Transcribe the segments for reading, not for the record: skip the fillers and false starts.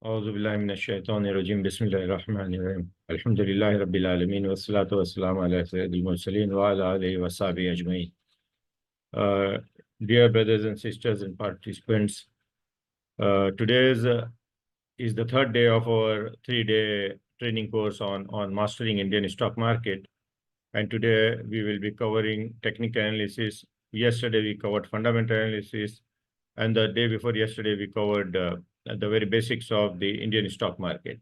औज़ुबिल्लाहिमिनश्शैतानिर्रजीम बिस्मिल्लाहिर्रहमानिर्रहीम अल्हम्दुलिल्लाहि रब्बिल आलमीन वस्सलातु वस्सलामु अला सय्यिदिल मुरसलीन व अला आलिहि व सहबिहि अजमईन। Dear brothers and sisters and participants, today is the third day of our 3-day training course on mastering Indian stock market, and today we will be covering technical analysis. Yesterday we covered fundamental analysis, and the day before yesterday we covered the very basics of the Indian stock market.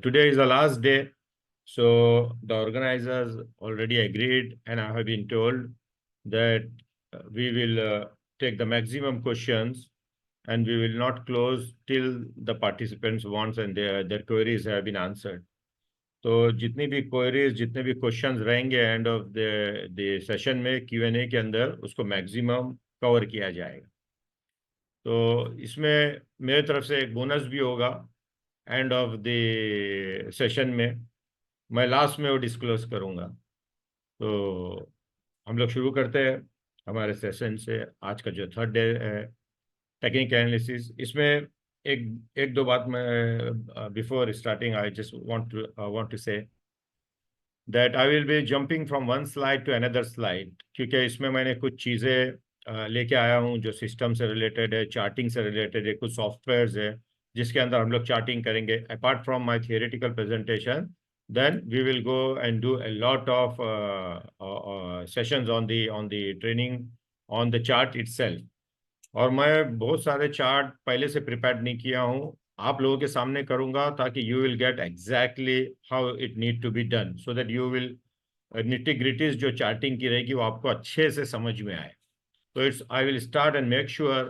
Today is the last day, so the organizers already agreed, and I have been told that we will take the maximum questions, and we will not close till the participants wants and their queries have been answered. तो जितनी भी queries, जितने भी questions रहेंगे and of the session में Q&A के अंदर, उसको मैक्सिमम कवर किया जाएगा। तो इसमें मेरे तरफ से एक बोनस भी होगा एंड ऑफ द सेशन में, मैं लास्ट में वो डिस्क्लोज करूँगा। तो हम लोग शुरू करते हैं हमारे सेशन से। आज का जो थर्ड डे है टेक्निकल एनालिसिस, इसमें एक दो बात मैं before starting I just want to say that I will be jumping from one slide to another slide, क्योंकि इसमें मैंने कुछ चीज़ें लेके आया हूँ जो सिस्टम से रिलेटेड है, चार्टिंग से रिलेटेड है, कुछ सॉफ्टवेयर्स है जिसके अंदर हम लोग चार्टिंग करेंगे। Apart from my theoretical presentation, then we will go and do a lot of sessions on the training on the chart itself. और मैं बहुत सारे चार्ट पहले से प्रिपेयर नहीं किया हूँ, आप लोगों के सामने करूँगा ताकि you will get exactly how it need to be done, so that you will nitty gritties जो चार्टिंग की रहेगी वो आपको अच्छे से समझ में आए। So I will start and make sure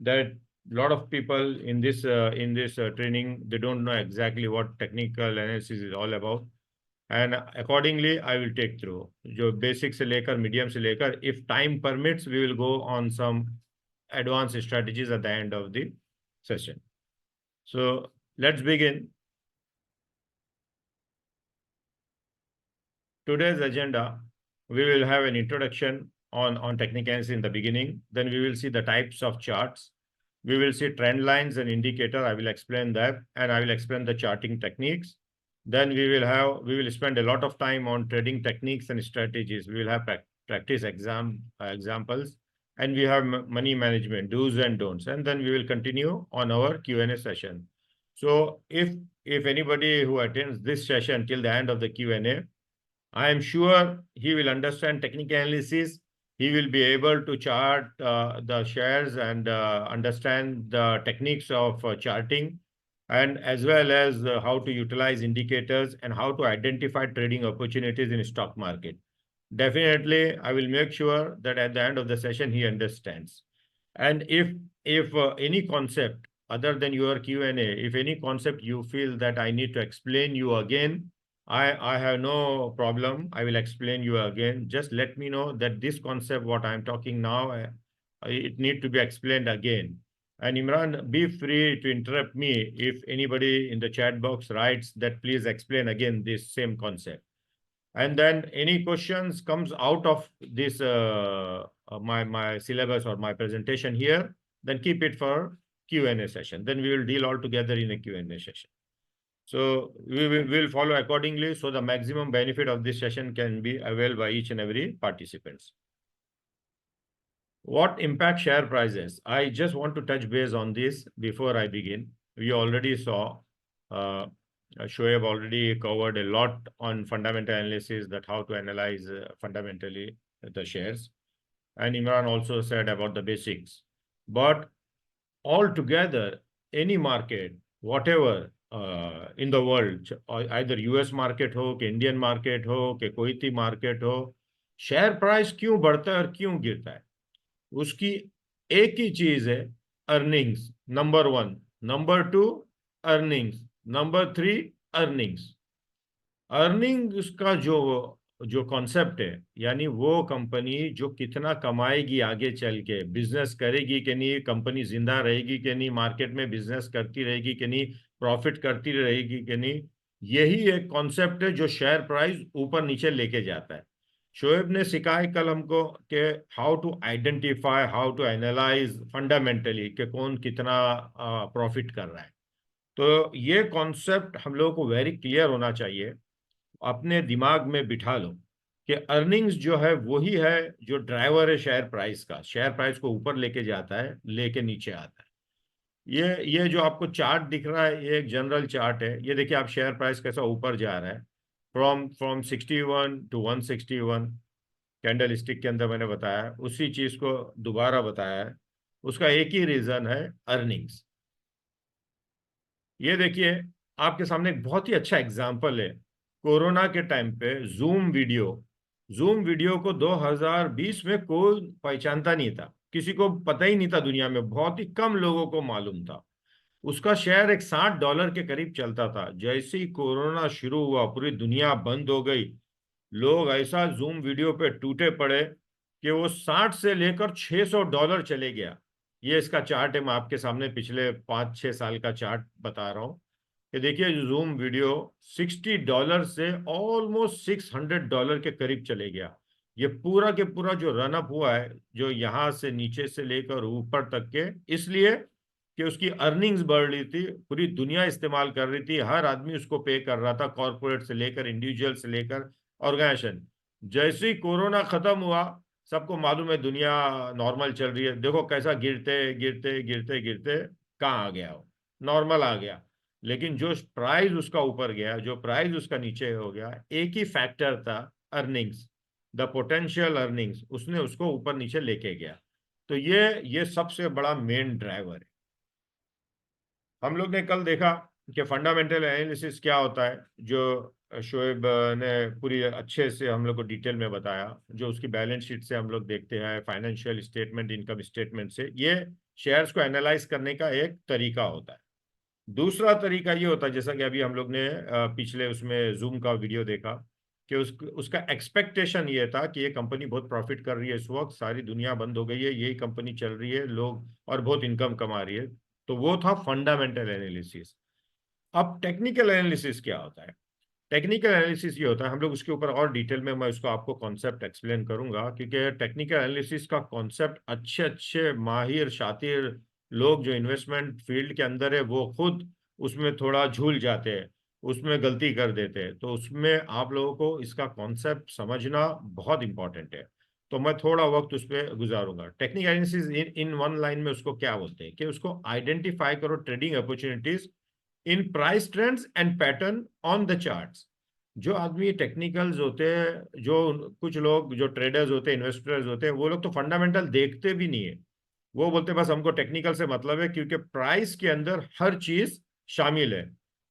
that lot of people in this training, they don't know exactly what technical analysis is all about, and accordingly I will take through जो basic से लेकर medium से लेकर, if time permits we will go on some advanced strategies at the end of the session. So let's begin. Today's agenda, we will have an introduction on technical analysis in the beginning. Then we will see the types of charts. We will see trend lines and indicator. I will explain that, and I will explain the charting techniques. Then we will spend a lot of time on trading techniques and strategies. We will have practice examples, and we have money management, do's and don'ts. And then we will continue on our Q&A session. So if anybody who attends this session till the end of the Q&A, I am sure he will understand technical analysis. He will be able to chart the shares and understand the techniques of charting, and as well as how to utilize indicators and how to identify trading opportunities in stock market. Definitely, I will make sure that at the end of the session he understands. And if any concept other than your Q&A, if any concept you feel that I need to explain you again, I have no problem. I will explain you again. Just let me know that this concept, what I'm talking now, it need to be explained again. And Imran, be free to interrupt me if anybody in the chat box writes that please explain again this same concept. And then any questions comes out of this my syllabus or my presentation here, then keep it for Q&A session. Then we will deal all together in a Q&A session. So we will follow accordingly, so the maximum benefit of this session can be availed by each and every participants. What impact share prices? I just want to touch base on this before I begin. We already saw, Shoaib already covered a lot on fundamental analysis, that how to analyze fundamentally the shares. And Imran also said about the basics. But altogether, any market, whatever, in the world, either US market हो कि Indian market हो कि कोई market हो, share price क्यों बढ़ता है और क्यों गिरता है, उसकी एक ही चीज है, earnings number 1, number 2 earnings, number 3 earnings. earnings का जो कॉन्सेप्ट है, यानी वो कंपनी जो कितना कमाएगी आगे चल के, बिजनेस करेगी कि नहीं, कंपनी जिंदा रहेगी कि नहीं, मार्केट में बिजनेस करती रहेगी कि नहीं, प्रॉफिट करती रहेगी कि नहीं, यही एक कॉन्सेप्ट है जो शेयर प्राइस ऊपर नीचे लेके जाता है। शोएब ने सिखाया कल हमको कि how to identify, how to analyse fundamentally कि कौन कितना प्रॉफिट कर रहा है। तो ये कॉन्सेप्ट हम लोगों को वेरी क्लियर होना चाहिए, अपने दिमाग में बिठा लो कि अर्निंग्स जो है वही है जो ड्राइवर है शेयर प्राइस का, शेयर प्राइस को ऊपर लेके जाता है, लेके नीचे आता है। ये जो आपको चार्ट दिख रहा है, ये एक जनरल चार्ट है। ये देखिए आप शेयर प्राइस कैसा ऊपर जा रहा है, फ्रॉम 61 टू 161। कैंडल स्टिक के अंदर मैंने बताया, उसी चीज को दोबारा बताया है। उसका एक ही रीजन है, अर्निंग्स। ये देखिए आपके सामने एक बहुत ही अच्छा एग्जाम्पल है। कोरोना के टाइम पे जूम वीडियो को 2020 में कोई पहचानता नहीं था, किसी को पता ही नहीं था, दुनिया में बहुत ही कम लोगों को मालूम था। उसका शेयर एक $60 के करीब चलता था। जैसे ही कोरोना शुरू हुआ, पूरी दुनिया बंद हो गई, लोग ऐसा जूम वीडियो पे टूटे पड़े कि वो 60 से लेकर $600 चले गया। ये इसका चार्ट है, मैं आपके सामने पिछले 5-6 साल का चार्ट बता रहा हूँ। कि देखिए जूम वीडियो $60 से ऑलमोस्ट $600 के करीब चले गया। ये पूरा के पूरा जो रनअप हुआ है, जो यहाँ से नीचे से लेकर ऊपर तक के, इसलिए कि उसकी अर्निंग्स बढ़ रही थी, पूरी दुनिया इस्तेमाल कर रही थी, हर आदमी उसको पे कर रहा था, कॉर्पोरेट से लेकर इंडिविजुअल से लेकर ऑर्गेनाइजेशन। जैसे ही कोरोना खत्म हुआ, सबको मालूम है दुनिया नॉर्मल चल रही है, देखो कैसा गिरते गिरते गिरते गिरते कहाँ आ गया, वो नॉर्मल आ गया। लेकिन जो प्राइस उसका ऊपर गया, जो प्राइस उसका नीचे हो गया, एक ही फैक्टर था, अर्निंग्स, द पोटेंशियल अर्निंग्स, उसने उसको ऊपर नीचे लेके गया। तो ये सबसे बड़ा मेन ड्राइवर है। हम लोग ने कल देखा कि फंडामेंटल एनालिसिस क्या होता है, जो शोएब ने पूरी अच्छे से हम लोग को डिटेल में बताया। जो उसकी बैलेंस शीट से हम लोग देखते हैं, फाइनेंशियल स्टेटमेंट, इनकम स्टेटमेंट से, ये शेयर्स को एनालाइज करने का एक तरीका होता है। दूसरा तरीका ये होता है, जैसा कि अभी हम लोग ने पिछले उसमें जूम का वीडियो देखा, कि उसका एक्सपेक्टेशन ये था कि ये कंपनी बहुत प्रॉफिट कर रही है, इस वक्त सारी दुनिया बंद हो गई है, यही कंपनी चल रही है, लोग और बहुत इनकम कमा रही है। तो वो था फंडामेंटल एनालिसिस। अब टेक्निकल एनालिसिस क्या होता है? टेक्निकल एनालिसिस ये होता है, हम लोग उसके ऊपर और डिटेल में मैं उसको आपको कॉन्सेप्ट एक्सप्लेन करूंगा, क्योंकि टेक्निकल एनालिसिस का कॉन्सेप्ट अच्छे अच्छे माहिर शातिर लोग जो इन्वेस्टमेंट फील्ड के अंदर है, वो खुद उसमें थोड़ा झूल जाते हैं, उसमें गलती कर देते हैं। तो उसमें आप लोगों को इसका कॉन्सेप्ट समझना बहुत इंपॉर्टेंट है। तो मैं थोड़ा वक्त उस पर गुजारूंगा। Technical analysis in one line में उसको क्या बोलते हैं, कि उसको आइडेंटिफाई करो trading opportunities in price trends and pattern on the charts. जो आदमी टेक्निकल्स होते हैं, जो कुछ लोग जो ट्रेडर्स होते हैं, इन्वेस्टर्स होते हैं, वो लोग तो फंडामेंटल देखते भी नहीं है। वो बोलते बस हमको टेक्निकल से मतलब है, क्योंकि प्राइस के अंदर हर चीज शामिल है।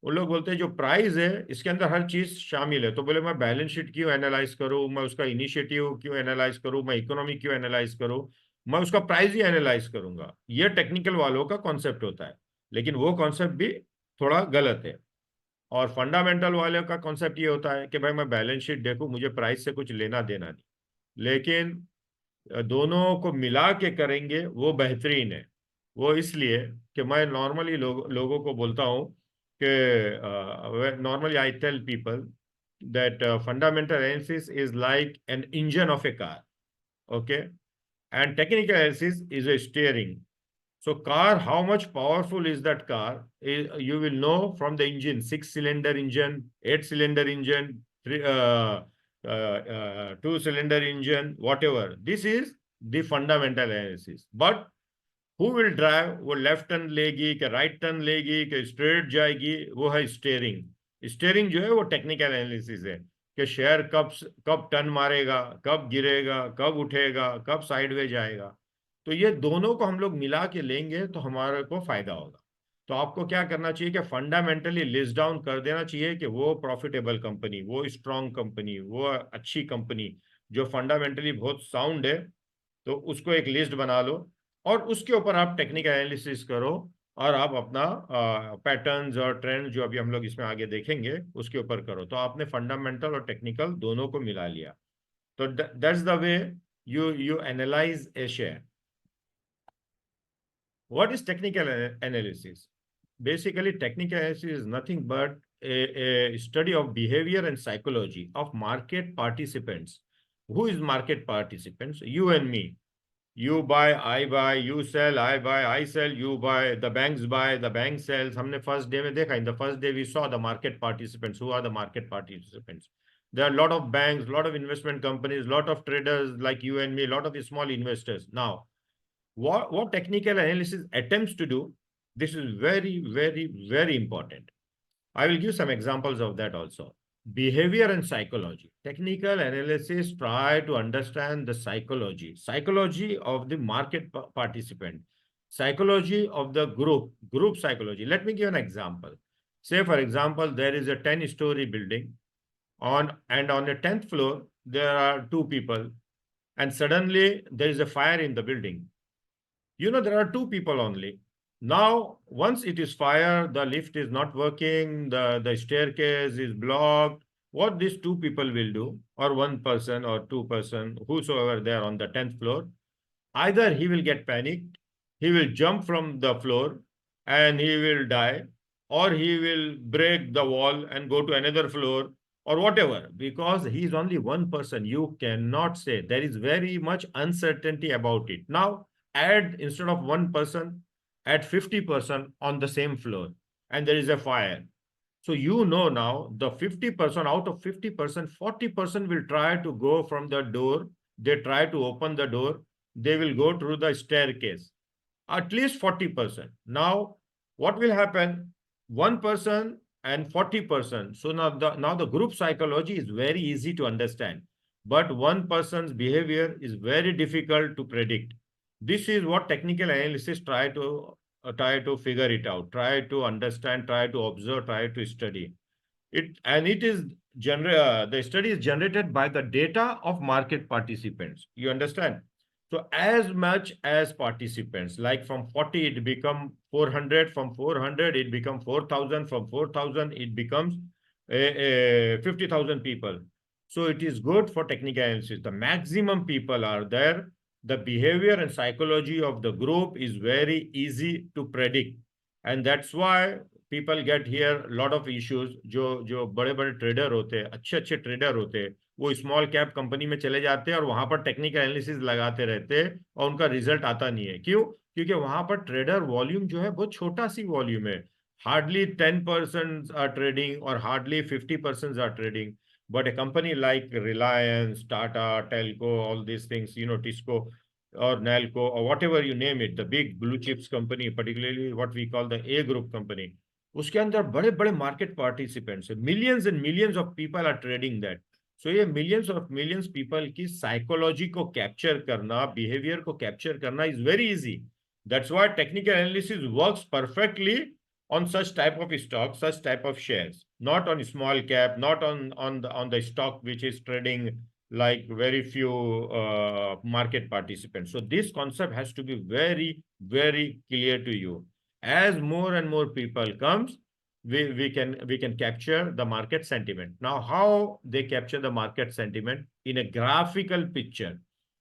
वो लोग बोलते हैं जो प्राइस है इसके अंदर हर चीज शामिल है। तो बोले मैं बैलेंस शीट क्यों एनालाइज करूं, मैं उसका इनिशिएटिव क्यों एनालाइज करूं, मैं इकोनॉमी क्यों एनालाइज करूं, मैं उसका प्राइस ही एनालाइज करूंगा। ये टेक्निकल वालों का कॉन्सेप्ट होता है, लेकिन वो कॉन्सेप्ट भी थोड़ा गलत है। और फंडामेंटल वाले का कॉन्सेप्ट ये होता है कि भाई मैं बैलेंस शीट देखूं, मुझे प्राइस से कुछ लेना देना नहीं, लेकिन दोनों को मिला के करेंगे वो बेहतरीन है। वो इसलिए कि मैं नॉर्मली लोगों को बोलता हूँ कि normally I tell people that fundamental analysis is like an engine of a car, okay, and technical analysis is a steering. So car, how much powerful is that car? You will know from the engine, 6-cylinder engine, 8-cylinder engine, 2-cylinder engine, whatever. This is the fundamental analysis. But who will drive? वो left turn लेगी कि right turn लेगी कि straight जाएगी, वो है steering. Steering जो है वो टेक्निकल एनालिसिस है, कि शेयर कब कब टर्न मारेगा, कब गिरेगा, कब उठेगा, कब साइडवेज जाएगा। तो ये दोनों को हम लोग मिला के लेंगे तो हमारे को फायदा होगा। तो आपको क्या करना चाहिए कि फंडामेंटली लिस्ट डाउन कर देना चाहिए कि वो प्रॉफिटेबल कंपनी, वो स्ट्रांग कंपनी, वो अच्छी कंपनी जो फंडामेंटली बहुत साउंड है, तो उसको एक लिस्ट बना लो, और उसके ऊपर आप टेक्निकल एनालिसिस करो, और आप अपना पैटर्न्स और ट्रेंड जो अभी हम लोग इसमें आगे देखेंगे उसके ऊपर करो। तो आपने फंडामेंटल और टेक्निकल दोनों को मिला लिया। तो that's the way you analyze a share. What is technical analysis? Basically, technical analysis is nothing but a study of behavior and psychology of market participants. Who is market participants? You and me. You buy, I buy, you sell, I buy, I sell, you buy, the banks buy, the bank sells. हमने first day में देखा, in the first day we saw the market participants. Who are the market participants? There are a lot of banks, a lot of investment companies, a lot of traders like you and me, a lot of small investors. Now, what technical analysis attempts to do, this is very, very, very important. I will give some examples of that also. Behavior and psychology. Technical analysis try to understand the psychology of the market participant, psychology of the group psychology. Let me give an example. Say, for example, there is a 10-story building on the 10th floor, there are 2 people, and suddenly there is a fire in the building. You know, there are 2 people only. Now, once it is fire, the lift is not working, the staircase is blocked. What these 2 people will do, or 1 person or 2 person, whosoever they are on the 10th floor, either he will get panicked, he will jump from the floor and he will die, or he will break the wall and go to another floor, or whatever, because he is only 1 person. You cannot say. There is very much uncertainty about it. Now, add, instead of 1 person, add 50% on the same floor, and there is a fire. So you know now the 50%, out of 50%, 40% will try to go from the door. They try to open the door. They will go through the staircase. At least 40%. Now, what will happen? 1 person and 40%. So now the group psychology is very easy to understand. But 1 person's behavior is very difficult to predict. This is what technical analysis try to figure it out, try to understand, try to observe, try to study it. And it is the study is generated by the data of market participants. You understand? So as much as participants, like from 40 it become 400, from 400 it become 4,000, from 4,000 it becomes 50,000 people. So it is good for technical analysis. The maximum people are there. The behavior and psychology of the group is very easy to predict. And that's why people get here lot of issues. जो बड़े बड़े trader होते हैं, अच्छे trader होते हैं, वो small cap company में चले जाते हैं और वहां पर टेक्निकल एनालिसिस लगाते रहते हैं और उनका रिजल्ट आता नहीं है. क्यों? क्योंकि वहां पर ट्रेडर वॉल्यूम जो है बहुत छोटा सी वॉल्यूम है. हार्डली 10% आर ट्रेडिंग और hardly 50% are trading. But a company like Reliance, Tata, Telco, all these things, Tisco or Nalco or whatever you name it, the big blue chips company, particularly what we call the A group company, उसके अंदर बड़े बड़े market participants है. Millions and millions of people are trading that. So ये millions of millions people की psychology को capture करना, behaviour को कैप्चर करना is very easy. That's why technical analysis works perfectly on such type of stock, such type of shares, not on small cap, not on the stock which is trading like very few market participants. So this concept has to be very, very clear to you. As more and more people comes, we can capture the market sentiment. Now, how they capture the market sentiment? In a graphical picture.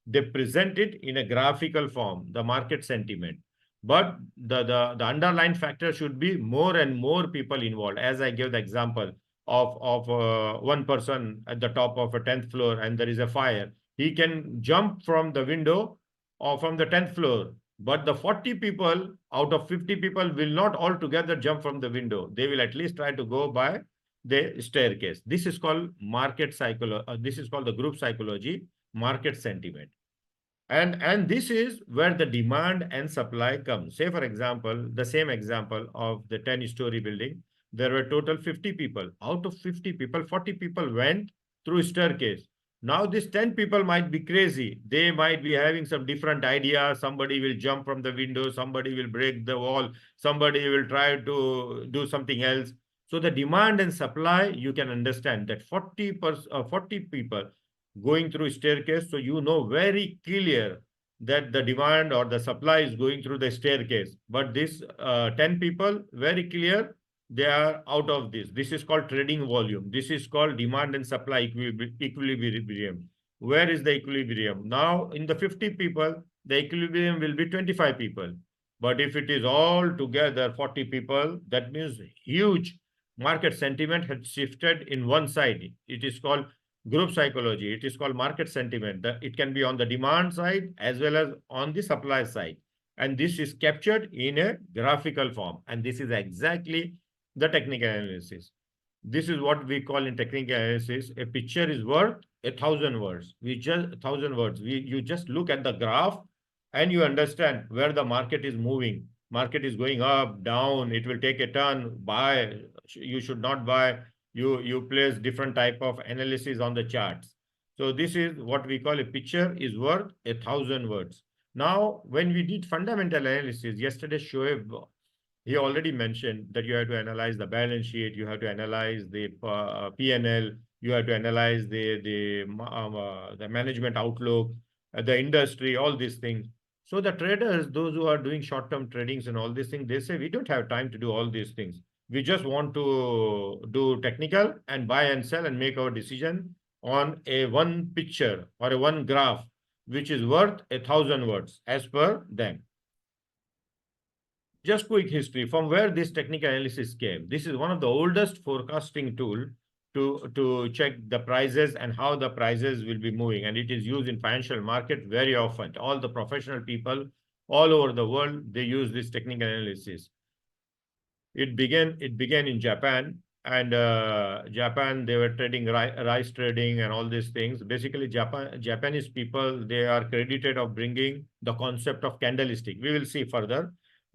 They present it in a graphical form, the market sentiment. But the underlying factor should be more and more people involved. As I gave the example of 1 person at the top of a 10th floor and there is a fire. He can jump from the window or from the 10th floor. But the 40 people out of 50 people will not all together jump from the window. They will at least try to go by the staircase. This is called market psychology. This is called the group psychology, market sentiment. And this is where the demand and supply comes. Say, for example, the same example of the 10-story building, there were total 50 people. Out of 50 people, 40 people went through staircase. Now, these 10 people might be crazy. They might be having some different ideas. Somebody will jump from the window. Somebody will break the wall. Somebody will try to do something else. So the demand and supply, you can understand that 40 people going through staircase. So you know very clear that the demand or the supply is going through the staircase. But this 10 people, very clear, they are out of this. This is called trading volume. This is called demand and supply equilibrium. Where is the equilibrium? Now, in the 50 people, the equilibrium will be 25 people. But if it is all together 40 people, that means huge market sentiment had shifted in one side. It is called group psychology. It is called market sentiment. It can be on the demand side as well as on the supply side. And this is captured in a graphical form. And this is exactly the technical analysis. This is what we call in technical analysis, a picture is worth 1,000 words. You just look at the graph and you understand where the market is moving. Market is going up, down, it will take a turn, buy, you should not buy. You place different type of analysis on the charts. So this is what we call a picture is worth 1,000 words. Now, when we did fundamental analysis, yesterday Shoaib, he already mentioned that you have to analyze the balance sheet, you have to analyze the P&L, you have to analyze the management outlook, the industry, all these things. So the traders, those who are doing short-term tradings and all these things, they say, we don't have time to do all these things. We just want to do technical and buy and sell and make our decision on a one picture or a one graph, which is worth 1,000 words as per them. Just quick history from where this technical analysis came. This is one of the oldest forecasting tool to check the prices and how the prices will be moving. And it is used in financial market very often. All the professional people all over the world, they use this technical analysis. It began in Japan, and Japan, they were trading rice trading and all these things. Basically, Japanese people, they are credited of bringing the concept of candlestick. We will see further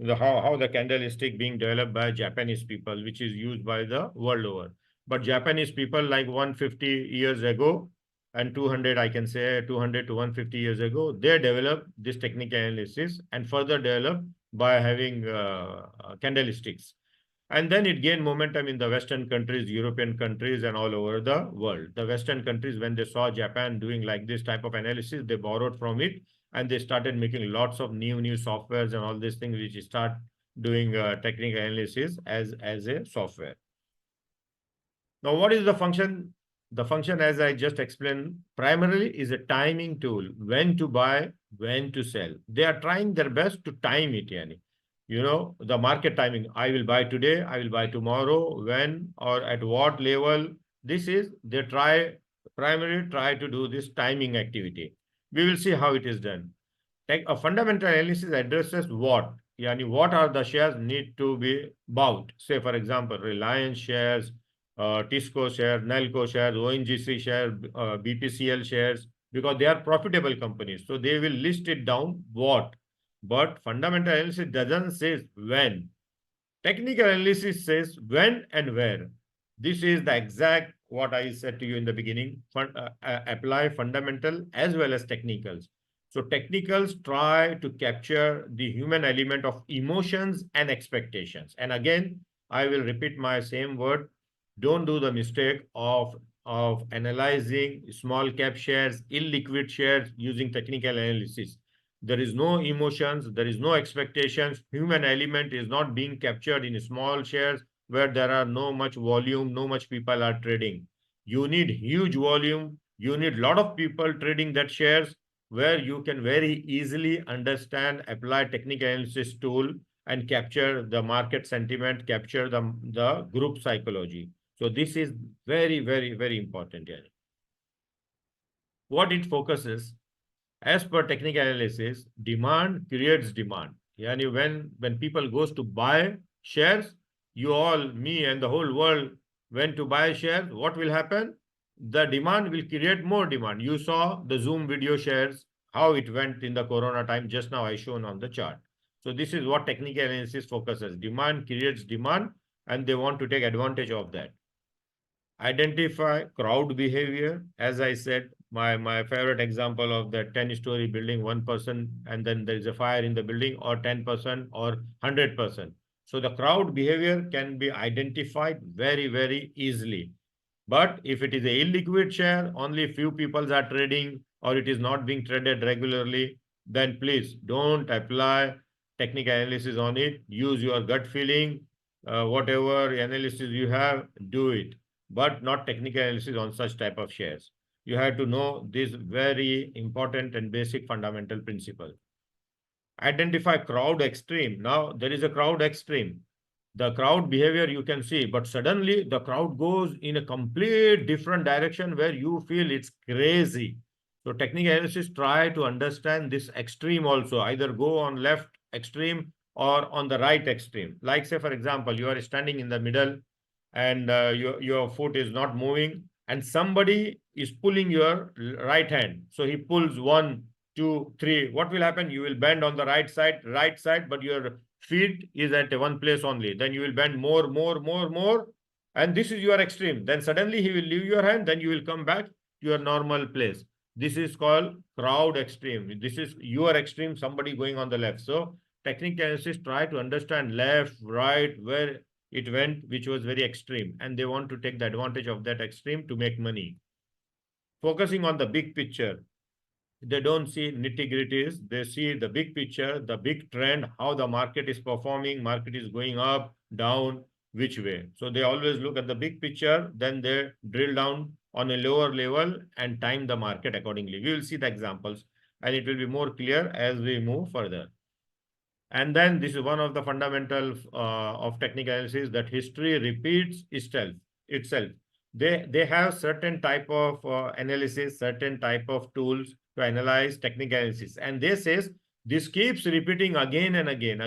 how the candlestick being developed by Japanese people, which is used by the world over. But Japanese people like 150 years ago and 200, I can say 200 to 150 years ago, they developed this technical analysis and further developed by having candlesticks. And then it gained momentum in the Western countries, European countries, and all over the world. The Western countries, when they saw Japan doing like this type of analysis, they borrowed from it and they started making lots of new softwares and all these things which start doing technical analysis as a software. Now, what is the function? The function, as I just explained, primarily is a timing tool. When to buy, when to sell. They are trying their best to time it, yani. You know, the market timing. I will buy today, I will buy tomorrow, when or at what level. This is, they primarily try to do this timing activity. We will see how it is done. A fundamental analysis addresses what? Yani, what are the shares need to be bought? Say, for example, Reliance shares, Tisco shares, Nalco shares, ONGC shares, BPCL shares, because they are profitable companies. So they will list it down what. But fundamental analysis doesn't say when. Technical analysis says when and where. This is the exact what I said to you in the beginning. Apply fundamental as well as technicals. So technicals try to capture the human element of emotions and expectations. And again, I will repeat my same word. Don't do the mistake of analyzing small cap shares, illiquid shares using technical analysis. There is no emotions, there is no expectations. Human element is not being captured in small shares where there are no much volume, no much people are trading. You need huge volume. You need a lot of people trading that shares where you can very easily understand, apply technical analysis tool and capture the market sentiment, capture the group psychology. So this is very, very, very important here. What it focuses, as per technical analysis, demand creates demand. Yani when people goes to buy shares, you all, me and the whole world went to buy shares, what will happen? The demand will create more demand. You saw the Zoom video shares, how it went in the Corona time, just now I shown on the chart. So this is what technical analysis focuses. Demand creates demand and they want to take advantage of that. Identify crowd behavior. As I said, my favorite example of the 10-story building, 1 person, and then there is a fire in the building, or 10% or 100%. So the crowd behavior can be identified very, very easily. But if it is a illiquid share, only few people are trading, or it is not being traded regularly, then please don't apply technical analysis on it. Use your gut feeling. Whatever analysis you have, do it, but not technical analysis on such type of shares. You have to know this very important and basic fundamental principle. Identify crowd extreme. Now, there is a crowd extreme. The crowd behavior you can see, but suddenly the crowd goes in a complete different direction where you feel it's crazy. So technical analysis try to understand this extreme also, either go on left extreme or on the right extreme. Like say, for example, you are standing in the middle and your foot is not moving and somebody is pulling your right hand. So he pulls 1, 2, 3. What will happen? You will bend on the right side, but your feet is at one place only. Then you will bend more. And this is your extreme. Then suddenly he will leave your hand. Then you will come back to your normal place. This is called crowd extreme. This is your extreme, somebody going on the left. So technical analysis try to understand left, right, where it went, which was very extreme. And they want to take the advantage of that extreme to make money. Focusing on the big picture, they don't see nitty-gritties. They see the big picture, the big trend, how the market is performing, market is going up, down, which way. So they always look at the big picture, then they drill down on a lower level and time the market accordingly. We will see the examples and it will be more clear as we move further. And then this is one of the fundamental of technical analysis, that history repeats itself. They have certain type of analysis, certain type of tools to analyze technical analysis. And they says this keeps repeating again and again.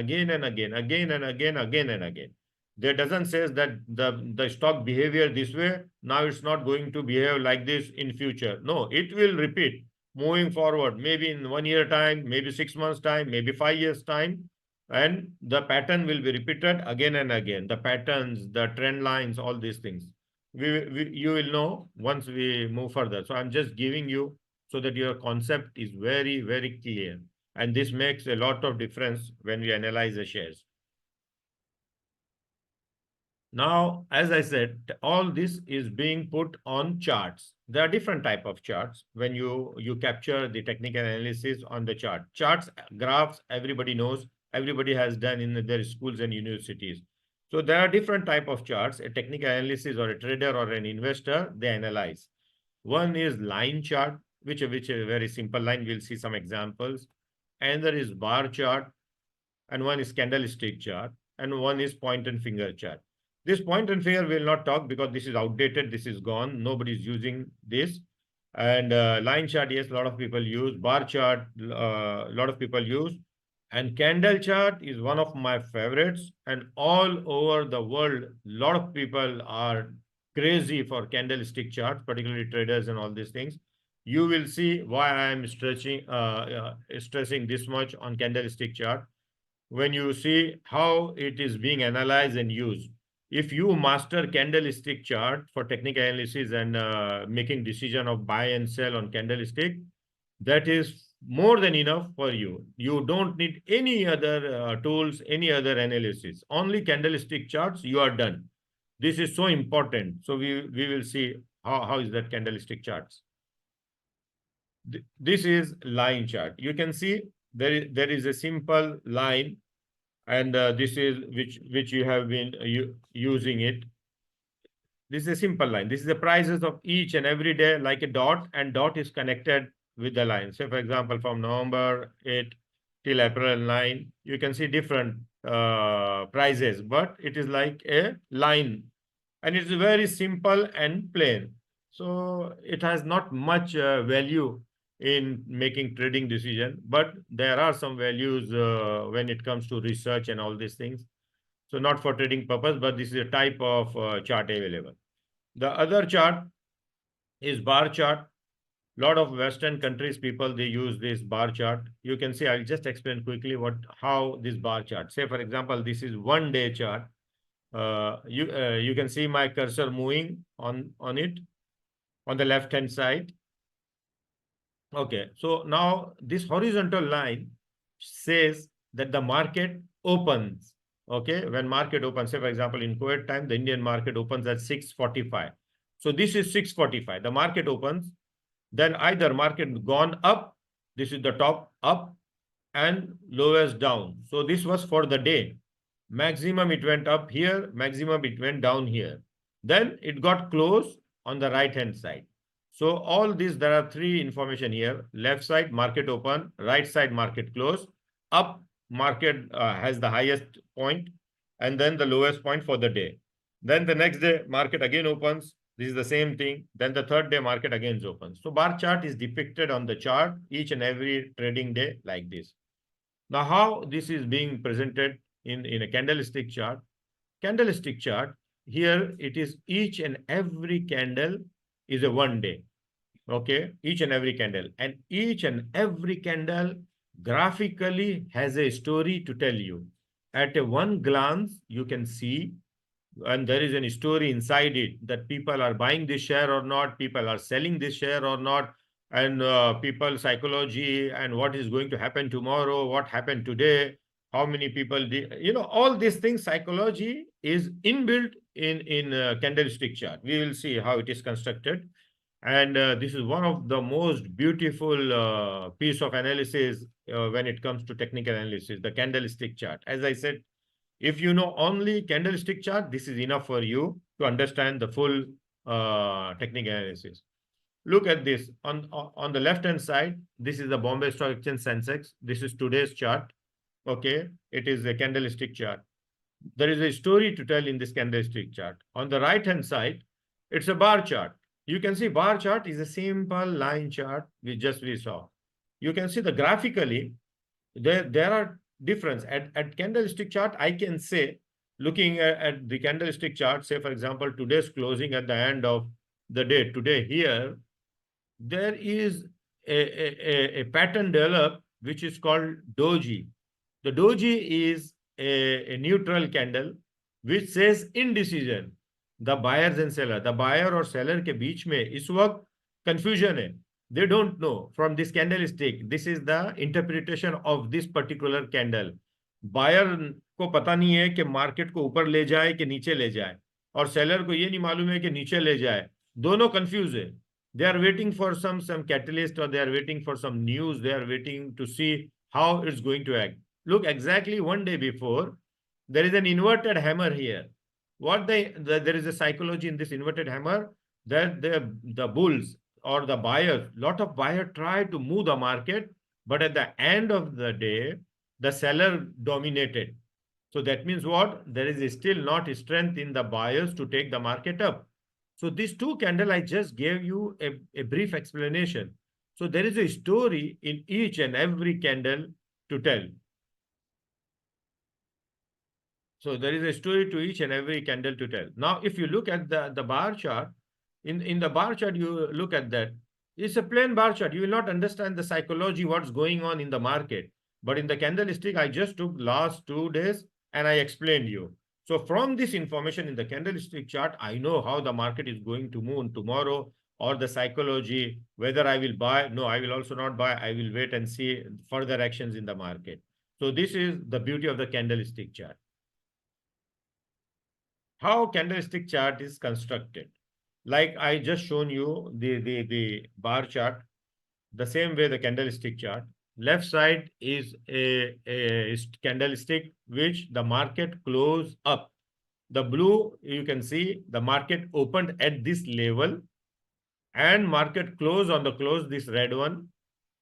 There doesn't say that the stock behavior this way, now it's not going to behave like this in future. No, it will repeat moving forward, maybe in 1 year time, maybe 6 months time, maybe 5 years time. And the pattern will be repeated again and again. The patterns, the trend lines, all these things. You will know once we move further. So I'm just giving you so that your concept is very, very clear. And this makes a lot of difference when we analyze the shares. Now, as I said, all this is being put on charts. There are different type of charts when you capture the technical analysis on the chart. Charts, graphs, everybody knows, everybody has done in their schools and universities. So there are different type of charts. A technical analysis or a trader or an investor, they analyze. One is line chart, which is a very simple line. We'll see some examples. And there is bar chart, and one is candlestick chart, and one is point and finger chart. This point and finger will not talk because this is outdated. This is gone. Nobody is using this. And line chart, yes, a lot of people use. Bar chart, a lot of people use. And candle chart is one of my favorites. And all over the world, a lot of people are crazy for candlestick charts, particularly traders and all these things. You will see why I am stressing this much on candlestick chart. When you see how it is being analyzed and used. If you master candlestick chart for technical analysis and making decision of buy and sell on candlestick, that is more than enough for you. You don't need any other tools, any other analysis. Only candlestick charts, you are done. This is so important. So we will see how is that candlestick charts. This is line chart. You can see there is a simple line, and this is which you have been using it. This is a simple line. This is the prices of each and every day, like a dot, and dot is connected with the line. So for example, from November 8 till April 9, you can see different prices, but it is like a line, and it's very simple and plain. So it has not much value in making trading decision, but there are some values when it comes to research and all these things. So not for trading purpose, but this is a type of chart available. The other chart is bar chart. Lot of Western countries people, they use this bar chart. You can see, I'll just explain quickly how this bar chart. Say for example, this is 1 day chart. You can see my cursor moving on it on the left hand side. Okay, so now this horizontal line says that the market opens. Okay, when market opens, say for example, in Kuwait time, the Indian market opens at 6:45. So this is 6:45. The market opens, then either market gone up, this is the top up, and lowest down. So this was for the day. Maximum it went up here, maximum it went down here. Then it got close on the right hand side. So all these, there are three information here. Left side, market open. Right side, market close. Up, market has the highest point. and then the lowest point for the day. Then the next day, market again opens. This is the same thing. Then the third day, market again opens. So bar chart is depicted on the chart each and every trading day like this. Now, how this is being presented in a candlestick chart? Candlestick chart, here it is each and every candle is a 1 day. Okay, each and every candle. And each and every candle graphically has a story to tell you. At a one glance, you can see, and there is a story inside it, that people are buying this share or not, people are selling this share or not, and people psychology and what is going to happen tomorrow, what happened today, how many people all these things, psychology is inbuilt in candlestick chart. We will see how it is constructed, and this is one of the most beautiful piece of analysis when it comes to technical analysis, the candlestick chart. As I said, if you know only candlestick chart, this is enough for you to understand the full technical analysis. Look at this. On the left-hand side, this is the Bombay Stock Exchange Sensex. This is today's chart. Okay, it is a candlestick chart. There is a story to tell in this candlestick chart. On the right-hand side, it's a bar chart. You can see bar chart is a simple line chart we saw. You can see the graphically, there are difference. At candlestick chart, I can say, looking at the candlestick chart, say for example, today's closing at the end of the day, today here, there is a pattern developed which is called doji. The doji is a neutral candle which says indecision. The buyers and seller, the buyer और seller के बीच में इस वक्त confusion है. They don't know from this candlestick. This is the interpretation of this particular candle. Buyer को पता नहीं है कि market को ऊपर ले जाए कि नीचे ले जाए, और seller को ये नहीं मालूम है कि नीचे ले जाए. दोनों confused है. They are waiting for some catalyst, or they are waiting for some news. They are waiting to see how it's going to act. Look, exactly one day before, there is an inverted hammer here. There is a psychology in this inverted hammer, that the bulls or the buyers, lot of buyers try to move the market, but at the end of the day, the seller dominated. So that means what? There is still not strength in the buyers to take the market up. So these two candles, I just gave you a brief explanation. So there is a story in each and every candle to tell. So there is a story to each and every candle to tell. Now, if you look at the bar chart, in the bar chart, you look at that. It's a plain bar chart. You will not understand the psychology, what's going on in the market. But in the candlestick, I just took last 2 days and I explained you. So from this information in the candlestick chart, I know how the market is going to move tomorrow, or the psychology, whether I will buy. No, I will also not buy. I will wait and see further actions in the market. So this is the beauty of the candlestick chart. How candlestick chart is constructed. Like I just shown you the bar chart, the same way the candlestick chart. Left side is a candlestick which the market closed up. The blue, you can see the market opened at this level and market closed on the close, this red one.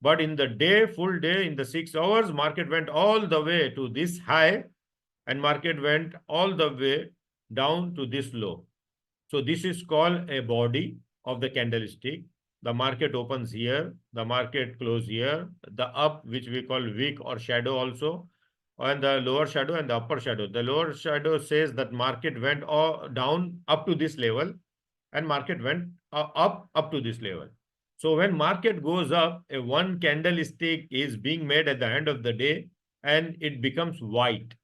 But in the day, full day, in the 6 hours, market went all the way to this high and market went all the way down to this low. So this is called a body of the candlestick. The market opens here, the market closes here, the up, which we call wick or shadow also, and the lower shadow and the upper shadow. The lower shadow says that market went down up to this level and market went up to this level. So when market goes up, a one candlestick is being made at the end of the day and it becomes white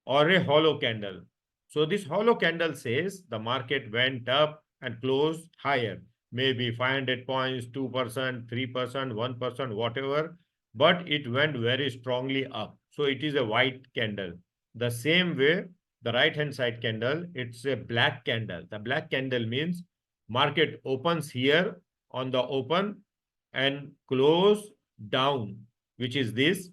or a hollow candle. So this hollow candle says the market went up and closed higher, maybe 500 points, 2%, 3%, 1%, whatever, but it went very strongly up. So it is a white candle. The same way, the right-hand side candle, it's a black candle. The black candle means market opens here on the open and close down, which is this.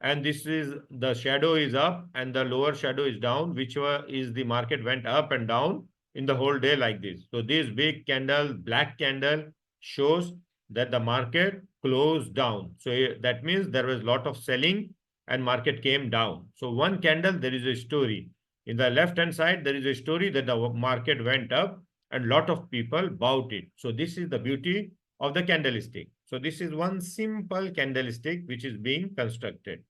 And this is the shadow is up and the lower shadow is down, which is the market went up and down in the whole day like this. So this big candle, black candle, shows that the market closed down. So that means there was a lot of selling and market came down. So one candle, there is a story. In the left hand side, there is a story that the market went up and lot of people bought it. So this is the beauty of the candlestick. So this is one simple candlestick which is being constructed.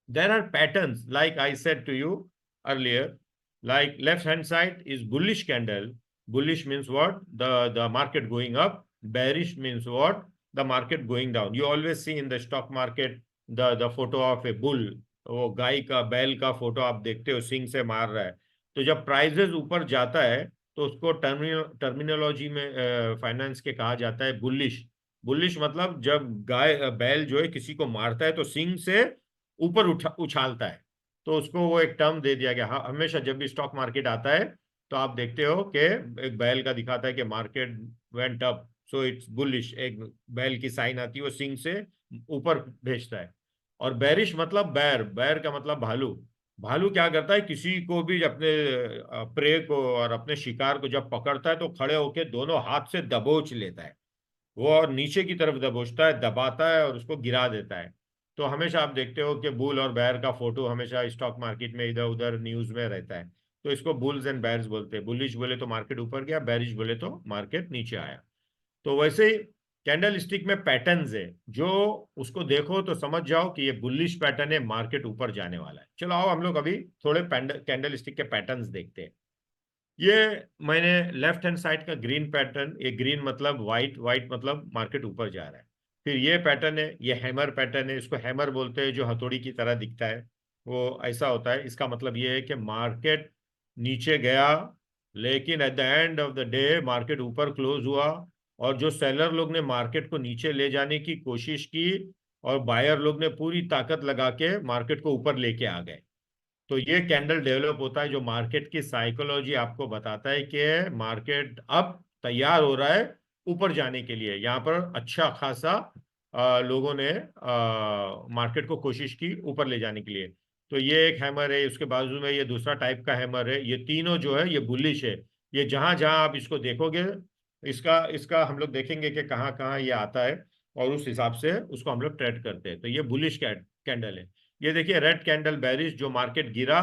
There are patterns, like I said to you earlier, like left hand side is bullish candle. Bullish means what? The market going up. Bearish means what? The market going down. You always see in the stock market the photo of a bull. वो गाय का बैल का photo आप देखते हो, सिंग से मार रहा है. तो जब प्राइजेस ऊपर जाता है तो उसको टर्मिनोलॉजी में फाइनेंस के कहा जाता है बुलिश. बुलिश मतलब जब गाय बैल जो है किसी को मारता है तो सिंग से ऊपर उछालता है, तो उसको वो एक टर्म दे दिया गया. हाँ, हमेशा जब भी स्टॉक मार्केट आता है तो आप देखते हो कि एक बैल का दिखाता है कि market went up, so it's bullish. एक बैल की साइन आती है, वो सिंग से ऊपर भेजता है. और बैरिश मतलब बैर. बैर का मतलब भालू. भालू क्या करता है, किसी को भी अपने प्रे को और अपने शिकार को जब पकड़ता है तो खड़े होके दोनों हाथ से दबोच लेता है वो, और नीचे की तरफ दबोचता है, दबाता है और उसको गिरा देता है. तो हमेशा आप देखते हो कि बुल और बैर का फोटो हमेशा स्टॉक मार्केट में इधर उधर न्यूज में रहता है. तो इसको बुल्स एंड बैर्स बोलते हैं. बुलिश बोले तो मार्केट ऊपर गया, बैरिश बोले तो मार्केट नीचे आया. तो वैसे ही कैंडल स्टिक में पैटर्न्स है, जो उसको देखो तो समझ जाओ कि ये बुलिश पैटर्न है, मार्केट ऊपर जाने वाला है. चलो आओ हम लोग अभी थोड़े कैंडल स्टिक के पैटर्न्स देखते हैं. ये मैंने लेफ्ट हैंड साइड का ग्रीन पैटर्न, ये ग्रीन मतलब व्हाइट, व्हाइट मतलब मार्केट ऊपर जा रहा है. फिर ये पैटर्न है, ये हैमर पैटर्न है. इसको हैमर बोलते हैं, जो हथौड़ी की तरह दिखता है वो ऐसा होता है. इसका मतलब ये है कि मार्केट नीचे गया लेकिन eight the end of the day market ऊपर क्लोज हुआ, और जो सेलर लोग ने मार्केट को नीचे ले जाने की कोशिश की और बायर लोग ने पूरी ताकत लगा के मार्केट को ऊपर लेके आ गए. तो ये कैंडल डेवलप होता है जो मार्केट की साइकोलॉजी आपको बताता है कि मार्केट अब तैयार हो रहा है ऊपर जाने के लिए. यहाँ पर अच्छा खासा लोगों ने मार्केट को कोशिश की ऊपर ले जाने के लिए. तो ये एक हैमर है, उसके बाजू में ये दूसरा टाइप का हैमर है. ये तीनों जो है ये बुलिश है. ये जहां जहां आप इसको देखोगे, इसका इसका हम लोग देखेंगे कि कहाँ कहाँ ये आता है, और उस हिसाब से उसको हम लोग ट्रेड करते हैं. तो ये बुलिश कैंडल है. ये देखिए रेड कैंडल बेरिश, जो मार्केट गिरा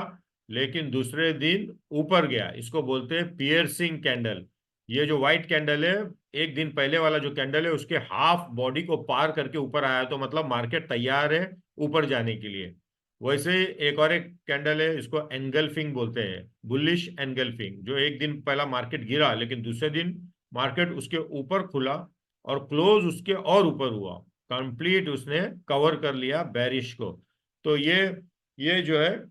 लेकिन दूसरे दिन ऊपर गया, इसको बोलते हैं पियर्सिंग कैंडल. ये जो व्हाइट कैंडल है, एक दिन पहले वाला जो कैंडल है उसके हाफ बॉडी को पार करके ऊपर आया, तो मतलब मार्केट तैयार है ऊपर जाने के लिए. वैसे एक और एक कैंडल है, इसको एनगल्फिंग बोलते हैं, बुलिश एनगल्फिंग, जो एक दिन पहला मार्केट गिरा लेकिन दूसरे दिन मार्केट उसके ऊपर खुला और क्लोज उसके और ऊपर हुआ, कंप्लीट उसने कवर कर लिया बेरिश को. तो ये जो है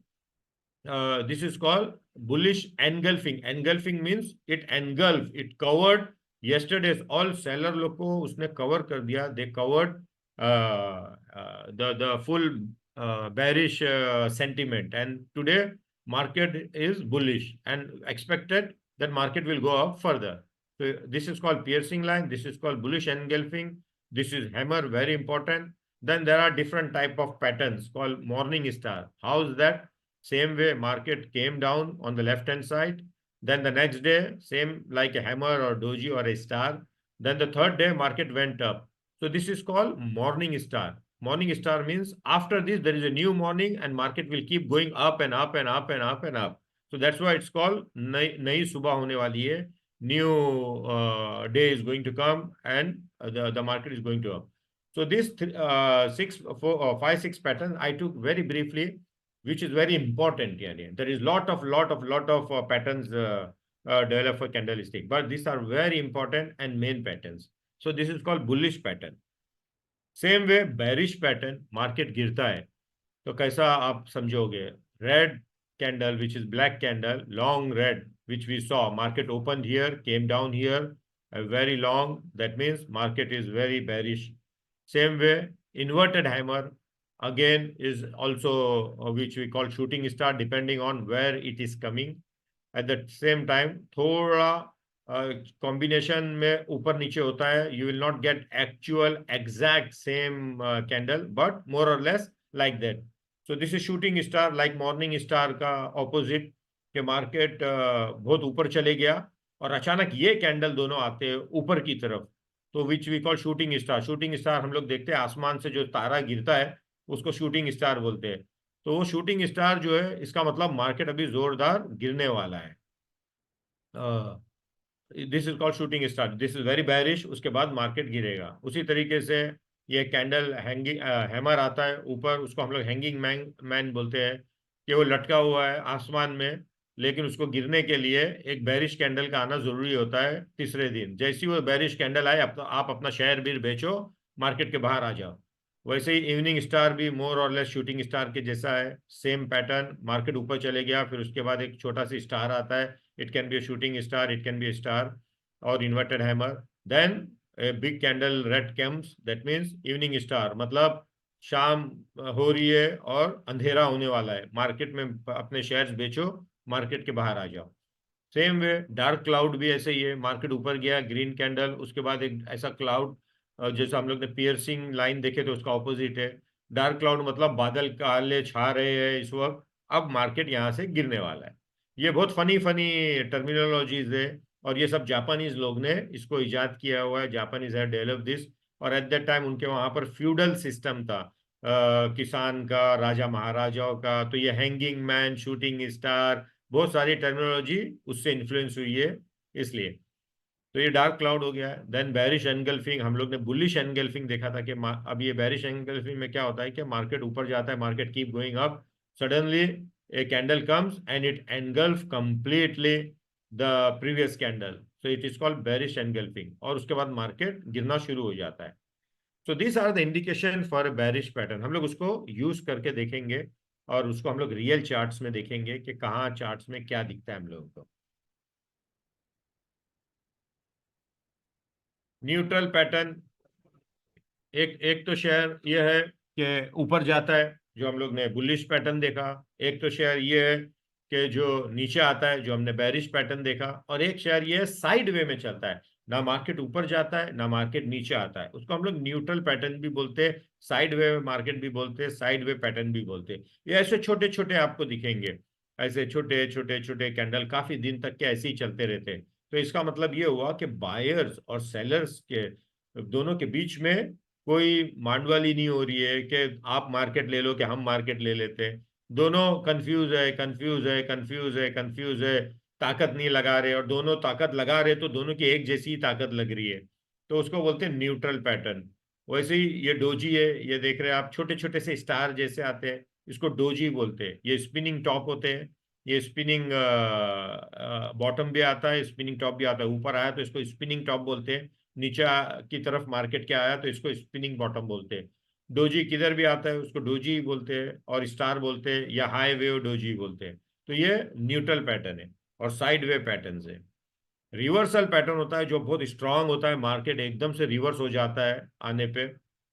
this is called bullish engulfing. Engulfing means it engulf, it covered yesterday's all seller लोग को उसने कवर कर दिया. दे covered the full bearish sentiment, and today market is bullish and expected that market will go up further. So this is called piercing line, this is called bullish engulfing, this is hammer, very important. Then there are different type of patterns called morning star. How is that? Same way market came down on the left hand side, then the next day same like a hammer or doji or a star, then the third day market went up. So this is called morning star. Morning star means after this there is a new morning and market will keep going up and up and up and up and up. So that's why it's called नई सुबह होने वाली है. New day is going to come and the market is going to up. So this 5-6 patterns I took very briefly, which is very important. There is lot of patterns developed for candlestick, but these are very important and main patterns. So this is called bullish pattern. Same way bearish pattern, market गिरता है तो कैसा आप समझोगे? Red candle which is black candle, long red which we saw, market open here, came down here, very long, that means market is very bearish. Same way inverted hammer again is also which we call shooting star, depending on where it is coming. At the same time थोड़ा combination में ऊपर नीचे होता है. You will not get actual exact same candle, but more और less like that. So this is shooting star, like morning star का opposite, के market बहुत ऊपर चले गया और अचानक ये कैंडल दोनों आते हैं ऊपर की तरफ, तो which we call shooting star. Shooting star हम लोग देखते हैं आसमान से जो तारा गिरता है उसको शूटिंग स्टार बोलते हैं. तो वो शूटिंग स्टार जो है, इसका मतलब मार्केट अभी जोरदार गिरने वाला है। This is called shooting star, this is very बैरिश, उसके बाद मार्केट गिरेगा। उसी तरीके से ये कैंडल हैंगिंग हैमर आता है ऊपर, उसको हम लोग हैंगिंग मैन मैन बोलते हैं, कि वो लटका हुआ है आसमान में, लेकिन उसको गिरने के लिए एक बैरिश कैंडल का आना जरूरी होता है तीसरे दिन। जैसी वो बैरिश कैंडल आए, आप अपना शेयर भी बेचो, मार्केट के बाहर आ जाओ। वैसे ही इवनिंग स्टार भी मोर और लेस शूटिंग स्टार के जैसा है, सेम पैटर्न। मार्केट ऊपर चले गया, फिर उसके बाद एक छोटा सा स्टार आता है, it can be a shooting star, it can be a star or inverted hammer, then a big candle red comes, that means evening star, मतलब शाम हो रही है और अंधेरा होने वाला है, मार्केट में अपने शेयर्स बेचो, मार्केट के बाहर आ जाओ। सेम वे डार्क क्लाउड भी ऐसे ही है, मार्केट ऊपर गया ग्रीन कैंडल, उसके बाद एक ऐसा क्लाउड, जैसे हम लोग ने पियर्सिंग लाइन देखे तो उसका ऑपोजिट है। डार्क क्लाउड मतलब बादल काले छा रहे हैं इस वक्त, अब मार्केट यहाँ से गिरने वाला है। ये बहुत फनी फनी टर्मिनोलॉजीज है, और ये सब जापानीज लोग ने इसको इजाद किया हुआ है, जापानीज है डेवलप दिस। और एट दैट टाइम उनके वहां पर फ्यूडल सिस्टम था, किसान का, राजा महाराजाओं का, तो ये हैंगिंग मैन, शूटिंग स्टार, बहुत सारी टर्मिनोलॉजी उससे इन्फ्लुएंस हुई है, इसलिए। तो ये डार्क क्लाउड हो गया है। देन बैरिश एनगल्फिंग, हम लोग ने बुलिश एनगल्फिंग देखा था कि अब ये बैरिश एनगल्फिंग में क्या होता है कि मार्केट ऊपर जाता है, market keep going up, suddenly a candle comes and it engulf completely the previous candle, so it is called bearish engulfing, और उसके बाद मार्केट गिरना शुरू हो जाता है। So these are the indication for bearish pattern. हम लोग उसको यूज करके देखेंगे, और उसको हम लोग रियल चार्ट्स में देखेंगे कि कहाँ चार्ट्स में क्या दिखता है हम लोगों को। न्यूट्रल पैटर्न, एक एक तो शेयर ये है कि ऊपर जाता है, जो हम लोग ने बुलिश पैटर्न देखा। एक तो शेयर ये है कि जो नीचे आता है, जो हमने बैरिश पैटर्न देखा। और एक शेयर ये है साइड वे में चलता है, ना मार्केट ऊपर जाता है ना मार्केट नीचे आता है, उसको हम लोग न्यूट्रल पैटर्न भी बोलते हैं, साइड वे मार्केट भी बोलते हैं, साइड वे पैटर्न भी बोलते हैं। ये ऐसे छोटे छोटे आपको दिखेंगे, ऐसे छोटे छोटे छोटे कैंडल काफी दिन तक के ऐसे ही चलते रहते हैं। तो इसका मतलब ये हुआ कि बायर्स और सेलर्स के दोनों के बीच में कोई मांडवाली नहीं हो रही है कि आप मार्केट ले लो कि हम मार्केट ले लेते हैं। दोनों कंफ्यूज है, कंफ्यूज है, कंफ्यूज है, कंफ्यूज है, ताकत नहीं लगा रहे, और दोनों ताकत लगा रहे तो दोनों की एक जैसी ताकत लग रही है, तो उसको बोलते हैं न्यूट्रल पैटर्न। वैसे ही ये डोजी है, ये देख रहे हैं आप, छोटे छोटे से स्टार जैसे आते हैं, इसको डोजी बोलते हैं। ये स्पिनिंग टॉप होते हैं, ये स्पिनिंग बॉटम भी आता है, स्पिनिंग टॉप भी आता है। ऊपर आया तो इसको स्पिनिंग टॉप बोलते हैं, नीचे की तरफ मार्केट के आया तो इसको स्पिनिंग बॉटम बोलते हैं। डोजी किधर भी आता है उसको डोजी बोलते हैं, और स्टार बोलते हैं, या हाई वेव डोजी बोलते हैं। तो ये न्यूट्रल पैटर्न है, और साइड वेव पैटर्न है। रिवर्सल पैटर्न होता है जो बहुत स्ट्रांग होता है, मार्केट एकदम से रिवर्स हो जाता है आने पे।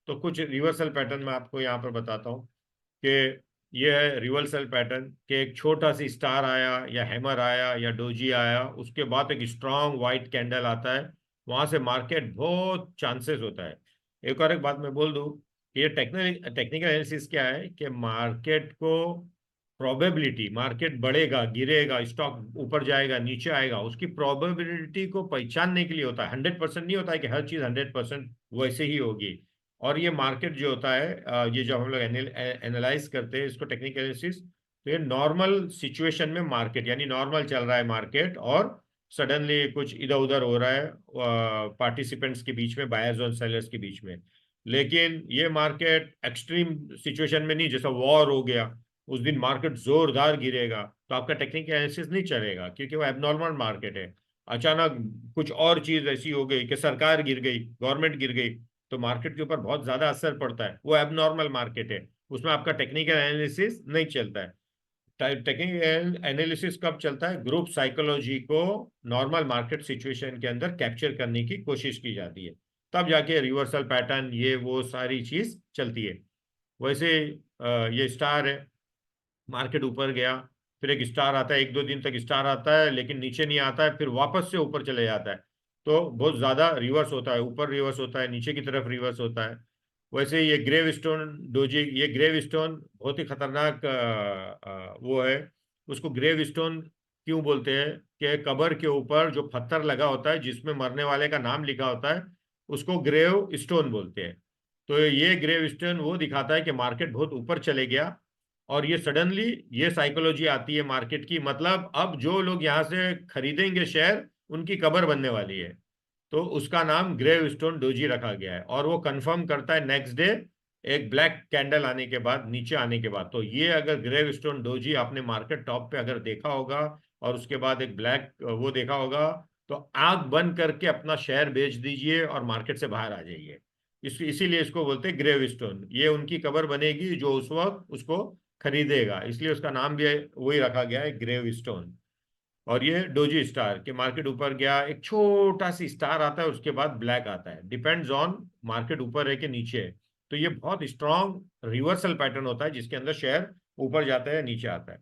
तो कुछ रिवर्सल पैटर्न मैं आपको यहाँ पर बताता हूँ कि ये है रिवर्सल पैटर्न, कि एक छोटा सी स्टार आया या हैमर आया या डोजी आया, उसके बाद एक स्ट्रांग व्हाइट कैंडल आता है, वहां से मार्केट बहुत चांसेस होता है। एक बात मैं बोल दूं कि ये टेक्निकल एनालिसिस क्या है कि मार्केट को प्रोबेबिलिटी, मार्केट बढ़ेगा गिरेगा, स्टॉक ऊपर जाएगा नीचे आएगा, उसकी प्रोबेबिलिटी को पहचानने के लिए होता है। 100% नहीं होता है कि हर चीज 100% वैसे ही होगी। और ये मार्केट जो होता है, ये जब हम लोग एनालाइज करते हैं इसको, टेक्निकल एनालिसिस, तो ये नॉर्मल सिचुएशन में मार्केट, यानी नॉर्मल चल रहा है मार्केट, और सडनली कुछ इधर उधर हो रहा है पार्टिसिपेंट्स के बीच में, बायर्स और सेलर्स के बीच में। लेकिन ये मार्केट एक्सट्रीम सिचुएशन में नहीं, जैसा वॉर हो गया उस दिन मार्केट जोरदार गिरेगा, तो आपका टेक्निकल एनालिसिस नहीं चलेगा, क्योंकि वो एबनॉर्मल मार्केट है। अचानक कुछ और चीज ऐसी हो गई कि सरकार गिर गई, गवर्नमेंट गिर गई, तो मार्केट के ऊपर बहुत ज्यादा असर पड़ता है, वो एबनॉर्मल मार्केट है, उसमें आपका टेक्निकल एनालिसिस नहीं चलता है। टेक्निकल एनालिसिस कब चलता है? ग्रुप साइकोलॉजी को नॉर्मल मार्केट सिचुएशन के अंदर कैप्चर करने की कोशिश की जाती है, तब जाके रिवर्सल पैटर्न ये वो सारी चीज चलती है। वैसे ये स्टार है, मार्केट ऊपर गया, फिर एक स्टार आता है, 1-2 दिन तक स्टार आता है लेकिन नीचे नहीं आता है, फिर वापस से ऊपर चले जाता है, तो बहुत ज्यादा रिवर्स होता है, ऊपर रिवर्स होता है, नीचे की तरफ रिवर्स होता है। वैसे ये ग्रेव स्टोन डोजी, ये ग्रेव स्टोन बहुत ही खतरनाक वो है। उसको ग्रेव स्टोन क्यों बोलते हैं कि कबर के ऊपर जो पत्थर लगा होता है जिसमें मरने वाले का नाम लिखा होता है, उसको ग्रेव स्टोन बोलते हैं। तो ये ग्रेव स्टोन वो दिखाता है कि मार्केट बहुत ऊपर चले गया, और ये सडनली ये साइकोलॉजी आती है मार्केट की, मतलब अब जो लोग यहाँ से खरीदेंगे शेयर उनकी कबर बनने वाली है। तो उसका नाम ग्रेव स्टोन डोजी रखा गया है, और वो कंफर्म करता है नेक्स्ट डे एक ब्लैक कैंडल आने के बाद, नीचे आने के बाद। तो ये अगर ग्रेव स्टोन डोजी आपने मार्केट टॉप पे अगर देखा होगा और उसके बाद एक ब्लैक वो देखा होगा, तो आंख बंद करके अपना शेयर बेच दीजिए और मार्केट से बाहर आ जाइए। इसीलिए इसको बोलते हैं ग्रेव स्टोन, ये उनकी कबर बनेगी जो उस वक्त उसको खरीदेगा, इसलिए उसका नाम भी वही रखा गया है, ग्रेव स्टोन। और ये डोजी स्टार के मार्केट ऊपर गया, एक छोटा सी स्टार आता है, उसके बाद ब्लैक आता है, डिपेंड्स ऑन मार्केट ऊपर है कि नीचे है। तो ये बहुत स्ट्रॉन्ग रिवर्सल पैटर्न होता है जिसके अंदर शेयर ऊपर जाता है नीचे आता है।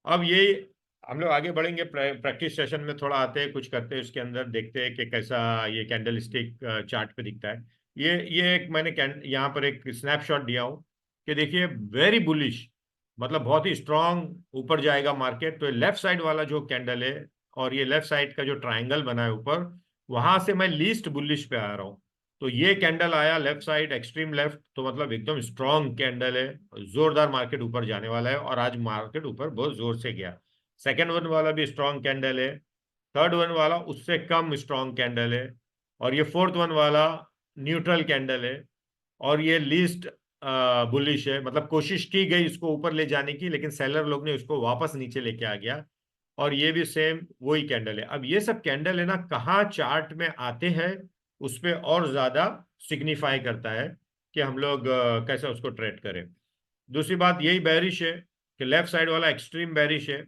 अब ये हम लोग आगे बढ़ेंगे, प्रैक्टिस सेशन में थोड़ा आते हैं, कुछ करते हैं, उसके अंदर देखते हैं कि कैसा ये कैंडल स्टिक चार्ट पे दिखता है। ये एक मैंने यहाँ पर एक स्नैपशॉट दिया हूँ कि देखिए वेरी बुलिश, मतलब बहुत ही स्ट्रांग ऊपर जाएगा मार्केट। तो लेफ्ट साइड वाला जो कैंडल है और ये लेफ्ट साइड का जो ट्राइंगल बना है ऊपर, वहां से मैं लीस्ट बुलिश पे आ रहा हूँ। तो ये कैंडल आया लेफ्ट साइड एक्सट्रीम लेफ्ट, तो मतलब एकदम स्ट्रांग कैंडल है, जोरदार मार्केट ऊपर जाने वाला है, और आज मार्केट ऊपर बहुत जोर से गया। सेकेंड वन वाला भी स्ट्रांग कैंडल है, थर्ड वन वाला उससे कम स्ट्रांग कैंडल है, और ये फोर्थ वन वाला न्यूट्रल कैंडल है, और ये लीस्ट बुलिश है। मतलब कोशिश की गई इसको ऊपर ले जाने की, लेकिन सेलर लोग ने उसको वापस नीचे लेके आ गया। और ये भी सेम वही कैंडल है। अब ये सब कैंडल है ना, कहाँ चार्ट में आते हैं उस पर और ज्यादा सिग्निफाई करता है कि हम लोग कैसे उसको ट्रेड करें। दूसरी बात यही बैरिश है कि लेफ्ट साइड वाला एक्सट्रीम बैरिश है,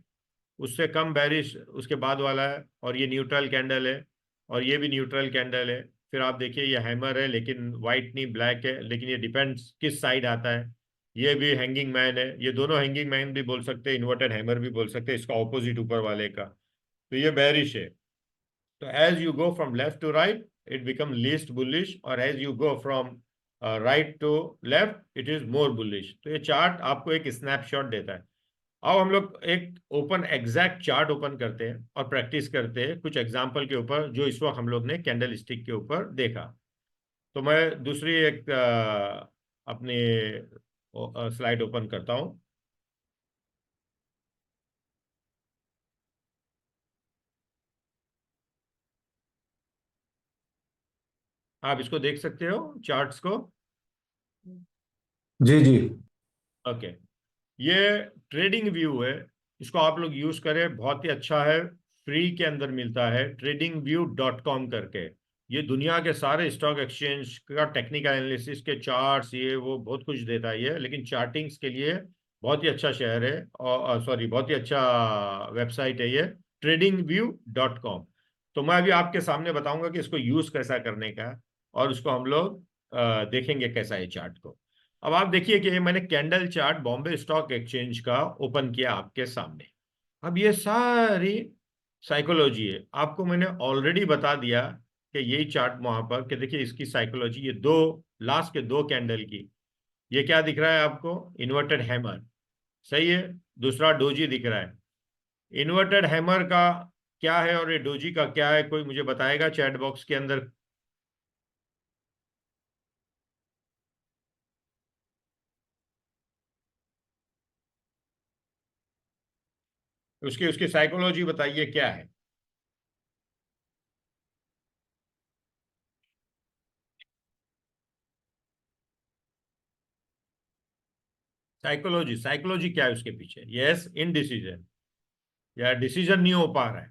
उससे कम बैरिश उसके बाद वाला है, और ये न्यूट्रल कैंडल है, और ये भी न्यूट्रल कैंडल है। फिर आप देखिए ये हैमर है, लेकिन वाइट नहीं ब्लैक है, लेकिन ये डिपेंड्स किस साइड आता है। ये भी हैंगिंग मैन है, ये दोनों हैंगिंग मैन भी बोल सकते हैं, इन्वर्टेड हैमर भी बोल सकते हैं, इसका ऑपोजिट ऊपर वाले का। तो ये बेरिश है। तो as you go from left to right it become least bullish, और as you go from right to left it is more bullish. तो ये चार्ट आपको एक स्नैपशॉट देता है। अब हम लोग एक ओपन एग्जैक्ट चार्ट ओपन करते हैं और प्रैक्टिस करते हैं कुछ एग्जाम्पल के ऊपर जो इस वक्त हम लोग ने कैंडल स्टिक के ऊपर देखा। तो मैं दूसरी एक अपनी स्लाइड ओपन करता हूँ। आप इसको देख सकते हो चार्ट्स को। जी जी। ओके, ये ट्रेडिंग व्यू है, इसको आप लोग यूज करें, बहुत ही अच्छा है, फ्री के अंदर मिलता है, tradingview.com करके। ये दुनिया के सारे स्टॉक एक्सचेंज का टेक्निकल एनालिसिस के चार्ट्स ये वो बहुत कुछ देता है ये, लेकिन चार्टिंग्स के लिए बहुत ही अच्छा शहर है, और सॉरी बहुत ही अच्छा वेबसाइट है ये, tradingview.com। तो मैं अभी आपके सामने बताऊंगा कि इसको यूज कैसा करने का है, और उसको हम लोग देखेंगे कैसा है चार्ट को। अब आप देखिए कि मैंने candle chart Bombay stock exchange का ओपन किया आपके सामने। अब ये सारी साइकोलॉजी है, आपको मैंने ऑलरेडी बता दिया कि यही चार्ट वहां पर कि देखिए इसकी साइकोलॉजी, ये दो लास्ट के दो कैंडल की, ये क्या दिख रहा है आपको, इन्वर्टेड हैमर, सही है। दूसरा डोजी दिख रहा है। इन्वर्टेड हैमर का क्या है और ये डोजी का क्या है, कोई मुझे बताएगा चैट बॉक्स के अंदर। उसकी उसकी साइकोलॉजी बताइए क्या है। साइकोलॉजी साइकोलॉजी क्या है उसके पीछे, यस इनडिसीजन, या डिसीजन नहीं हो पा रहा है।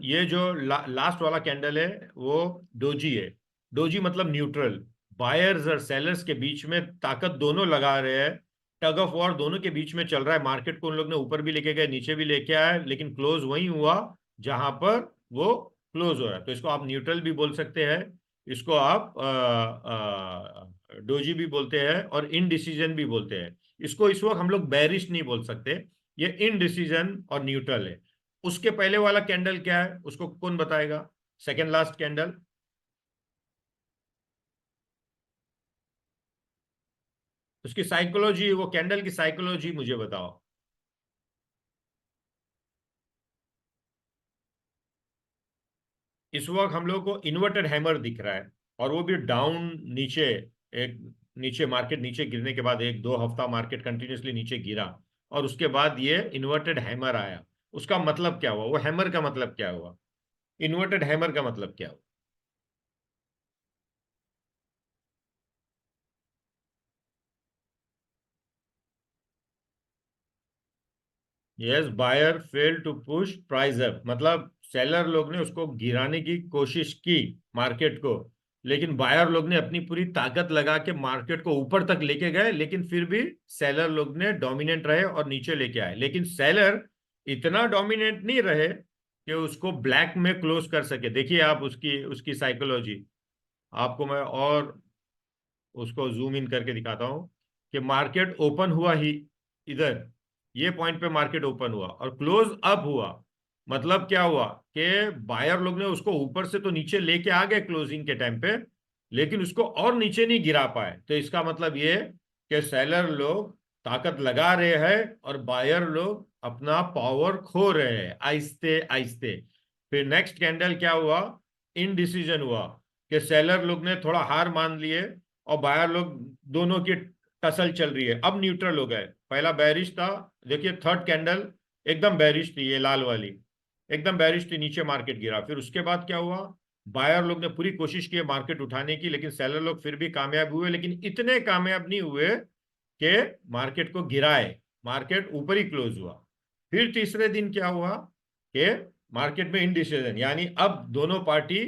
ये जो लास्ट वाला कैंडल है वो डोजी है। डोजी मतलब न्यूट्रल, बायर्स और सेलर्स के बीच में ताकत दोनों लगा रहे हैं, टग ऑफ वॉर दोनों के बीच में चल रहा है। मार्केट को उन लोग ने ऊपर भी लेके गए नीचे भी लेके आए, लेकिन क्लोज वही हुआ जहां पर वो क्लोज हो रहा है। तो इसको आप न्यूट्रल भी बोल सकते हैं, इसको आप डोजी भी बोलते हैं, और इनडिसीजन भी बोलते हैं। इसको इस वक्त हम लोग बैरिश नहीं बोल सकते, ये इनडिसीजन और न्यूट्रल है। उसके पहले वाला कैंडल क्या है उसको कौन बताएगा, सेकेंड लास्ट कैंडल, उसकी साइकोलॉजी, वो कैंडल की साइकोलॉजी मुझे बताओ। इस वक्त हम लोग को इन्वर्टेड हैमर दिख रहा है, और वो भी डाउन नीचे, एक नीचे मार्केट नीचे गिरने के बाद एक दो हफ्ता मार्केट कंटिन्यूसली नीचे गिरा, और उसके बाद ये इन्वर्टेड हैमर आया। उसका मतलब क्या हुआ, वो हैमर का मतलब क्या हुआ, इन्वर्टेड हैमर का मतलब क्या हुआ? Yes, buyer fail to push price up, मतलब सेलर लोग ने उसको गिराने की कोशिश की मार्केट को, लेकिन बायर लोग ने अपनी पूरी ताकत लगा के मार्केट को ऊपर तक लेके गए, लेकिन फिर भी सेलर लोग ने डोमिनेंट रहे और नीचे लेके आए। लेकिन सेलर इतना डोमिनेंट नहीं रहे कि उसको ब्लैक में क्लोज कर सके। देखिए आप उसकी उसकी साइकोलॉजी, आपको मैं और उसको जूम इन करके दिखाता हूं कि मार्केट ओपन हुआ ही इधर, ये पॉइंट पे मार्केट ओपन हुआ और क्लोज अप हुआ। मतलब क्या हुआ कि बायर लोग ने उसको ऊपर से तो नीचे लेके आ गए क्लोजिंग के टाइम पे, लेकिन उसको और नीचे नहीं गिरा पाए। तो इसका मतलब ये कि सेलर लोग ताकत लगा रहे हैं और बायर लोग अपना पावर खो रहे हैं आहिस्ते आहिस्ते। फिर नेक्स्ट कैंडल क्या हुआ, इनडिसीजन हुआ कि सेलर लोग ने थोड़ा हार मान लिए और बायर लोग, दोनों की टसल चल रही है। अब न्यूट्रल हो गए, पहला बैरिश था, देखिए थर्ड कैंडल एकदम बैरिश थी, ये लाल वाली एकदम बैरिश थी, नीचे मार्केट गिरा। फिर उसके बाद क्या हुआ, बायर लोग ने पूरी कोशिश की मार्केट उठाने की, लेकिन सेलर लोग फिर भी कामयाब हुए, लेकिन इतने कामयाब नहीं हुए कि मार्केट को गिराए, मार्केट ऊपर ही क्लोज हुआ। फिर तीसरे दिन क्या हुआ कि मार्केट में इनडिसीजन, यानी अब दोनों पार्टी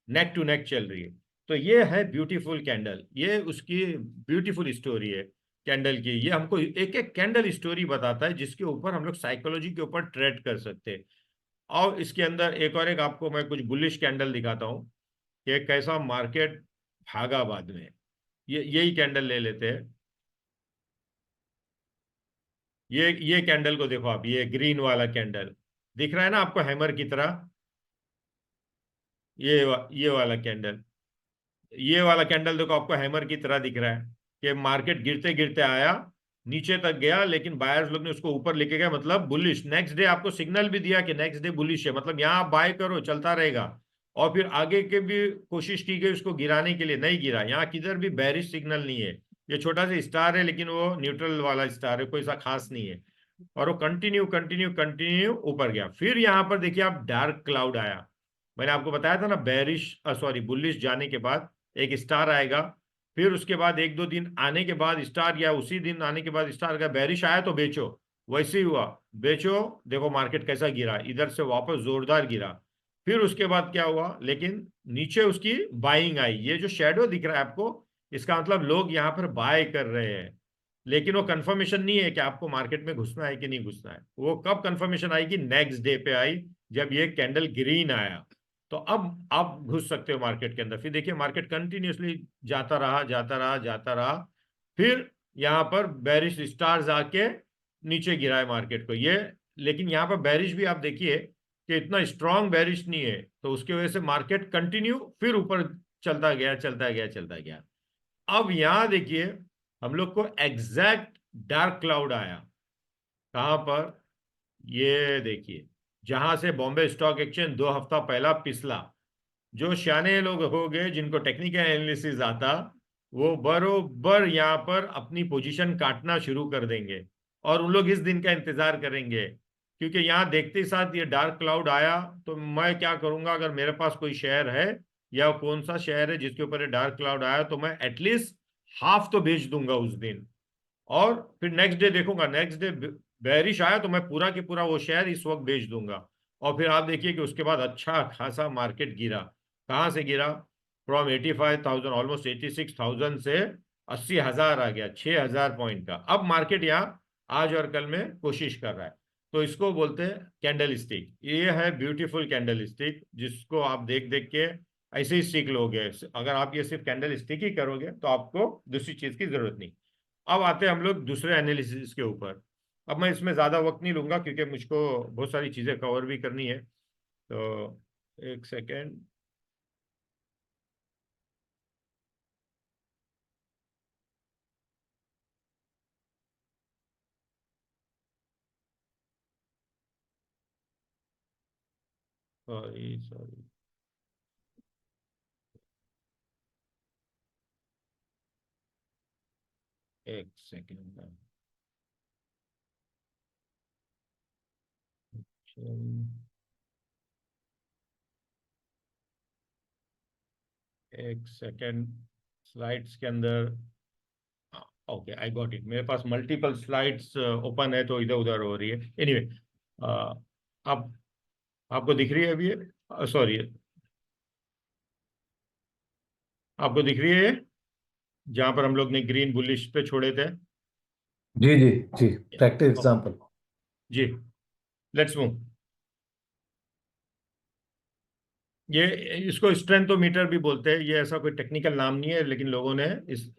नेक टू नेक चल रही है। तो ये है ब्यूटीफुल कैंडल, ये उसकी ब्यूटीफुल स्टोरी है कैंडल की। ये हमको एक एक कैंडल स्टोरी बताता है जिसके ऊपर हम लोग साइकोलॉजी के ऊपर ट्रेड कर सकते हैं। और इसके अंदर एक और एक आपको मैं कुछ बुलिश कैंडल दिखाता हूँ कि कैसा मार्केट भागा बाद में। ये यही कैंडल ले लेते हैं, ये कैंडल को देखो आप, ये ग्रीन वाला कैंडल दिख रहा है ना आपको हैमर की तरह, ये वाला कैंडल, ये वाला कैंडल देखो आपको हैमर की तरह दिख रहा है कि मार्केट गिरते गिरते आया, नीचे तक गया, लेकिन बायर्स लोग ने उसको ऊपर लेके गया, मतलब बुलिश। नेक्स्ट डे आपको सिग्नल भी दिया कि नेक्स्ट डे बुलिश है, मतलब यहाँ आप बाय करो, चलता रहेगा। और फिर आगे के भी कोशिश की गई उसको गिराने के लिए, नहीं गिरा, यहाँ किधर भी बैरिश सिग्नल नहीं है। ये छोटा सा स्टार है, लेकिन वो न्यूट्रल वाला स्टार है, कोई सा खास नहीं है। और वो कंटिन्यू कंटिन्यू कंटिन्यू ऊपर गया। फिर यहाँ पर देखिए आप, डार्क क्लाउड आया। मैंने आपको बताया था ना, बैरिश सॉरी बुलिश जाने के बाद एक स्टार आएगा। फिर उसके बाद एक दो दिन आने के बाद स्टार, या उसी दिन आने के बाद स्टार का बैरिश आया तो बेचो। वैसे ही हुआ, बेचो। देखो मार्केट कैसा गिरा, इधर से वापस जोरदार गिरा। फिर उसके बाद क्या हुआ, लेकिन नीचे उसकी बाइंग आई। ये जो शेडो दिख रहा है आपको, इसका मतलब लोग यहाँ पर बाय कर रहे हैं। लेकिन वो कंफर्मेशन नहीं है कि आपको मार्केट में घुसना है कि नहीं घुसना है। वो कब कंफर्मेशन आएगी, नेक्स्ट डे पे आई, जब ये कैंडल ग्रीन आया। तो अब आप घुस सकते हो मार्केट के अंदर। फिर देखिए मार्केट कंटिन्यूसली जाता रहा जाता रहा जाता रहा। फिर यहाँ पर बैरिश स्टार्स आके नीचे गिराए मार्केट को ये। लेकिन यहाँ पर बैरिश भी आप देखिए कि इतना स्ट्रांग बैरिश नहीं है, तो उसकी वजह से मार्केट कंटिन्यू फिर ऊपर चलता गया चलता गया चलता गया। अब यहां देखिए, हम लोग को एग्जैक्ट डार्क क्लाउड आया। कहां पर, ये देखिए, जहां से बॉम्बे स्टॉक एक्सचेंज 2 हफ्ता पहला पिछला। जो सियाने लोग हो गए जिनको टेक्निकल एनालिसिस आता, वो बरोबर यहाँ पर अपनी पोजीशन काटना शुरू कर देंगे, और उन लोग इस दिन का इंतजार करेंगे। क्योंकि यहाँ देखते ही साथ ये डार्क क्लाउड आया, तो मैं क्या करूंगा, अगर मेरे पास कोई शेयर है या कौन सा शेयर है जिसके ऊपर ये डार्क क्लाउड आया, तो मैं एटलीस्ट हाफ तो बेच दूंगा उस दिन। और फिर नेक्स्ट डे देखूंगा, नेक्स्ट डे बेरिश आया तो मैं पूरा की पूरा वो शेयर इस वक्त बेच दूंगा। और फिर आप देखिए कि उसके बाद अच्छा खासा मार्केट गिरा। कहाँ से गिरा, फ्रॉम 85,000 ऑलमोस्ट 86,000 से 80,000 आ गया, 6,000 पॉइंट का। अब मार्केट यहाँ आज और कल में कोशिश कर रहा है। तो इसको बोलते हैं कैंडल स्टिक। ये है ब्यूटीफुल कैंडल स्टिक, जिसको आप देख देख के ऐसे ही सीख लोगे। अगर आप ये सिर्फ कैंडल स्टिक ही करोगे तो आपको दूसरी चीज की जरूरत नहीं। अब आते हैं हम लोग दूसरे एनालिसिस के ऊपर। अब मैं इसमें ज़्यादा वक्त नहीं लूंगा क्योंकि मुझको बहुत सारी चीज़ें कवर भी करनी है। तो एक सेकेंड। Sorry sorry. एक सेकेंड। एक सेकेंड, स्लाइड्स के अंदर। Okay, I got it. मेरे पास मल्टीपल स्लाइड्स ओपन है तो इधर उधर हो रही है। एनीवे, आप आपको दिख रही है अभी? सॉरी, आपको दिख रही है ये, जहां पर हम लोग ने ग्रीन बुलिश पे छोड़े थे? जी जी जी, प्रैक्टिस एग्जांपल। जी, लेट्स मूव। ये इसको स्ट्रेंथोमीटर भी बोलते हैं। ये ऐसा कोई टेक्निकल नाम नहीं है, लेकिन लोगों ने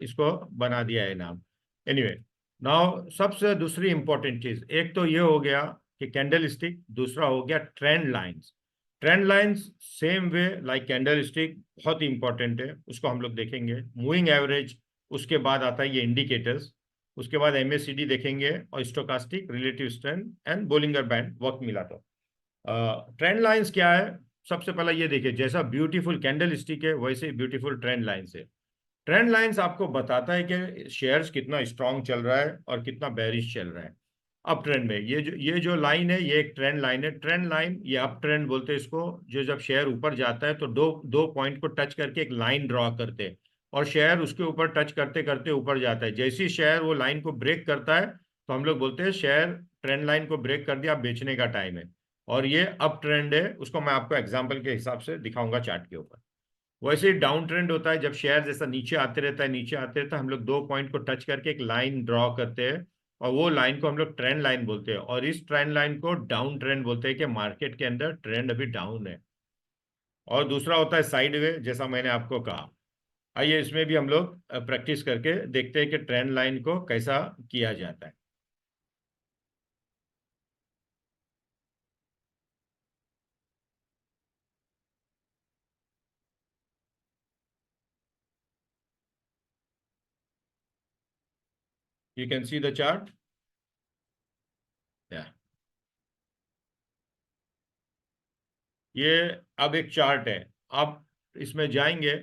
इसको बना दिया है नाम। एनीवे, नाउ सबसे दूसरी इंपॉर्टेंट चीज, एक तो ये हो गया कि कैंडल स्टिक, दूसरा हो गया trend lines. Trend lines same way like candle stick बहुत ही इंपॉर्टेंट है, उसको हम लोग देखेंगे। मूविंग एवरेज, उसके बाद आता है ये इंडिकेटर्स, उसके बाद एमएसीडी देखेंगे, और stochastic, relative strength and Bollinger band वक्त मिला तो। ट्रेंड लाइंस क्या है? सबसे पहला ये देखिए, जैसा ब्यूटीफुल कैंडल स्टिक है वैसे ही ब्यूटीफुल ट्रेंड लाइंस है। ट्रेंड लाइंस आपको बताता है कि शेयर्स कितना स्ट्रांग चल रहा है और कितना बेरिश चल रहा है। अप ट्रेंड में ये जो लाइन है, ये एक ट्रेंड लाइन है। ट्रेंड लाइन, ये अप ट्रेंड बोलते हैं इसको। जो जब शेयर ऊपर जाता है तो दो दो पॉइंट को टच करके एक लाइन ड्रॉ करते हैं, और शेयर उसके ऊपर टच करते करते ऊपर जाता है। जैसे ही शेयर वो लाइन को ब्रेक करता है तो हम लोग बोलते हैं शेयर ट्रेंड लाइन को ब्रेक कर दिया, अब बेचने का टाइम है। और ये अप ट्रेंड है, उसको मैं आपको एग्जाम्पल के हिसाब से दिखाऊंगा चार्ट के ऊपर। वैसे ही डाउन ट्रेंड होता है, जब शेयर जैसा नीचे आते रहता है, नीचे आते रहता है, हम लोग दो पॉइंट को टच करके एक लाइन ड्रॉ करते हैं, और वो लाइन को हम लोग ट्रेंड लाइन बोलते हैं। और इस ट्रेंड लाइन को डाउन ट्रेंड बोलते हैं कि मार्केट के अंदर ट्रेंड अभी डाउन है। और दूसरा होता है साइड वे, जैसा मैंने आपको कहा। आइए इसमें भी हम लोग प्रैक्टिस करके देखते हैं कि ट्रेंड लाइन को कैसा किया जाता है। You can see the chart. ये अब एक चार्ट है, आप इसमें जाएंगे।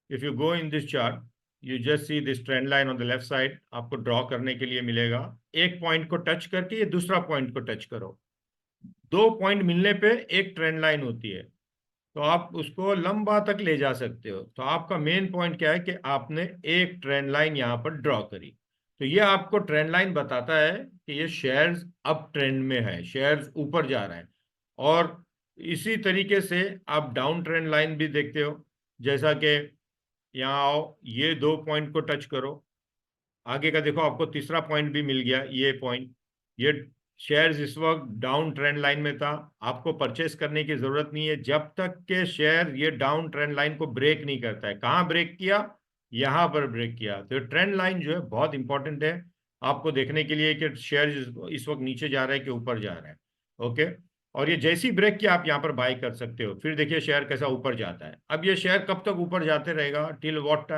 If you go in this chart, you just see this trend line on the left side. आपको ड्रॉ करने के लिए मिलेगा, एक पॉइंट को टच करके ये दूसरा पॉइंट को टच करो, दो पॉइंट मिलने पे एक ट्रेंड लाइन होती है। तो आप उसको लंबा तक ले जा सकते हो। तो आपका मेन पॉइंट क्या है कि आपने एक ट्रेंड लाइन यहाँ पर ड्रॉ करी। तो ये आपको ट्रेंड लाइन बताता है कि ये शेयर्स अप ट्रेंड में है, शेयर्स ऊपर जा रहे हैं। और इसी तरीके से आप डाउन ट्रेंड लाइन भी देखते हो, जैसा कि यहाँ आओ, ये दो पॉइंट को टच करो, आगे का देखो, आपको तीसरा पॉइंट भी मिल गया, ये पॉइंट। ये शेयर्स इस वक्त डाउन ट्रेंड लाइन में था। आपको परचेस करने की जरूरत नहीं है जब तक के शेयर ये डाउन ट्रेंड लाइन को ब्रेक नहीं करता है। कहाँ ब्रेक किया? यहाँ पर ब्रेक किया। तो ट्रेंड लाइन जो है बहुत इंपॉर्टेंट है आपको देखने के लिए कि शेयर इस वक्त नीचे जा रहा है कि ऊपर जा रहा है। ओके, और ये जैसी ब्रेक किया आप यहाँ पर बाई कर सकते हो। फिर देखिए शेयर कैसा ऊपर जाता है। अब ये शेयर कब तक ऊपर जाते रहेगा? Till what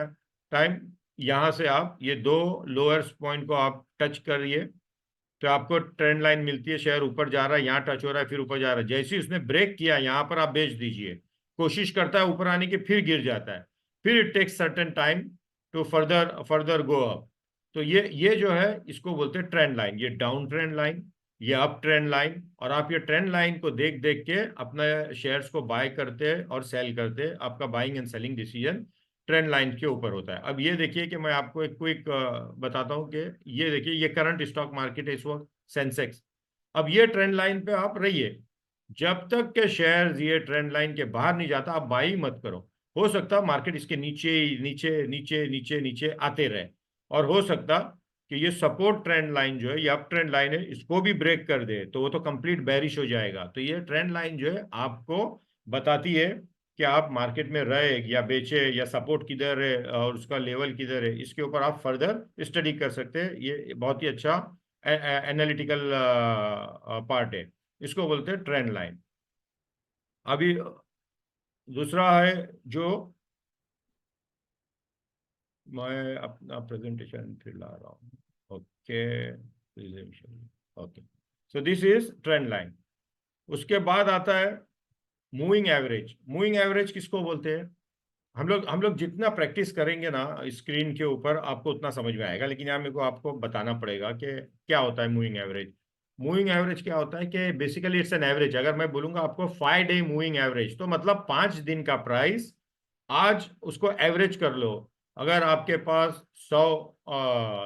time? यहां से आप ये दो लोअर्स पॉइंट को आप टच करिए, तो आपको ट्रेंड लाइन मिलती है। शेयर ऊपर जा रहा है, यहाँ टच हो रहा है, फिर ऊपर जा रहा है। जैसे ही उसने ब्रेक किया यहाँ पर आप बेच दीजिए। कोशिश करता है ऊपर आने की, फिर गिर जाता है, फिर it takes certain time to further further go up. तो ये जो है इसको बोलते हैं ट्रेंड लाइन। ये डाउन ट्रेंड लाइन, ये अप ट्रेंड लाइन। और आप ये ट्रेंड लाइन को देख देख के अपने शेयर्स को बाय करते और सेल करते। आपका buying and selling decision trend line के ऊपर होता है। अब ये देखिए कि मैं आपको एक क्विक बताता हूँ कि ये देखिए, ये करंट स्टॉक मार्केट है इस वक्त, सेंसेक्स। अब ये ट्रेंड लाइन पे आप रहिए, जब तक के शेयर ये ट्रेंड लाइन के बाहर नहीं जाता आप बाई मत करो। हो सकता मार्केट इसके नीचे नीचे नीचे नीचे नीचे आते रहे, और हो सकता कि ये सपोर्ट ट्रेंड लाइन जो है, ये अप ट्रेंड लाइन है, इसको भी ब्रेक कर दे तो वो तो कंप्लीट बेरिश हो जाएगा। तो ये ट्रेंड लाइन जो है आपको बताती है कि आप मार्केट में रहे या बेचे, या सपोर्ट किधर है और उसका लेवल किधर है। इसके ऊपर आप फर्दर स्टडी कर सकते हैं। ये बहुत ही अच्छा एनालिटिकल पार्ट है, इसको बोलते हैं ट्रेंड लाइन। अभी दूसरा है जो, मैं अपना प्रेजेंटेशन फिर ला रहा हूँ। Okay, presentation. Okay, so this is trend line. उसके बाद आता है मूविंग एवरेज। मूविंग एवरेज किसको बोलते हैं? हम लोग जितना प्रैक्टिस करेंगे ना स्क्रीन के ऊपर आपको उतना समझ में आएगा, लेकिन यहाँ मेरे को आपको बताना पड़ेगा कि क्या होता है मूविंग एवरेज। मूविंग एवरेज क्या होता है कि बेसिकली इट्स एन एवरेज। अगर मैं बोलूंगा आपको 5 डे मूविंग एवरेज, तो मतलब 5 दिन का प्राइस आज उसको एवरेज कर लो। अगर आपके पास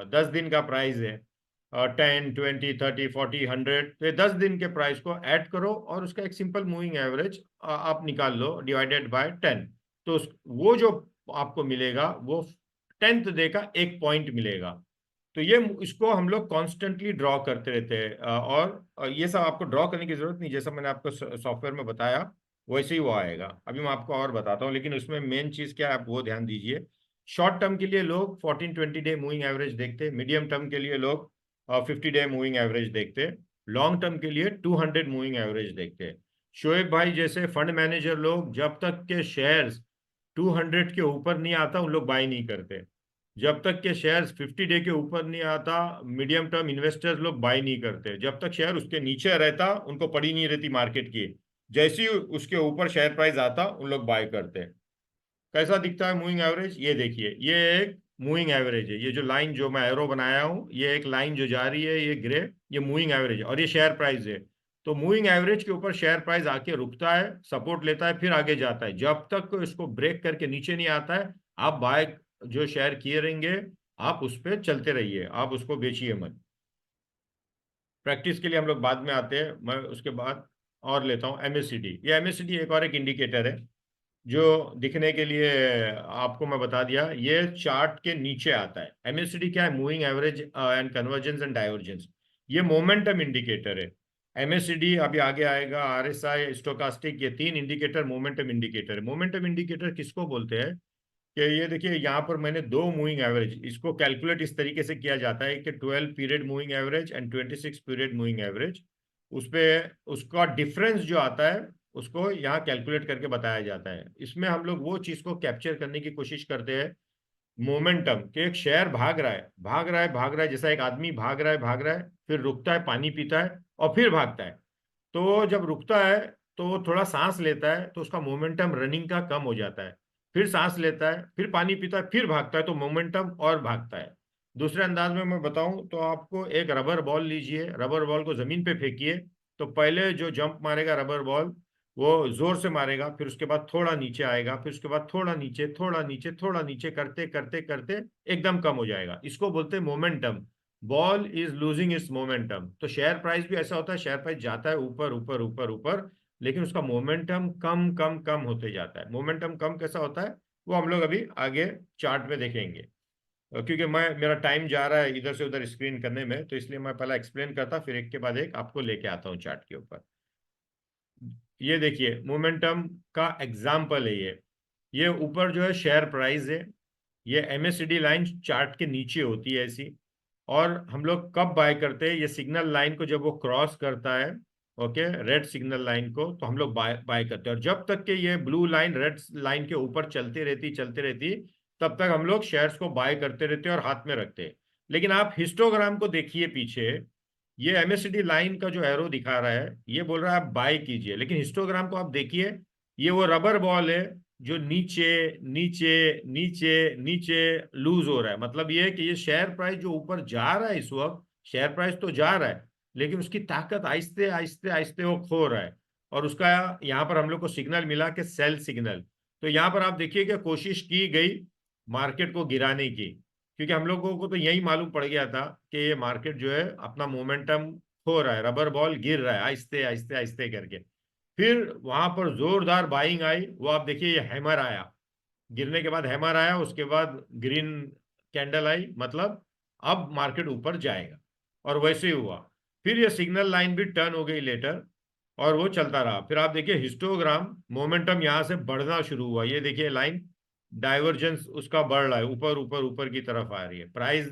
10 दिन का प्राइस है, 10, 20, 30, 40, 100, तो ये 10 दिन के प्राइस को ऐड करो और उसका एक सिंपल मूविंग एवरेज आप निकाल लो डिवाइडेड बाय 10। तो वो जो आपको मिलेगा वो 10th डे का एक पॉइंट मिलेगा। तो ये इसको हम लोग कॉन्स्टेंटली ड्रॉ करते रहते हैं, और ये सब आपको ड्रॉ करने की जरूरत नहीं, जैसा मैंने आपको सॉफ्टवेयर में बताया वैसे ही वो आएगा। अभी मैं आपको और बताता हूँ, लेकिन उसमें मेन चीज क्या है आप वो ध्यान दीजिए। शॉर्ट टर्म के लिए लोग 14-20 डे मूविंग एवरेज देखते हैं, मीडियम टर्म के लिए लोग 50 डे मूविंग एवरेज देखते हैं, लॉन्ग टर्म के लिए 200 मूविंग एवरेज देखते हैं। शोएब भाई जैसे फंड मैनेजर लोग जब तक के शेयर्स 200 के ऊपर नहीं आता उन लोग बाय नहीं करते। जब तक के शेयर्स 50 डे के ऊपर नहीं आता मीडियम टर्म इन्वेस्टर्स लोग बाय नहीं करते। जब तक शेयर उसके नीचे रहता उनको पड़ी नहीं रहती मार्केट की, जैसे ही उसके ऊपर शेयर प्राइस आता उन लोग बाय करते हैं। कैसा दिखता है मूविंग एवरेज, ये देखिए, ये एक मूविंग एवरेज है। ये जो लाइन जो मैं एरो बनाया हूँ, ये एक लाइन जो जा रही है ये ग्रे, ये मूविंग एवरेज है और ये शेयर प्राइस है। तो मूविंग एवरेज के ऊपर शेयर प्राइस आके रुकता है, सपोर्ट लेता है, फिर आगे जाता है। जब तक इसको ब्रेक करके नीचे नहीं आता है आप बाय जो शेयर किए रहेंगे आप उस पर चलते रहिए, आप उसको बेचिए मत। प्रैक्टिस के लिए हम लोग बाद में आते हैं, मैं उसके बाद और लेता हूँ एमएससीडी। ये एमएससीडी एक और एक इंडिकेटर है जो दिखने के लिए आपको मैं बता दिया, ये चार्ट के नीचे आता है। एमएससीडी क्या है, moving average and convergence and divergence. ये मोमेंटम इंडिकेटर है। एमएससीडी अभी आगे आएगा, आरएसआई, स्टोकास्टिक, ये 3 इंडिकेटर मोमेंटम इंडिकेटर है। मोमेंटम इंडिकेटर किसको बोलते हैं कि ये देखिए यहाँ पर मैंने दो मूविंग एवरेज, इसको कैलकुलेट इस तरीके से किया जाता है कि 12 period moving average and 26 period moving average, उस पे उसका डिफरेंस जो आता है उसको यहाँ कैलकुलेट करके बताया जाता है। इसमें हम लोग वो चीज को कैप्चर करने की कोशिश करते हैं, मोमेंटम, कि एक शेयर भाग रहा है भाग रहा है भाग रहा है, जैसा एक आदमी भाग रहा है भाग रहा है, फिर रुकता है, पानी पीता है और फिर भागता है। तो जब रुकता है तो वो थोड़ा सांस लेता है तो उसका मोमेंटम रनिंग का कम हो जाता है, फिर सांस लेता है, फिर पानी पीता है, फिर भागता है, तो मोमेंटम और भागता है। दूसरे अंदाज में मैं बताऊं तो आपको एक रबर बॉल लीजिए, रबर बॉल को जमीन पे फेंकिए, तो पहले जो जंप मारेगा रबर बॉल वो जोर से मारेगा, फिर उसके बाद थोड़ा नीचे आएगा, फिर उसके बाद थोड़ा नीचे थोड़ा नीचे थोड़ा नीचे करते करते करते एकदम कम हो जाएगा। इसको बोलते हैं momentum. Ball is losing its momentum. तो शेयर प्राइस भी ऐसा होता है, शेयर प्राइस जाता है ऊपर ऊपर ऊपर ऊपर, लेकिन उसका मोमेंटम कम कम कम होते जाता है। मोमेंटम कम कैसा होता है वो हम लोग अभी आगे चार्ट में देखेंगे। क्योंकि मैं मेरा टाइम जा रहा है इधर से उधर स्क्रीन करने में, तो इसलिए मैं पहला एक्सप्लेन करता फिर एक के बाद एक आपको लेके आता हूँ चार्ट के ऊपर। ये देखिए मोमेंटम का एग्जाम्पल है ये ऊपर जो है शेयर प्राइस है, ये एमएससीडी लाइन चार्ट के नीचे होती है ऐसी। और हम लोग कब बाय करते हैं, ये सिग्नल लाइन को जब वो क्रॉस करता है, ओके, रेड सिग्नल लाइन को, तो हम लोग बाय बाय करते हैं। और जब तक के ये ब्लू लाइन रेड लाइन के ऊपर चलती रहती तब तक हम लोग शेयर्स को बाय करते रहते हैं और हाथ में रखते हैं। लेकिन आप हिस्टोग्राम को देखिए पीछे, ये एमएससीडी लाइन का जो एरो दिखा रहा है ये बोल रहा है आप बाय कीजिए, लेकिन हिस्टोग्राम को आप देखिए, ये वो रबर बॉल है जो नीचे नीचे नीचे नीचे लूज हो रहा है। मतलब ये है कि ये शेयर प्राइस जो ऊपर जा रहा है इस वक्त, शेयर प्राइस तो जा रहा है लेकिन उसकी ताकत आहिस्ते आहिस्ते आहिस्ते वो खो रहा है। और उसका यहाँ पर हम लोग को सिग्नल मिला कि सेल सिग्नल। तो यहाँ पर आप देखिए कि कोशिश की गई मार्केट को गिराने की, क्योंकि हम लोगों को तो यही मालूम पड़ गया था कि ये मार्केट जो है अपना मोमेंटम खो रहा है, रबर बॉल गिर रहा है आहिस्ते आहिस्ते आहिस्ते करके। फिर वहां पर जोरदार बाइंग आई, वो आप देखिए ये हैमर आया, गिरने के बाद हैमर आया, उसके बाद ग्रीन कैंडल आई, मतलब अब मार्केट ऊपर जाएगा। और वैसे ही हुआ। फिर ये सिग्नल लाइन भी टर्न हो गई लेटर और वो चलता रहा। फिर आप देखिए हिस्टोग्राम, मोमेंटम यहां से बढ़ना शुरू हुआ, ये देखिए लाइन डाइवर्जेंस उसका बढ़ रहा है, ऊपर ऊपर ऊपर की तरफ आ रही है, प्राइस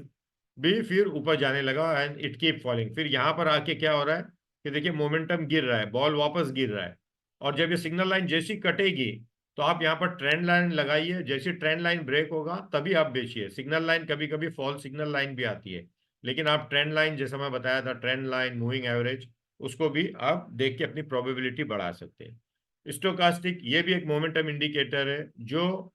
भी फिर ऊपर जाने लगा एंड इट कीप फॉलिंग। फिर यहाँ पर आके क्या हो रहा है कि देखिए मोमेंटम गिर रहा है, बॉल वापस गिर रहा है। और जब ये सिग्नल लाइन जैसी कटेगी तो आप यहाँ पर ट्रेंड लाइन लगाइए, जैसी ट्रेंड लाइन ब्रेक होगा तभी आप बेचिए। सिग्नल लाइन कभी कभी फॉल सिग्नल लाइन भी आती है, लेकिन आप ट्रेंड लाइन जैसा मैं बताया था, ट्रेंड लाइन मूविंग एवरेज, उसको भी आप देख के अपनी प्रोबेबिलिटी बढ़ा सकते हैं। स्टोकास्टिक ये भी एक मोमेंटम इंडिकेटर है जो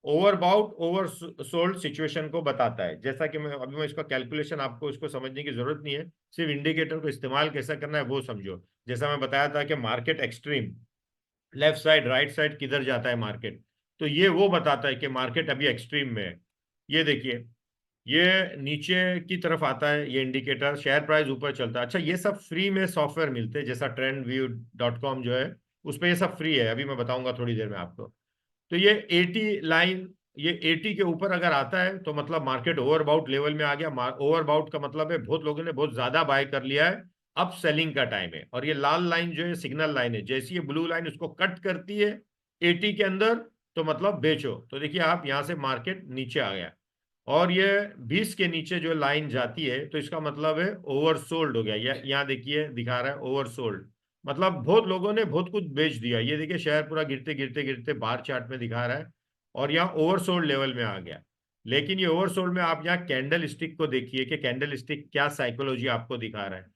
ओवरबाउट ओवर सोल्ड सिचुएशन को बताता है। जैसा कि मैं इसका कैलकुलेशन, आपको इसको समझने की जरूरत नहीं है, सिर्फ इंडिकेटर को इस्तेमाल कैसा करना है वो समझो। जैसा मैं बताया था कि market extreme, left side right side किधर जाता है मार्केट, तो ये वो बताता है कि मार्केट अभी एक्सट्रीम में है। ये देखिए, ये नीचे की तरफ आता है ये इंडिकेटर, शेयर प्राइस ऊपर चलता है। अच्छा, ये सब फ्री में सॉफ्टवेयर मिलते हैं, जैसा trendview.com जो है उस पर ये सब फ्री है, अभी मैं बताऊंगा थोड़ी देर में आपको। तो ये 80 लाइन, ये 80 के ऊपर अगर आता है तो मतलब मार्केट ओवरबाउट लेवल में आ गया। ओवरबाउट का मतलब है बहुत लोगों ने बहुत ज्यादा बाय कर लिया है, अब सेलिंग का टाइम है। और ये लाल लाइन जो है सिग्नल लाइन है, जैसी ये ब्लू लाइन उसको कट करती है 80 के अंदर, तो मतलब बेचो। तो देखिए आप यहाँ से मार्केट नीचे आ गया, और ये 20 के नीचे जो लाइन जाती है तो इसका मतलब है ओवरसोल्ड हो गया। यहाँ देखिए दिखा रहा है ओवरसोल्ड, मतलब बहुत लोगों ने बहुत कुछ बेच दिया। ये देखिए शेयर पूरा गिरते गिरते गिरते बार चार्ट में दिखा रहा है, और यहाँ ओवरसोल्ड लेवल में आ गया। लेकिन ये ओवरसोल्ड में आप यहाँ कैंडल स्टिक को देखिए कि कैंडल स्टिक क्या साइकोलॉजी आपको दिखा रहा है,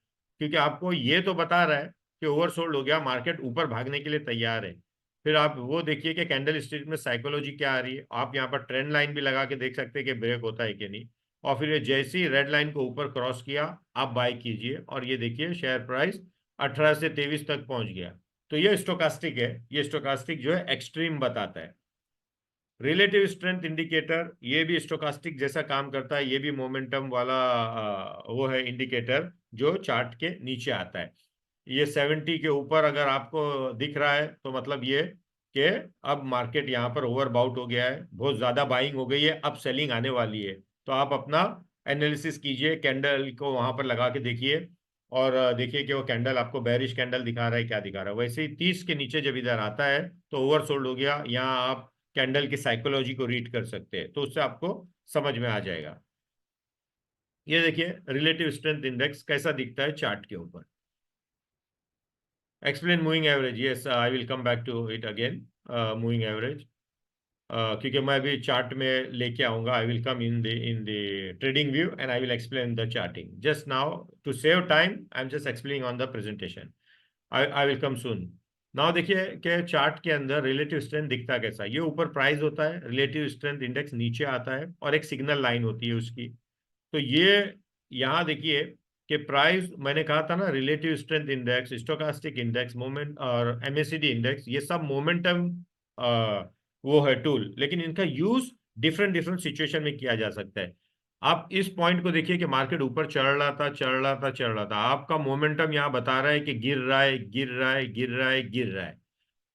क्योंकि आपको ये तो बता रहा है कि ओवरसोल्ड हो गया, मार्केट ऊपर भागने के लिए तैयार है। फिर आप वो देखिए कि कैंडल स्टिक में साइकोलॉजी क्या आ रही है। आप यहाँ पर ट्रेंड लाइन भी लगा के देख सकते हैं कि ब्रेक होता है कि नहीं। और फिर ये जैसे ही रेड लाइन को ऊपर क्रॉस किया, आप बाय कीजिए, और ये देखिए शेयर प्राइस 18 से 23 तक पहुंच गया। तो ये स्टोकास्टिक है, ये स्टोकास्टिक जो है एक्सट्रीम बताता है। रिलेटिव स्ट्रेंथ इंडिकेटर, ये भी स्टोकास्टिक जैसा काम करता है, ये भी मोमेंटम वाला वो है इंडिकेटर जो चार्ट के नीचे आता है। ये 70 के ऊपर अगर आपको दिख रहा है तो मतलब ये कि अब मार्केट यहाँ पर ओवरबाउट हो गया है, बहुत ज्यादा बाइंग हो गई है, अब सेलिंग आने वाली है। तो आप अपना एनालिसिस कीजिए, कैंडल को वहां पर लगा के देखिए, और देखिए कि वो कैंडल आपको बेरिश कैंडल दिखा रहा है क्या दिखा रहा है। वैसे ही 30 के नीचे जब इधर आता है तो ओवरसोल्ड हो गया। यहाँ आप कैंडल की साइकोलॉजी को रीड कर सकते हैं, तो उससे आपको समझ में आ जाएगा। ये देखिए रिलेटिव स्ट्रेंथ इंडेक्स कैसा दिखता है चार्ट के ऊपर। Explain moving average, yes I will come back to it again. Moving average क्योंकि मैं अभी चार्ट में लेके आऊंगा, I will come in the trading view and I will explain the charting. Just now to save time I am just explaining on the presentation. I will come soon. Now देखिए कि chart के अंदर relative strength दिखता कैसा। ये ऊपर price होता है, रिलेटिव स्ट्रेंथ इंडेक्स नीचे आता है, और एक सिग्नल लाइन होती है उसकी। तो ये यहाँ देखिए कि प्राइस, मैंने कहा था ना relative strength index, stochastic index, moment और एमएसीडी इंडेक्स, ये सब मोमेंटम वो है टूल, लेकिन इनका यूज डिफरेंट डिफरेंट सिचुएशन में किया जा सकता है। आप इस पॉइंट को देखिए कि मार्केट ऊपर चढ़ रहा था चढ़ रहा था चढ़ रहा था, आपका मोमेंटम यहाँ बता रहा है कि गिर रहा है गिर रहा है गिर रहा है गिर रहा है।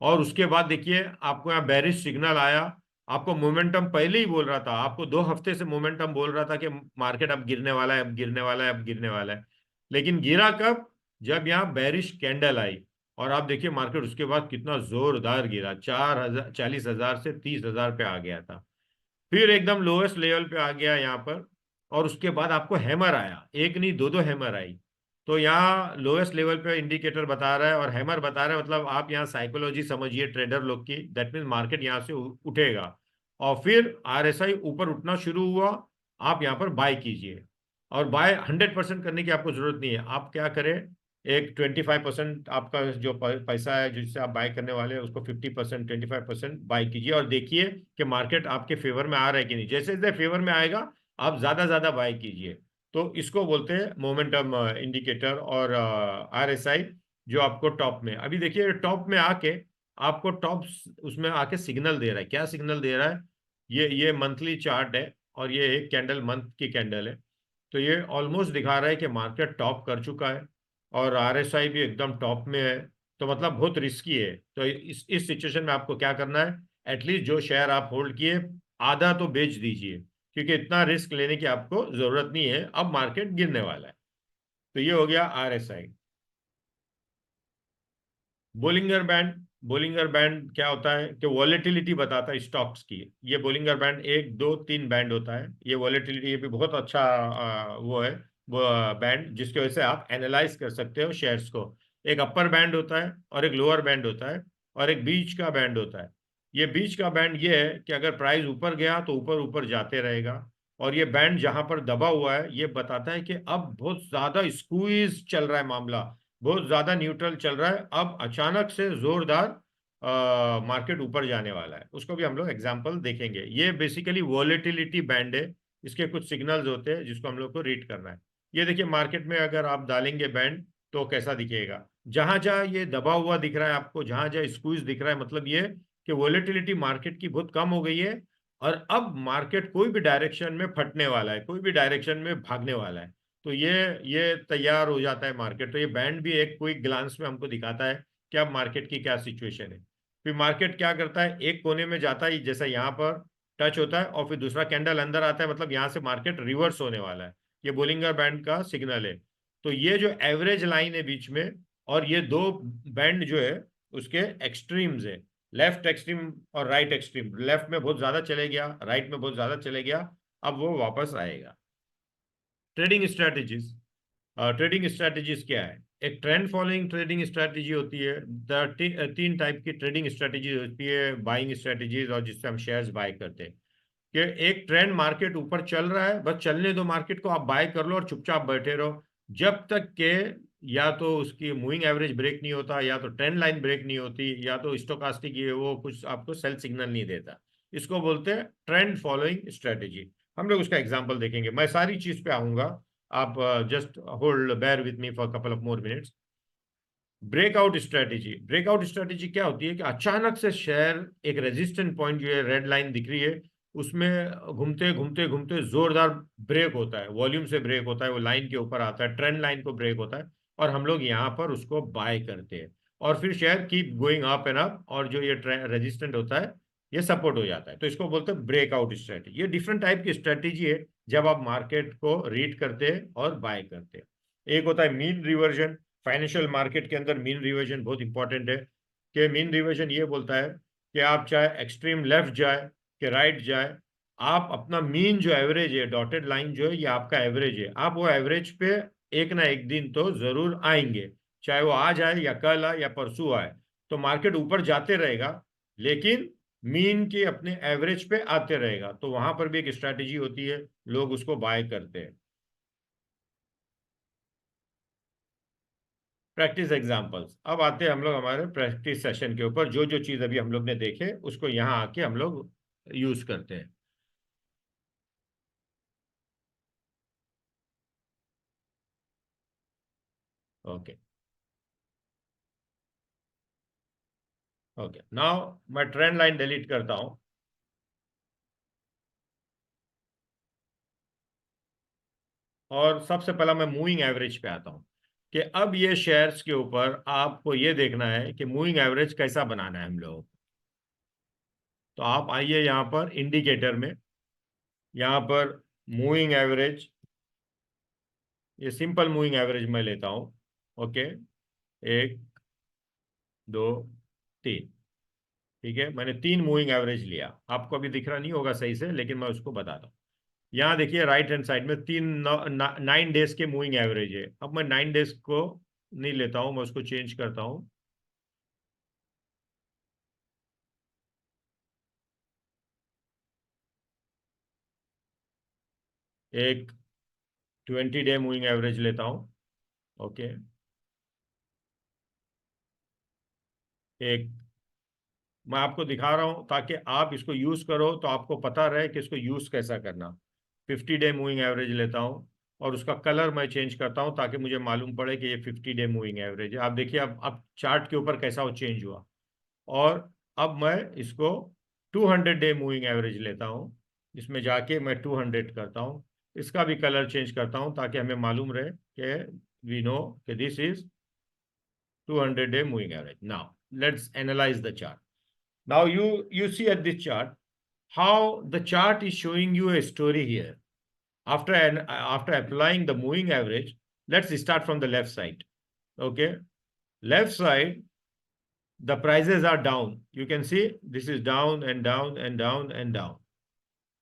और उसके बाद देखिए आपको यहाँ बेरिश सिग्नल आया, आपको मोमेंटम पहले ही बोल रहा था, आपको 2 हफ्ते से मोमेंटम बोल रहा था कि मार्केट अब गिरने वाला है अब गिरने वाला है अब गिरने वाला है। लेकिन गिरा कब? जब यहाँ बेरिश कैंडल आई, और आप देखिए मार्केट उसके बाद कितना जोरदार गिरा, 4,000 40,000 से 30,000 पे आ गया था। फिर एकदम लोएस्ट लेवल पे आ गया यहाँ पर, और उसके बाद आपको हैमर आया, एक नहीं दो दो हैमर आई। तो यहाँ लोएस्ट लेवल पे इंडिकेटर बता रहा है और हैमर बता रहा है, मतलब आप यहाँ साइकोलॉजी समझिए ट्रेडर लोग की, दैट मीन्स मार्केट यहाँ से उठेगा। और फिर आरएसआई ऊपर उठना शुरू हुआ, आप यहाँ पर बाय कीजिए। और बाय 100% करने की आपको जरूरत नहीं है, आप क्या करें, एक 25% आपका जो पैसा है जिससे आप बाय करने वाले हैं उसको 50% 25% बाय कीजिए, और देखिए कि मार्केट आपके फेवर में आ रहा है कि नहीं। जैसे जैसे फेवर में आएगा आप ज्यादा ज्यादा बाय कीजिए। तो इसको बोलते हैं मोमेंटम इंडिकेटर और आरएसआई, जो आपको टॉप में अभी देखिए टॉप में आके आपको टॉप उसमें आके सिग्नल दे रहा है। क्या सिग्नल दे रहा है? ये मंथली चार्ट है, और ये एक कैंडल मंथ की कैंडल है। तो ये ऑलमोस्ट दिखा रहा है कि मार्केट टॉप कर चुका है, और आरएसआई भी एकदम टॉप में है। तो मतलब बहुत रिस्की है। तो इस सिचुएशन में आपको क्या करना है, एटलीस्ट जो शेयर आप होल्ड किए आधा तो बेच दीजिए, क्योंकि इतना रिस्क लेने की आपको जरूरत नहीं है, अब मार्केट गिरने वाला है। तो ये हो गया RSI. Bollinger band, Bollinger band क्या होता है कि वॉलेटिलिटी बताता है स्टॉक्स की। ये बोलिंगर बैंड 1 2 3 बैंड होता है, ये वॉलेटिलिटी, ये भी बहुत अच्छा वो है वो बैंड, जिसकी वजह से आप एनालाइज कर सकते हो शेयर्स को। एक अपर बैंड होता है और एक लोअर बैंड होता है, और एक बीच का बैंड होता है। ये बीच का बैंड ये है कि अगर प्राइस ऊपर गया तो ऊपर ऊपर जाते रहेगा, और ये बैंड जहां पर दबा हुआ है ये बताता है कि अब बहुत ज्यादा स्क्वीज चल रहा है मामला, बहुत ज्यादा न्यूट्रल चल रहा है, अब अचानक से जोरदार मार्केट ऊपर जाने वाला है, उसको भी हम लोग एग्जांपल देखेंगे। ये बेसिकली वॉलेटिलिटी बैंड है, इसके कुछ सिग्नल्स होते हैं जिसको हम लोग को रीड करना है। ये देखिए मार्केट में अगर आप डालेंगे बैंड तो कैसा दिखेगा, जहां जहां ये दबा हुआ दिख रहा है आपको, जहां जहां स्क्वीज दिख रहा है, मतलब ये कि वॉलेटिलिटी मार्केट की बहुत कम हो गई है और अब मार्केट कोई भी डायरेक्शन में फटने वाला है, कोई भी डायरेक्शन में भागने वाला है। तो ये तैयार हो जाता है मार्केट। तो ये बैंड भी एक क्विक ग्लांस में हमको दिखाता है कि अब मार्केट की क्या सिचुएशन है। फिर मार्केट क्या करता है, एक कोने में जाता है जैसा यहाँ पर टच होता है और फिर दूसरा कैंडल अंदर आता है, मतलब यहाँ से मार्केट रिवर्स होने वाला है। ये बोलिंगर बैंड का सिग्नल है। तो ये जो एवरेज लाइन है बीच में और ये दो बैंड जो है उसके एक्सट्रीम्स है, लेफ्ट एक्सट्रीम और राइट एक्सट्रीम। लेफ्ट में बहुत ज्यादा चले गया, राइट में बहुत ज्यादा चले गया, अब वो वापस आएगा। ट्रेडिंग स्ट्रेटेजीज, ट्रेडिंग स्ट्रेटेजीज क्या है? एक ट्रेंड फॉलोइंग ट्रेडिंग स्ट्रेटेजी होती है। तीन टाइप की ट्रेडिंग स्ट्रेटेजी होती है, बाइंग स्ट्रेटेजीज, और जिससे हम शेयर्स बाय करते हैं। कि एक ट्रेंड मार्केट ऊपर चल रहा है, बस चलने दो मार्केट को, आप बाय कर लो और चुपचाप बैठे रहो जब तक के या तो उसकी मूविंग एवरेज ब्रेक नहीं होता, या तो ट्रेंड लाइन ब्रेक नहीं होती, या तो स्टोकास्टिक ये वो कुछ आपको सेल सिग्नल नहीं देता। इसको बोलते हैं ट्रेंड फॉलोइंग स्ट्रेटेजी। हम लोग उसका एग्जांपल देखेंगे, मैं सारी चीज पे आऊंगा, आप just hold bear with me for couple of more minutes. Breakout strategy, breakout strategy क्या होती है कि अचानक से शेयर एक रेजिस्टेंट पॉइंट जो है रेड लाइन दिख रही है उसमें घूमते घूमते घूमते जोरदार ब्रेक होता है, वॉल्यूम से ब्रेक होता है, वो लाइन के ऊपर आता है, ट्रेंड लाइन को ब्रेक होता है और हम लोग यहाँ पर उसको बाय करते हैं और फिर share keep going up and up, और जो ये रेजिस्टेंट होता है ये सपोर्ट हो जाता है। तो इसको बोलते हैं ब्रेकआउट स्ट्रेटेजी। ये डिफरेंट टाइप की स्ट्रेटेजी है जब आप मार्केट को रीड करते हैं और बाय करते हैं। एक होता है मीन रिवर्जन। फाइनेंशियल मार्केट के अंदर मीन रिवर्जन बहुत इंपॉर्टेंट है। कि मीन रिवर्जन ये बोलता है कि आप चाहे एक्सट्रीम लेफ्ट जाए कि राइट जाए, आप अपना मीन जो एवरेज है, डॉटेड लाइन जो है ये आपका एवरेज है, आप वो एवरेज पे एक ना एक दिन तो जरूर आएंगे, चाहे वो आज आए या कल आए या परसों आए। तो मार्केट ऊपर जाते रहेगा लेकिन मीन के अपने एवरेज पे आते रहेगा, तो वहां पर भी एक स्ट्रैटेजी होती है, लोग उसको बाय करते हैं। प्रैक्टिस एग्जांपल्स, अब आते हैं हम लोग हमारे प्रैक्टिस सेशन के ऊपर। जो जो चीज अभी हम लोग ने देखे उसको यहाँ आके हम लोग यूज करते हैं। ओके ओके, नाउ मैं ट्रेंड लाइन डिलीट करता हूं और सबसे पहला मैं मूविंग एवरेज पे आता हूं कि अब ये शेयर्स के ऊपर आपको ये देखना है कि मूविंग एवरेज कैसा बनाना है हम लोग। तो आप आइए यहाँ पर इंडिकेटर में, यहाँ पर मूविंग एवरेज, ये सिंपल मूविंग एवरेज मैं लेता हूँ। ओके, एक, दो, तीन। ठीक है, मैंने तीन मूविंग एवरेज लिया, आपको अभी दिख रहा नहीं होगा सही से लेकिन मैं उसको बताता हूँ। यहाँ देखिए राइट हैंड साइड में तीन 9 डेज के मूविंग एवरेज है। अब मैं 9 डेज को नहीं लेता हूँ, मैं उसको चेंज करता हूँ। एक 20 डे मूविंग एवरेज लेता हूँ। ओके, एक मैं आपको दिखा रहा हूँ ताकि आप इसको यूज करो तो आपको पता रहे कि इसको यूज कैसा करना। 50 डे मूविंग एवरेज लेता हूँ और उसका कलर मैं चेंज करता हूँ ताकि मुझे मालूम पड़े कि ये 50 डे मूविंग एवरेज है। आप देखिए अब चार्ट के ऊपर कैसा वो चेंज हुआ। और अब मैं इसको 200 डे मूविंग एवरेज लेता हूँ, इसमें जाके मैं 200 करता हूँ, इसका भी कलर चेंज करता हूँ ताकि हमें मालूम रहे कि वी नो कि this is 200 day moving average. Now let's analyze the chart. Now you see at this chart how the chart is showing you a story here. After applying the moving average, let's start from the left side. Okay, left side the prices are down. You can see this is down and down and down and down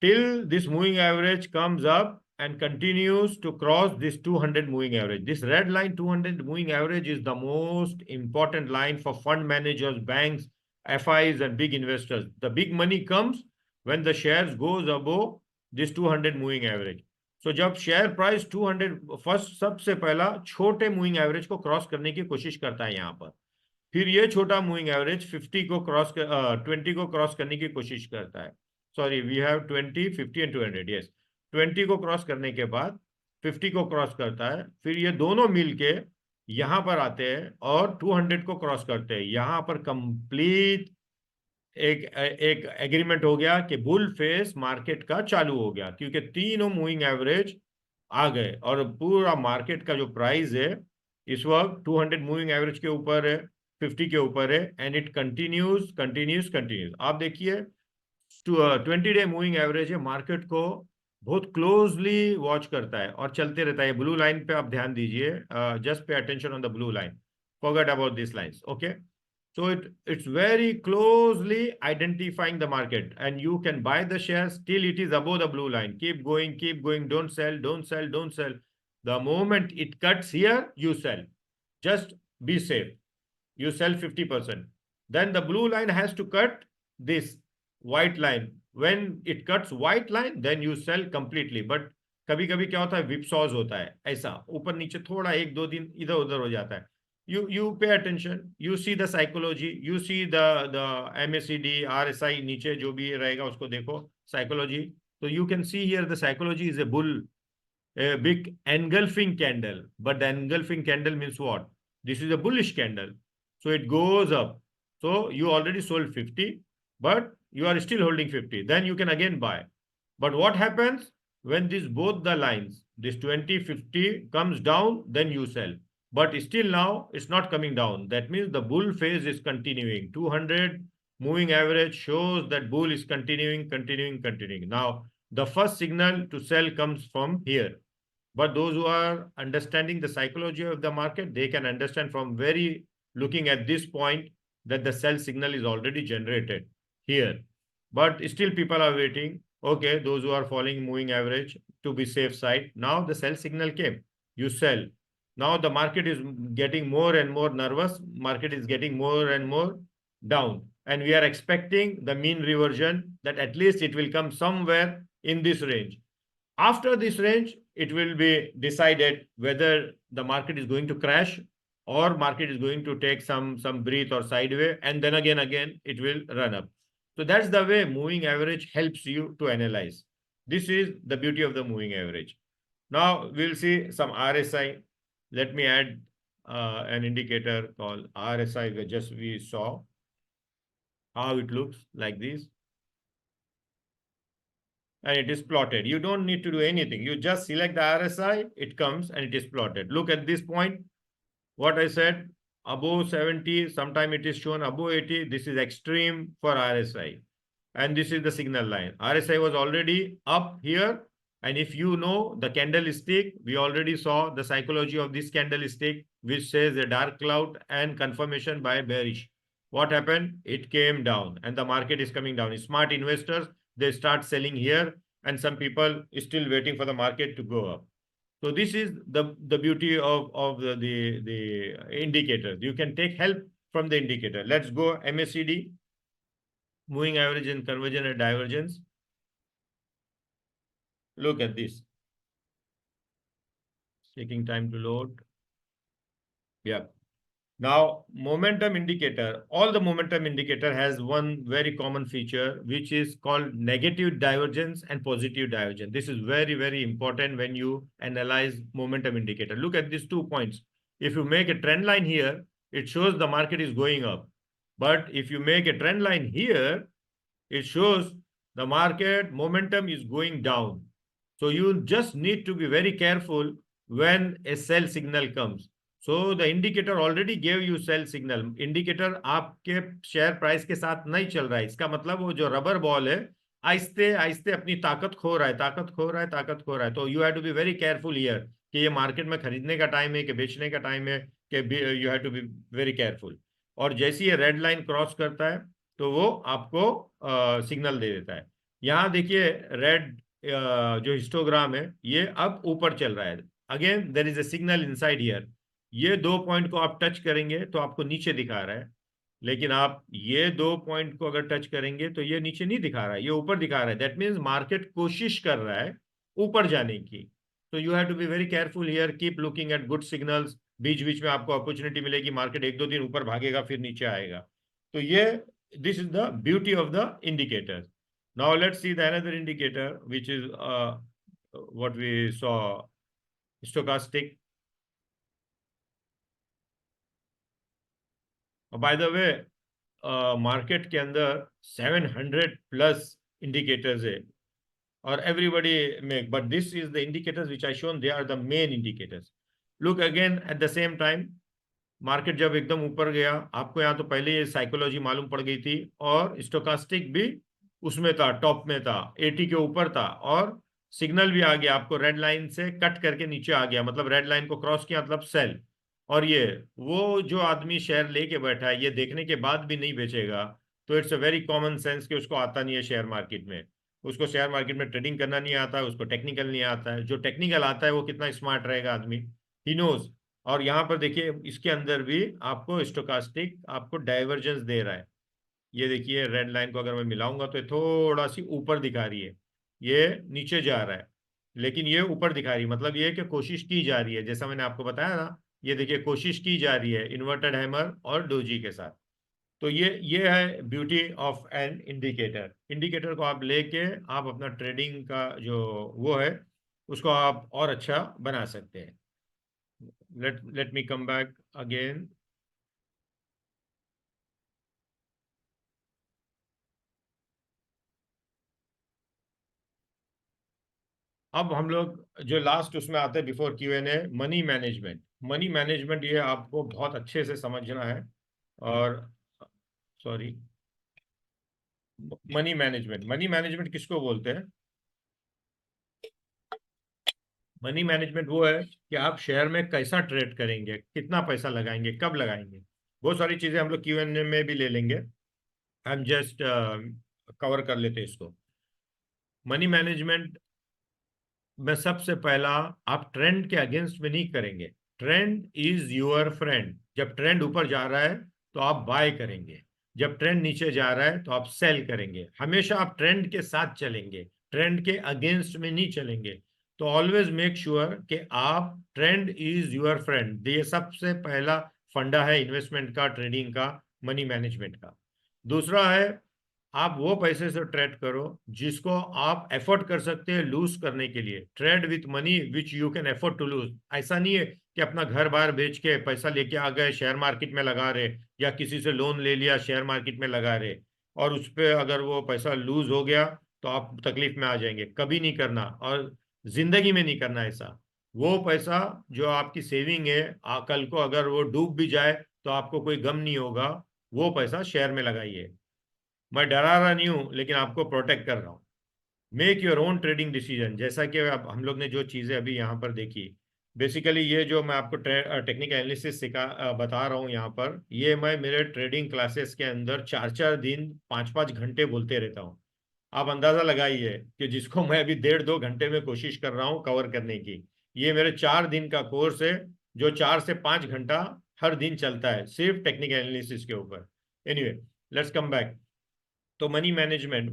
till this moving average comes up and continues to cross this 200 moving average. This red line 200 moving average is the most important line for fund managers, banks, FIs and big investors. The big money comes when the shares goes above this 200 moving average. So जब share price 200 first सबसे पहला छोटे moving average को cross करने की कोशिश करता है यहाँ पर, फिर ये छोटा मूविंग एवरेज 20 को क्रॉस करने की कोशिश करता है। Sorry, we have 20, 50 and 200, yes. 20 को क्रॉस करने के बाद 50 को क्रॉस करता है, फिर ये दोनों मिलके यहां पर आते हैं और 200 को क्रॉस करते हैं। यहां पर कंप्लीट एक एक एग्रीमेंट हो गया कि बुल फेस मार्केट का चालू हो गया, क्योंकि तीनों मूविंग एवरेज आ गए और पूरा मार्केट का जो प्राइस है इस वक्त 200 मूविंग एवरेज के ऊपर है, 50 के ऊपर है, and it continues continues continues. आप देखिए 20 डे मूविंग एवरेज है, मार्केट को बहुत क्लोजली वॉच करता है और चलते रहता है। ब्लू लाइन पे आप ध्यान दीजिए, just pay attention on the blue line, forget about this lines, okay. So it's very closely identifying the market, and you can buy the shares till it is above the blue line. Keep going, don't sell, don't sell, don't sell. The moment it cuts here, you sell. Just be safe. You sell 50%. Then the blue line has to cut this white line. When it cuts white line, then you sell completely. But कभी कभी क्या होता है, विपसॉज होता है, ऐसा ऊपर नीचे थोड़ा एक दो दिन इधर उधर हो जाता है। you pay attention, you see the psychology, you see the MACD, RSI, नीचे जो भी रहेगा उसको देखो psychology। तो you can see here the psychology is a bull, a big engulfing candle, but the engulfing candle means what? This is a bullish candle, so it goes up. So you already sold 50, but you are still holding 50, then you can again buy. But what happens when this both the lines, this 20 50 comes down, then you sell. But still now it's not coming down. That means the bull phase is continuing. 200 moving average shows that bull is continuing. Now the first signal to sell comes from here. But those who are understanding the psychology of the market, they can understand from very looking at this point that the sell signal is already generated here. But still people are waiting. Okay, those who are following moving average to be safe side. Now the sell signal came. You sell. Now the market is getting more and more nervous. Market is getting more and more down. And we are expecting the mean reversion, that at least it will come somewhere in this range. After this range, it will be decided whether the market is going to crash or market is going to take some breath or sideway, and then again it will run up. So that's the way moving average helps you to analyze. This is the beauty of the moving average. Now we'll see some RSI. Let me add an indicator called RSI. We saw how it looks like this. And it is plotted. You don't need to do anything. You just select the RSI, it comes and it is plotted. Look at this point. What I said, above 70, sometime it is shown above 80. This is extreme for RSI. And this is the signal line. RSI was already up here. And if you know the candlestick, we already saw the psychology of this candlestick, which says a dark cloud and confirmation by bearish. What happened? It came down and the market is coming down. Smart investors, they start selling here, and some people is still waiting for the market to go up. So this is the beauty of the indicators. You can take help from the indicator. Let's go MACD, moving average and convergence and divergence. Look at this. It's taking time to load. Yeah. Now, momentum indicator, all the momentum indicator has one very common feature, which is called negative divergence and positive divergence. This is very, very important when you analyze momentum indicator. Look at these 2 points. If you make a trend line here, it shows the market is going up. But if you make a trend line here, it shows the market momentum is going down. So you just need to be very careful when a sell signal comes. So the indicator already gave you sell signal. Indicator आपके share price के साथ नहीं चल रहा है, इसका मतलब वो जो रबर बॉल है आहिस्ते आहिस्ते अपनी ताकत खो रहा है। तो you have to be very careful here कि ये मार्केट में खरीदने का टाइम है कि बेचने का टाइम है, कि you have to be very careful. और जैसे ये रेड लाइन क्रॉस करता है तो वो आपको सिग्नल दे देता है। यहाँ देखिए रेड जो हिस्टोग्राम है ये अब ऊपर चल रहा है। Again there is a signal inside here. ये 2 पॉइंट को आप टच करेंगे तो आपको नीचे दिखा रहा है, लेकिन आप ये 2 पॉइंट को अगर टच करेंगे तो ये नीचे नहीं दिखा रहा है, ये ऊपर दिखा रहा है। दैट मीन्स मार्केट कोशिश कर रहा है ऊपर जाने की। तो you have to be very careful here, keep looking at good signals, बीच बीच में आपको अपॉर्चुनिटी मिलेगी, मार्केट एक दो दिन ऊपर भागेगा फिर नीचे आएगा। तो ये this is the beauty of the indicator. Now let's see the another indicator which is what we saw, stochastic. By the way market के अंदर 700 प्लस इंडिकेटर्स है और everybody make, but this is the indicators which I shown, they are the main indicators. Look again at the same time, market जब एकदम ऊपर गया, आपको यहाँ तो पहले ये साइकोलॉजी मालूम पड़ गई थी और स्टोकास्टिक भी उसमें था, टॉप में था, 80 के ऊपर था और सिग्नल भी आ गया, आपको रेड लाइन से कट करके नीचे आ गया, मतलब रेड लाइन को क्रॉस किया मतलब सेल। और ये वो जो आदमी शेयर लेके बैठा है, ये देखने के बाद भी नहीं बेचेगा, तो it's a very common sense कि उसको आता नहीं है शेयर मार्केट में, उसको शेयर मार्केट में ट्रेडिंग करना नहीं आता है, उसको टेक्निकल नहीं आता है। जो टेक्निकल आता है वो कितना स्मार्ट रहेगा आदमी, ही नोज। और यहाँ पर देखिए इसके अंदर भी आपको स्टोकास्टिक आपको डाइवर्जेंस दे रहा है। ये देखिए रेड लाइन को अगर मैं मिलाऊंगा तो ये थोड़ा सी ऊपर दिखा रही है, ये नीचे जा रहा है, लेकिन ये ऊपर दिखा रही है, मतलब ये कि कोशिश की जा रही है, जैसा मैंने आपको बताया ना, ये देखिए कोशिश की जा रही है इन्वर्टेड हैमर और डोजी के साथ। तो ये है beauty of an indicator. Indicator को आप लेके आप अपना ट्रेडिंग का जो वो है उसको आप और अच्छा बना सकते हैं। let me come back again. अब हम लोग जो लास्ट उसमें आते हैं before Q&A, money management. Money management ये आपको बहुत अच्छे से समझना है। और सॉरी, मनी मैनेजमेंट किसको बोलते हैं? मनी मैनेजमेंट वो है कि आप शेयर में कैसा ट्रेड करेंगे, कितना पैसा लगाएंगे, कब लगाएंगे, बहुत सारी चीजें हम लोग Q&A में भी ले लेंगे, हम जस्ट कवर कर लेते हैं इसको। मनी मैनेजमेंट में सबसे पहला, आप ट्रेंड के अगेंस्ट में नहीं करेंगे, ट्रेंड इज योर फ्रेंड। जब ट्रेंड ऊपर जा रहा है तो आप बाय करेंगे, जब ट्रेंड नीचे जा रहा है तो आप सेल करेंगे। हमेशा आप ट्रेंड के साथ चलेंगे, ट्रेंड के अगेंस्ट में नहीं चलेंगे। तो ऑलवेज मेक श्योर कि आप ट्रेंड इज योर फ्रेंड, ये सबसे पहला फंडा है इन्वेस्टमेंट का, ट्रेडिंग का, मनी मैनेजमेंट का। दूसरा है आप वो पैसे से ट्रेड करो जिसको आप एफोर्ड कर सकते हैं लूज करने के लिए। Trade with money which you can afford to lose. ऐसा नहीं है कि अपना घर बार बेच के पैसा लेके आ गए शेयर मार्केट में लगा रहे, या किसी से लोन ले लिया शेयर मार्केट में लगा रहे और उस पर अगर वो पैसा लूज हो गया तो आप तकलीफ में आ जाएंगे। कभी नहीं करना और जिंदगी में नहीं करना ऐसा। वो पैसा जो आपकी सेविंग है, कल को अगर वो डूब भी जाए तो आपको कोई गम नहीं होगा, वो पैसा शेयर में लगाइए। मैं डरा रहा नहीं हूं लेकिन आपको प्रोटेक्ट कर रहा हूं। Make your own trading decision. जैसा कि अब हम लोग ने जो चीजें अभी यहाँ पर देखी, बेसिकली ये जो मैं आपको टेक्निकल एनालिसिस बता रहा हूँ यहाँ पर, ये मैं मेरे ट्रेडिंग क्लासेस के अंदर 4-4 दिन 5-5 घंटे बोलते रहता हूँ। आप अंदाजा लगाइए कि जिसको मैं अभी 1.5-2 घंटे में कोशिश कर रहा हूँ कवर करने की, ये मेरे 4 दिन का कोर्स है जो 4 से 5 घंटा हर दिन चलता है सिर्फ टेक्निकल एनालिसिस के ऊपर। Anyway, let's come back. तो money management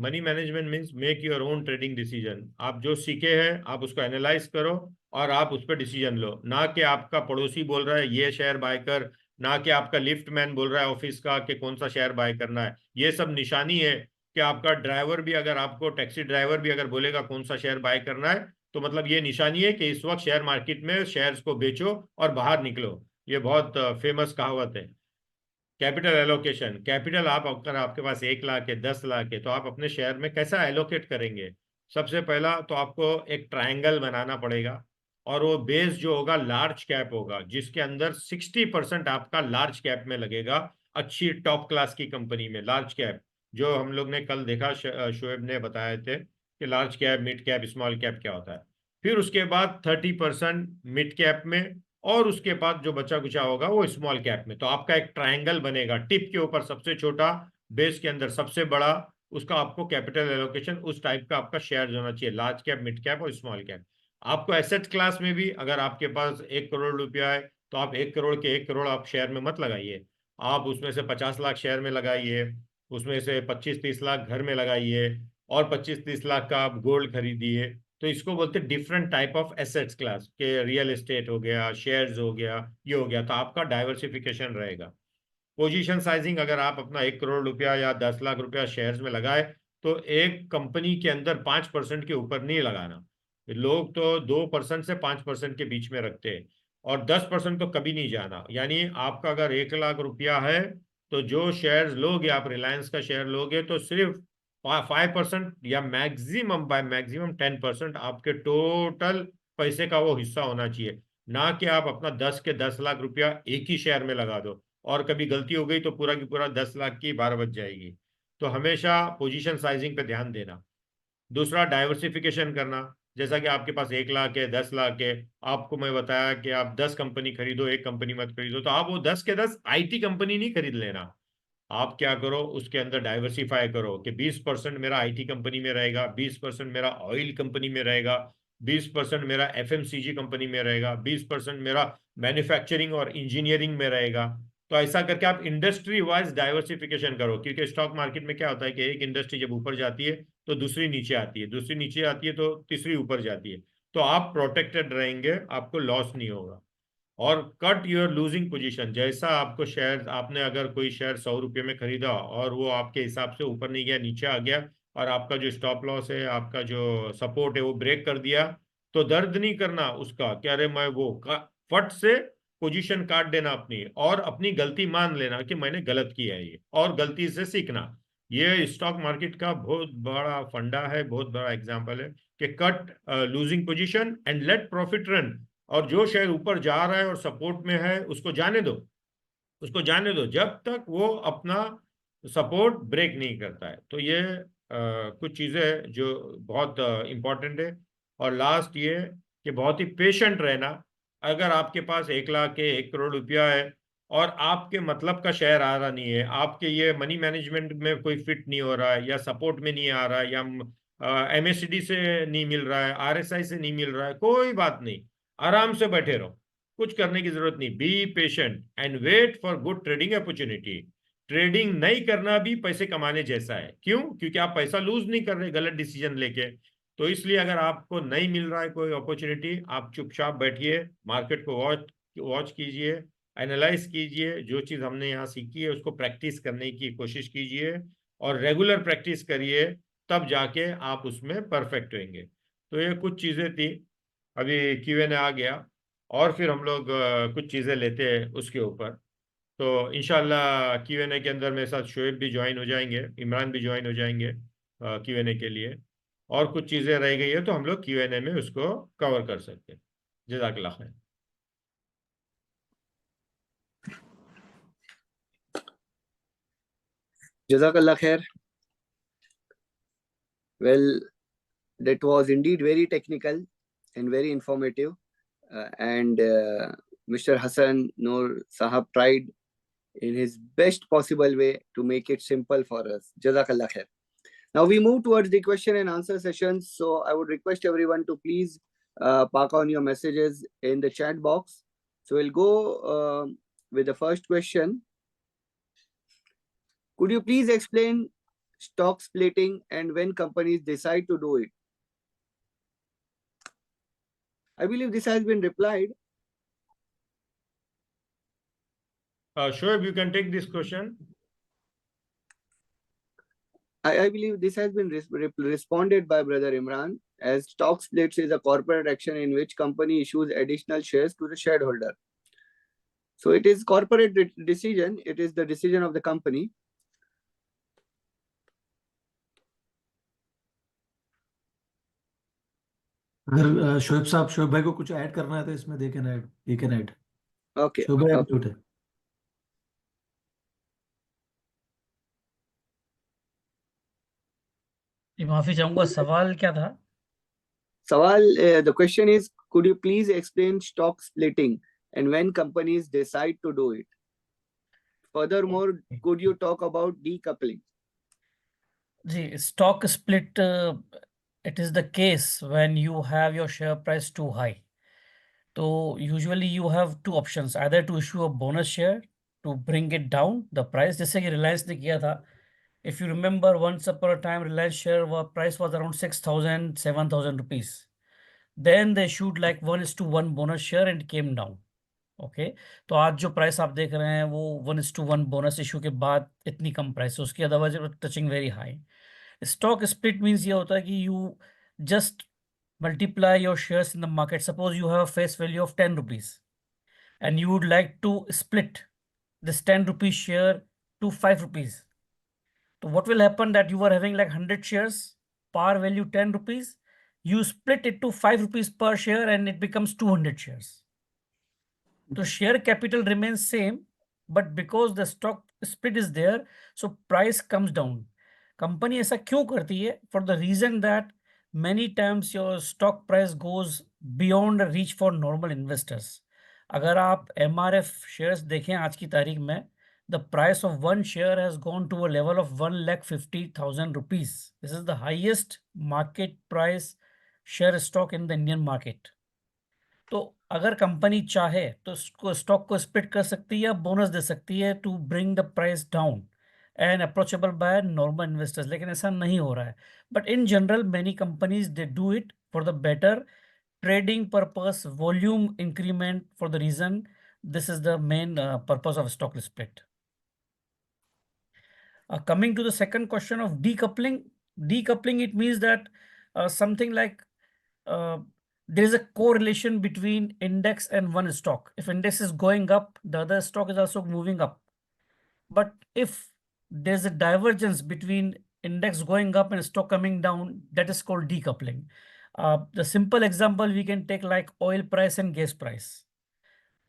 means make your own trading decision. आप जो सीखे हैं आप उसको एनालाइज करो और आप उस पर डिसीजन लो, ना कि आपका पड़ोसी बोल रहा है ये शेयर बाय कर, ना कि आपका लिफ्ट मैन बोल रहा है ऑफिस का कि कौन सा शेयर बाय करना है। ये सब निशानी है कि आपका ड्राइवर भी, अगर आपको टैक्सी ड्राइवर भी अगर बोलेगा कौन सा शेयर बाय करना है, तो मतलब ये निशानी है कि इस वक्त शेयर मार्केट में शेयर्स को बेचो और बाहर निकलो। ये बहुत फेमस कहावत है। कैपिटल एलोकेशन, कैपिटल आप अगर आपके पास 1 लाख है, 10 लाख है, तो आप अपने शेयर में कैसा एलोकेट करेंगे? सबसे पहला तो आपको एक ट्रायंगल बनाना पड़ेगा और वो बेस जो होगा लार्ज कैप होगा, जिसके अंदर 60% आपका लार्ज कैप में लगेगा, अच्छी टॉप क्लास की कंपनी में लार्ज कैप। जो हम लोग ने कल देखा, शोएब ने बताए थे कि large cap, mid cap, small cap क्या होता है। फिर उसके बाद 30% मिड कैप में और उसके बाद जो बचा कुचा होगा वो स्मॉल कैप में। तो आपका एक ट्रायंगल बनेगा, टिप के ऊपर सबसे छोटा, बेस के अंदर सबसे बड़ा, उसका आपको कैपिटल एलोकेशन उस टाइप का आपका शेयर होना चाहिए, लार्ज कैप, मिड कैप और स्मॉल कैप। आपको एसेट क्लास में भी अगर आपके पास 1 करोड़ रुपया है तो आप 1 करोड़ के 1 करोड़ आप शेयर में मत लगाइए, आप उसमें से 50 लाख शेयर में लगाइए, उसमें से 25-30 लाख घर में लगाइए और 25-30 लाख का आप गोल्ड खरीदिए। तो इसको बोलते हैं different type of assets class के, रियल एस्टेट हो गया, शेयर्स हो गया, ये हो गया, तो आपका डाइवर्सिफिकेशन रहेगा। पोजीशन साइजिंग, अगर आप अपना 1 करोड़ रुपया या 10 लाख रुपया शेयर्स में लगाए तो एक कंपनी के अंदर 5% के ऊपर नहीं लगाना। लोग तो 2% से 5% के बीच में रखते हैं, और 10% तो कभी नहीं जाना। यानी आपका अगर 1 लाख रुपया है तो जो शेयर्स लोगे आप, रिलायंस का शेयर लोगे तो सिर्फ 5% या मैक्सिमम बाय मैक्सिमम 10% आपके टोटल पैसे का वो हिस्सा होना चाहिए। ना कि आप अपना 10 के 10 लाख रुपया एक ही शेयर में लगा दो और कभी गलती हो गई तो पूरा की पूरा 10 लाख की 12 बच जाएगी। तो हमेशा पोजीशन साइजिंग पे ध्यान देना। दूसरा, डाइवर्सिफिकेशन करना। जैसा कि आपके पास 1 लाख है, 10 लाख है, आपको मैं बताया कि आप 10 कंपनी खरीदो, एक कंपनी मत खरीदो, तो आप वो 10 के 10 IT कंपनी नहीं खरीद लेना। आप क्या करो, उसके अंदर डाइवर्सिफाई करो कि 20% मेरा IT कंपनी में रहेगा, 20% मेरा ऑयल कंपनी में रहेगा, 20% मेरा FMCG कंपनी में रहेगा, 20% मेरा मैन्युफैक्चरिंग और इंजीनियरिंग में रहेगा। तो ऐसा करके आप इंडस्ट्री वाइज डाइवर्सिफिकेशन करो, क्योंकि स्टॉक मार्केट में क्या होता है कि एक इंडस्ट्री जब ऊपर जाती है तो दूसरी नीचे आती है, दूसरी नीचे आती है तो तीसरी ऊपर जाती है, तो आप प्रोटेक्टेड रहेंगे, आपको लॉस नहीं होगा। और कट योर लूजिंग पोजीशन, जैसा आपको शेयर, आपने अगर कोई शेयर 100 रुपये में खरीदा और वो आपके हिसाब से ऊपर नहीं गया, नीचे आ गया, और आपका जो स्टॉप लॉस है, आपका जो सपोर्ट है वो ब्रेक कर दिया, तो दर्द नहीं करना उसका कि अरे मैं वो फट से पोजीशन काट देना अपनी, और अपनी गलती मान लेना कि मैंने गलत किया है ये, और गलती से सीखना। ये स्टॉक मार्केट का बहुत बड़ा फंडा है, बहुत बड़ा एग्जाम्पल है कि cut losing position and let profit run. और जो शेयर ऊपर जा रहा है और सपोर्ट में है उसको जाने दो, उसको जाने दो जब तक वो अपना सपोर्ट ब्रेक नहीं करता है। तो ये कुछ चीजें जो बहुत इंपॉर्टेंट है। और लास्ट ये कि बहुत ही पेशेंट रहना। अगर आपके पास 1 लाख के 1 करोड़ रुपया है और आपके मतलब का शेयर आ रहा नहीं है, आपके ये मनी मैनेजमेंट में कोई फिट नहीं हो रहा है, या सपोर्ट में नहीं आ रहा है, या MACD से नहीं मिल रहा है, RSI से नहीं मिल रहा है, कोई बात नहीं, आराम से बैठे रहो, कुछ करने की जरूरत नहीं। Be patient and wait for good trading opportunity. Trading नहीं करना भी पैसे कमाने जैसा है। क्यों? क्योंकि आप पैसा लूज नहीं कर रहे गलत डिसीजन लेके। तो इसलिए अगर आपको नहीं मिल रहा है कोई अपॉर्चुनिटी, आप चुपचाप बैठिए, मार्केट को वॉच वॉच कीजिए, एनालाइज कीजिए, जो चीज हमने यहाँ सीखी है उसको प्रैक्टिस करने की कोशिश कीजिए, और रेगुलर प्रैक्टिस करिए, तब जाके आप उसमें परफेक्ट होंगे। तो ये कुछ चीजें थी। अभी Q&A आ गया, और फिर हम लोग कुछ चीज़ें लेते हैं उसके ऊपर। तो इंशाल्लाह Q&A के अंदर मेरे साथ शोएब भी ज्वाइन हो जाएंगे, इमरान भी ज्वाइन हो जाएंगे Q&A के लिए। और कुछ चीज़ें रह गई है तो हम लोग Q&A में उसको कवर कर सकते हैं। जज़ाकल्लाह खैर। Jazakallah khair. Well, that was indeed very technical and very informative. And Mr. Hassan Noor Sahab tried in his best possible way to make it simple for us. Jazakallah khair. Now we move towards the question and answer sessions. So I would request everyone to please park on your messages in the chat box. So we'll go with the first question. Could you please explain stock splitting and when companies decide to do it? I believe this has been replied. Shoaib, you can take this question. I believe this has been responded by Brother Imran, as stock splits is a corporate action in which company issues additional shares to the shareholder. So it is corporate decision. It is the decision of the company. अगर शोएब भाई को कुछ add करना है तो इसमें they can add, he can add. Okay. Shoaib भाई आप Okay. है। माफी चाहूंगा, सवाल क्या था? Sawal, the question is, could you please explain stock splitting and when companies decide to do it? Furthermore, could you talk about decoupling? Ji, stock split, it is the case when you have your share price too high. So usually you have two options, either to issue a bonus share to bring it down the price, जैसे कि रिलायंस ने किया था If you remember, once upon a time, Reliance share price was around 6,000, 7,000 rupees. Then they issued like 1:1 bonus share and came down. Okay तो आज जो price आप देख रहे हैं वो 1:1 बोनस इशू के बाद इतनी कम प्राइस है उसकी, otherwise touching very high. Stock split means ये होता है कि you just multiply your shares in the market. Suppose you have a face value of 10 rupees and you would like to split this 10 rupees share to 5 rupees. So what will happen that you are having like 100 shares, par value 10 rupees, you split it to 5 rupees per share and it becomes 200 shares. So share capital remains same, but because the stock split is there, so price comes down. Company ऐसा क्यों करती है? For the reason that many times your stock price goes beyond reach for normal investors. अगर आप MRF shares देखें आज की तारीख में, the price of one share has gone to a level of 1,50,000 rupees. This is the highest market price share stock in the Indian market. तो अगर company चाहे तो स्टॉक को स्प्लिट कर सकती है या बोनस दे सकती है to bring the price down and approachable by normal investors, लेकिन ऐसा नहीं हो रहा है. But in general many companies they do it for the better trading purpose, volume increment, for the reason this is the main purpose of stock split. Coming to the second question of decoupling, it means that something like there is a correlation between index and one stock. If index is going up, the other stock is also moving up. But if there's a divergence between index going up and stock coming down, that is called decoupling. The simple example we can take like oil price and gas price.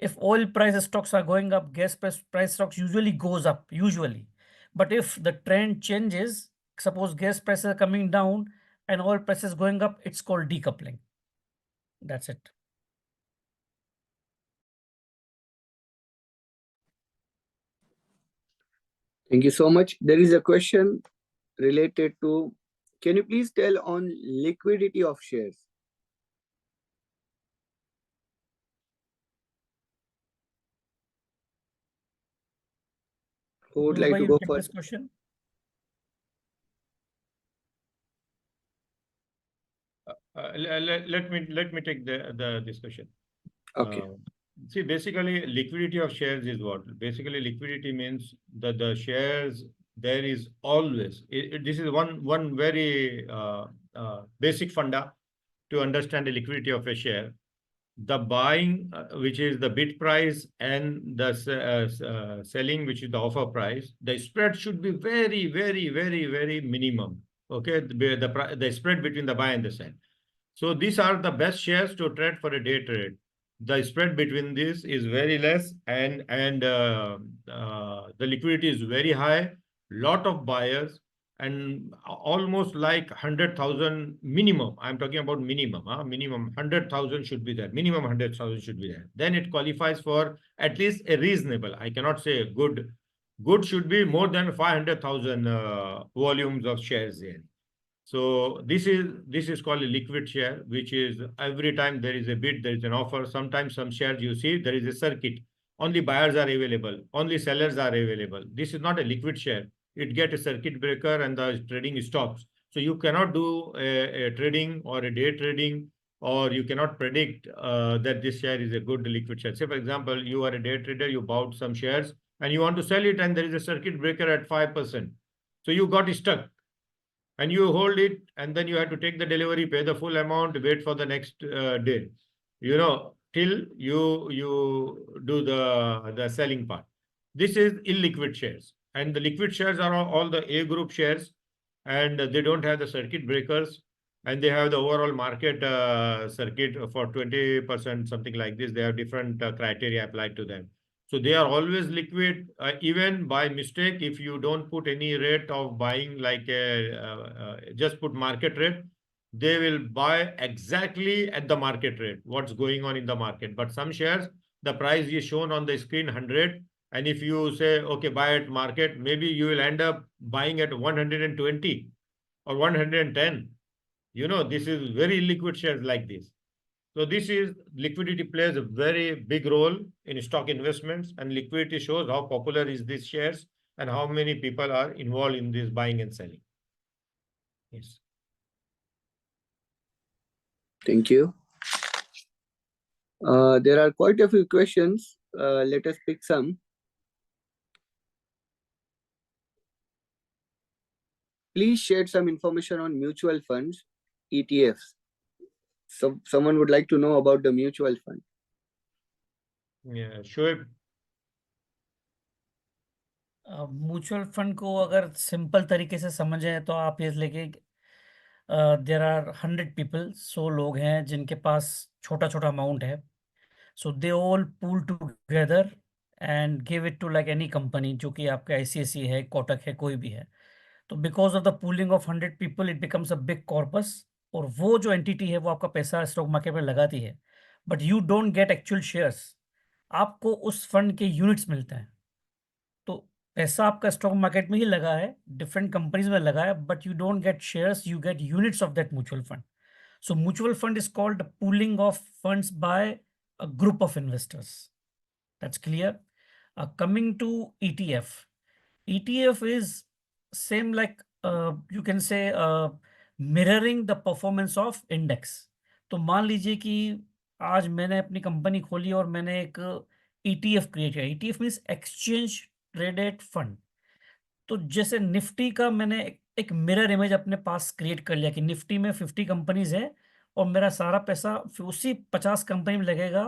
If oil price stocks are going up, gas price stocks usually goes up, usually. But if the trend changes, suppose gas prices are coming down and oil prices going up, it's called decoupling. That's it. Thank you so much. There is a question related to, can you please tell on liquidity of shares? Who would like to you go take for this question? Let me take the discussion. Okay. See, basically, liquidity of shares is what? Basically, liquidity means that the shares there is always. This is one very basic funda to understand the liquidity of a share. The buying, which is the bid price, and the selling, which is the offer price, the spread should be very, very, very, very minimum. Okay, the spread between the buy and the sell. So these are the best shares to trade for a day trade. The spread between this is very less, and the liquidity is very high. Lot of buyers, and almost like 100,000 minimum. I'm talking about minimum. Minimum 100,000 should be there. Minimum 100,000 should be there. Then it qualifies for at least a reasonable. I cannot say good. Good should be more than 500,000 volumes of shares there. So this is called a liquid share, which is every time there is a bid, there is an offer. Sometimes some shares you see there is a circuit. Only buyers are available, only sellers are available. This is not a liquid share. It gets a circuit breaker and the trading stops. So you cannot do a trading or a day trading, or you cannot predict that this share is a good liquid share. Say, for example, you are a day trader, you bought some shares and you want to sell it, and there is a circuit breaker at 5%. So you got stuck. And you hold it, and then you have to take the delivery, pay the full amount, wait for the next day, till you do the selling part. This is illiquid shares, and the liquid shares are all the A group shares, and they don't have the circuit breakers, and they have the overall market circuit for 20%, something like this. They have different criteria applied to them. So they are always liquid, even by mistake. If you don't put any rate of buying, like just put market rate, they will buy exactly at the market rate, what's going on in the market. But some shares, the price is shown on the screen 100. And if you say, okay, buy at market, maybe you will end up buying at 120 or 110. This is very liquid shares like this. So liquidity plays a very big role in stock investments, and liquidity shows how popular is these shares and how many people are involved in this buying and selling. Yes. Thank you. There are quite a few questions. Let us pick some. Please share some information on mutual funds, ETFs. So someone would like to know about the mutual fund. Yeah, Shoaib. Mutual fund को अगर simple तरीके से समझें तो आप ये लेके there are 100 people, 100 लोग हैं जिनके पास छोटा छोटा अमाउंट है. So they all pool together and give it to like any company, जो कि आपका आईसीआईसी है, कोटक है, कोई भी है. तो because of the pooling of 100 people it becomes a big corpus. और वो जो एंटिटी है वो आपका पैसा स्टॉक मार्केट में लगाती है, but you don't get actual shares. आपको उस फंड के यूनिट्स मिलते हैं. तो पैसा आपका स्टॉक मार्केट में ही लगा है, डिफरेंट कंपनीज में लगा है, but you don't get shares, you get units of that mutual fund. So mutual fund is called pooling of funds by a group of investors. That's clear. Coming to ETF. ETF is same like you can say mirroring the performance of index. तो मान लीजिए कि आज मैंने अपनी company खोली और मैंने एक ETF क्रिएट किया. ETF means exchange traded fund. तो जैसे निफ्टी का मैंने एक मिरर इमेज अपने पास क्रिएट कर लिया कि निफ्टी में 50 कंपनीज है और मेरा सारा पैसा उसी 50 कंपनी में लगेगा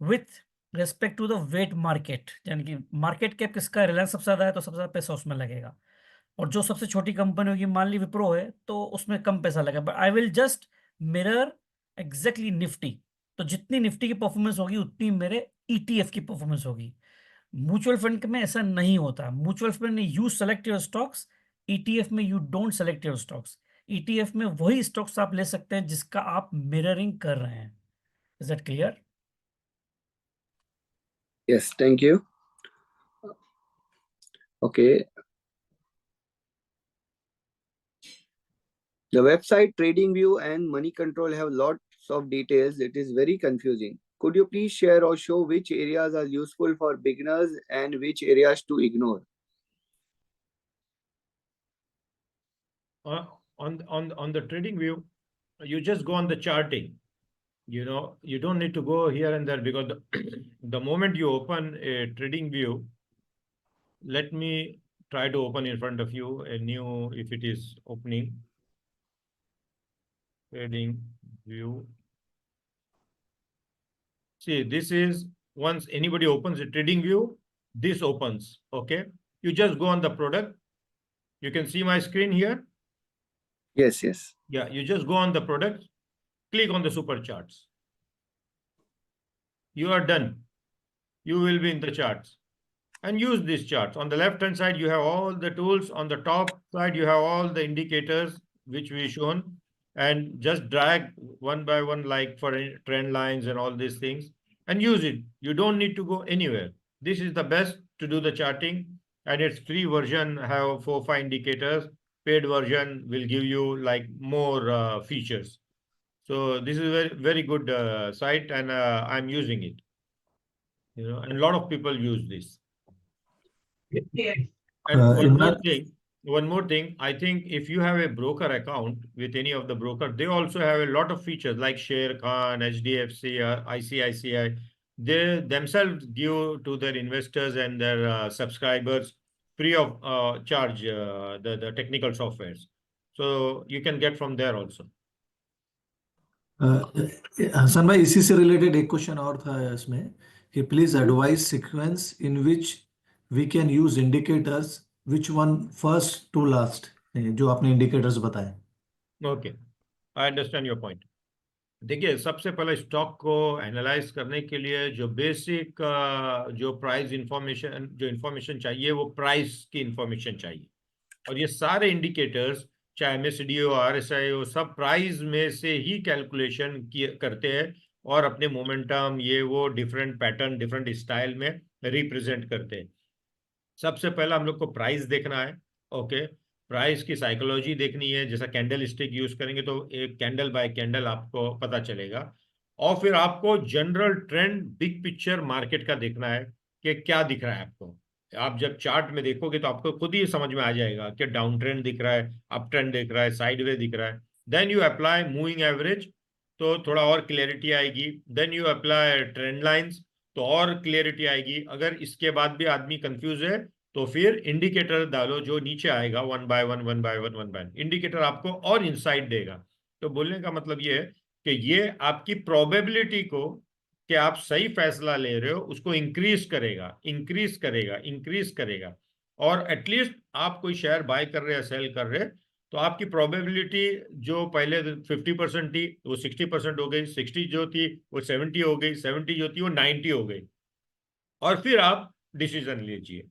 with respect to the weight market. यानी कि मार्केट कैप किसका, रिलायंस सबसे ज्यादा है तो सबसे ज्यादा पैसा उसमें लगेगा. और जो सबसे छोटी कंपनी होगी, मान ली विप्रो है, तो उसमें कम पैसा लगेगा. But I will just mirror exactly Nifty. तो जितनी निफ्टी की परफॉर्मेंस होगी उतनी मेरे ETF की परफॉर्मेंस होगी. म्यूचुअल फंड में ऐसा नहीं होता. म्यूचुअल फंड में you select your stocks, ETF में you don't select your stocks. ETF में वही स्टॉक्स आप ले सकते हैं जिसका आप मिररिंग कर रहे हैं. Is that clear? Yes, thank you. Okay. The website TradingView and Money Control have lots of details. It is very confusing. Could you please share or show which areas are useful for beginners and which areas to ignore? On the trading view, you just go on the charting. You know, you don't need to go here and there, because the moment you open a trading view, let me try to open in front of you a new, if it is opening, trading view. See, this is, once anybody opens a trading view, this opens. Okay, you just go on the product. You can see my screen here. Yes, yes. Yeah, you just go on the product, click on the super charts. You are done. You will be in the charts and use these charts. On the left hand side, you have all the tools. On the top side, you have all the indicators which we shown, and just drag one by one, like for trend lines and all these things, and use it. You don't need to go anywhere. This is the best to do the charting, and its free version have 4-5 indicators. Paid version will give you like more features. So this is a very good site, and I'm using it. You know, and a lot of people use this. And one more thing, I think if you have a broker account with any of the broker, they also have a lot of features like Sharekhan, HDFC, ICICI. They themselves give to their investors and their subscribers free of charge the technical softwares. So you can get from there also. Hasan भाई, इसी से related एक question और था इसमें कि please advice sequence in which we can use indicators, which one first to last, जो आपने इंडिकेटर्स बताए. Okay, I understand your point. देखिए, सबसे पहले स्टॉक को एनालाइज करने के लिए जो बेसिक जो प्राइस इंफॉर्मेशन, जो इंफॉर्मेशन चाहिए, वो प्राइस की इंफॉर्मेशन चाहिए. और ये सारे इंडिकेटर्स, चाहे MACD हो, RSI हो, सब प्राइस में से ही कैलकुलेशन करते हैं और अपने मोमेंटम ये वो डिफरेंट पैटर्न, डिफरेंट स्टाइल में रिप्रेजेंट करते हैं. सबसे पहले हम लोग को प्राइस देखना है. ओके, प्राइस की साइकोलॉजी देखनी है. जैसा कैंडल स्टिक यूज करेंगे तो एक कैंडल बाय कैंडल आपको पता चलेगा. और फिर आपको general trend, big picture market का देखना है कि क्या दिख रहा है आपको. आप जब चार्ट में देखोगे तो आपको खुद ही समझ में आ जाएगा कि डाउन ट्रेंड दिख रहा है, अप ट्रेंड दिख रहा है, साइडवे दिख रहा है। Then you apply moving average, तो थोड़ा और क्लियरिटी आएगी। Then you apply trend lines, तो और क्लियरिटी आएगी। अगर इसके बाद भी आदमी कंफ्यूज है तो फिर इंडिकेटर डालो जो नीचे आएगा, one by one, one by one, one by one. Indicator आपको और इंसाइट देगा। तो बोलने का मतलब ये है कि ये आपकी प्रोबेबिलिटी को कि आप सही फैसला ले रहे हो उसको इंक्रीज करेगा, इंक्रीज करेगा, इंक्रीज करेगा। और एटलीस्ट आप कोई शेयर बाय कर रहे हैं, सेल कर रहे हैं, तो आपकी प्रोबेबिलिटी जो पहले 50% थी वो 60% हो गई, 60 जो थी वो 70 हो गई, 70 जो थी वो 90 हो गई, और फिर आप डिसीजन लीजिए।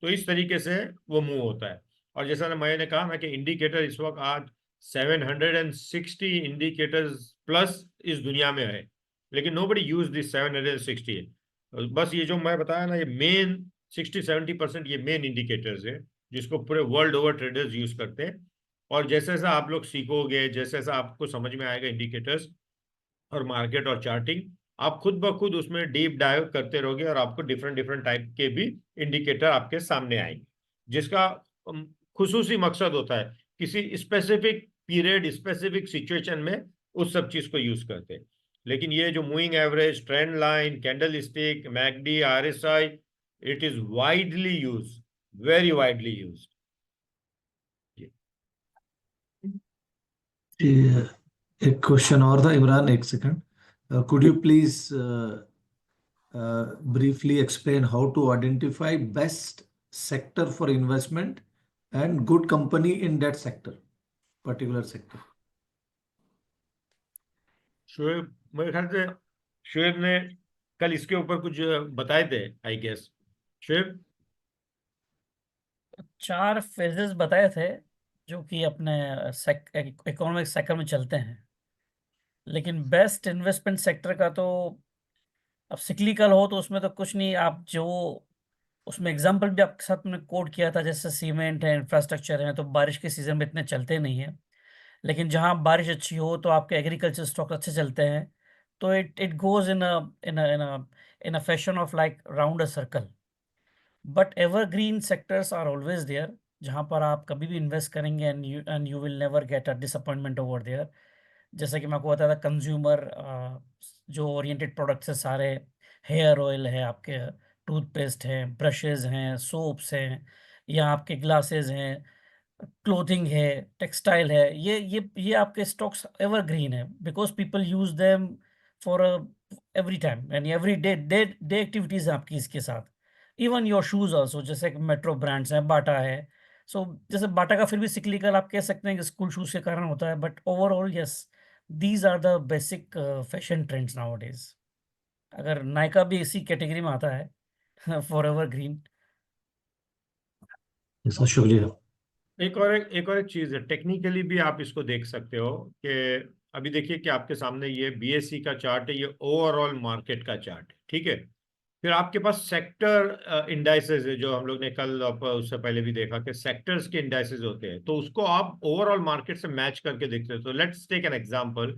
तो इस तरीके से वो मूव होता है। और जैसा मैंने कहा ना कि इंडिकेटर इस वक्त आज 760 इंडिकेटर्स प्लस इस दुनिया में है, लेकिन नोबडी यूज दिस 760। बस ये जो मैं बताया ना, ये मेन 60-70% ये मेन इंडिकेटर्स है जिसको पूरे वर्ल्ड ओवर ट्रेडर्स यूज करते हैं। और जैसे जैसा आप लोग सीखोगे, जैसे जैसा आपको समझ में आएगा इंडिकेटर्स और मार्केट और चार्टिंग, आप खुद ब खुद उसमें डीप डाइव करते रहोगे और आपको डिफरेंट डिफरेंट टाइप के भी इंडिकेटर आपके सामने आएंगे, जिसका खुसूसी मकसद होता है किसी स्पेसिफिक पीरियड, स्पेसिफिक सिचुएशन में उस सब चीज को यूज करते हैं। लेकिन ये जो moving average, trend line, candle stick, McD, RSI, it is widely use, very widely use. एक क्वेश्चन और था इमरान, एक second. Could you please briefly explain how to identify best sector for investment and good company in that sector, particular sector? Shoaib, मेरे ख्याल से शोएब ने कल इसके ऊपर कुछ बताए थे, आई गेस। शोएब, 4 फेजेस बताए थे जो कि अपने इकोनॉमिक साइकिल में चलते हैं। लेकिन बेस्ट इन्वेस्टमेंट सेक्टर का तो अब सिक्लिकल हो तो उसमें तो कुछ नहीं। आप जो उसमें एग्जांपल भी आपके साथ मैंने कोट किया था, जैसे सीमेंट है, इंफ्रास्ट्रक्चर है, तो बारिश के सीजन में इतने चलते नहीं है। लेकिन जहाँ बारिश अच्छी हो तो आपके एग्रीकल्चर स्टॉक अच्छे चलते हैं। तो it it goes in a fashion of like round a circle. But evergreen sectors are always there, जहाँ पर आप कभी भी इन्वेस्ट करेंगे and you will never get a disappointment over there. जैसे कि मैं आपको बताया था, कंज्यूमर जो ओरिएंटेड प्रोडक्ट्स है सारे, हेयर ऑयल है आपके, टूथपेस्ट है, ब्रशेज हैं, सोप्स हैं, या आपके ग्लासेस हैं, क्लोथिंग है, टेक्सटाइल है, ये आपके स्टॉक्स एवरग्रीन है because people use them for every time यानी every day day day activities हैं आपकी इसके साथ। इवन योर शूज ऑल्सो, जैसे कि मेट्रो ब्रांड्स हैं, बाटा है। सो जैसे बाटा का फिर भी सिक्लिकल आप कह सकते हैं कि स्कूल शूज के कारण होता है, but overall yes, these are the basic fashion trends nowadays. अगर नायका भी इसी कैटेगरी में आता है फॉर एवर ग्रीन। सर शुक्रिया। एक और एक चीज है, टेक्निकली भी आप इसको देख सकते हो कि अभी देखिए कि आपके सामने ये बीएसई का चार्ट है, ये ओवरऑल मार्केट का चार्ट है, ठीक है। फिर आपके पास सेक्टर इंडाइसेस है, जो हम लोग ने कल उससे पहले भी देखा कि सेक्टर्स के इंडाइसेस होते हैं, तो उसको आप ओवरऑल मार्केट से मैच करके देखते हो। तो लेट्स टेक एन एग्जांपल।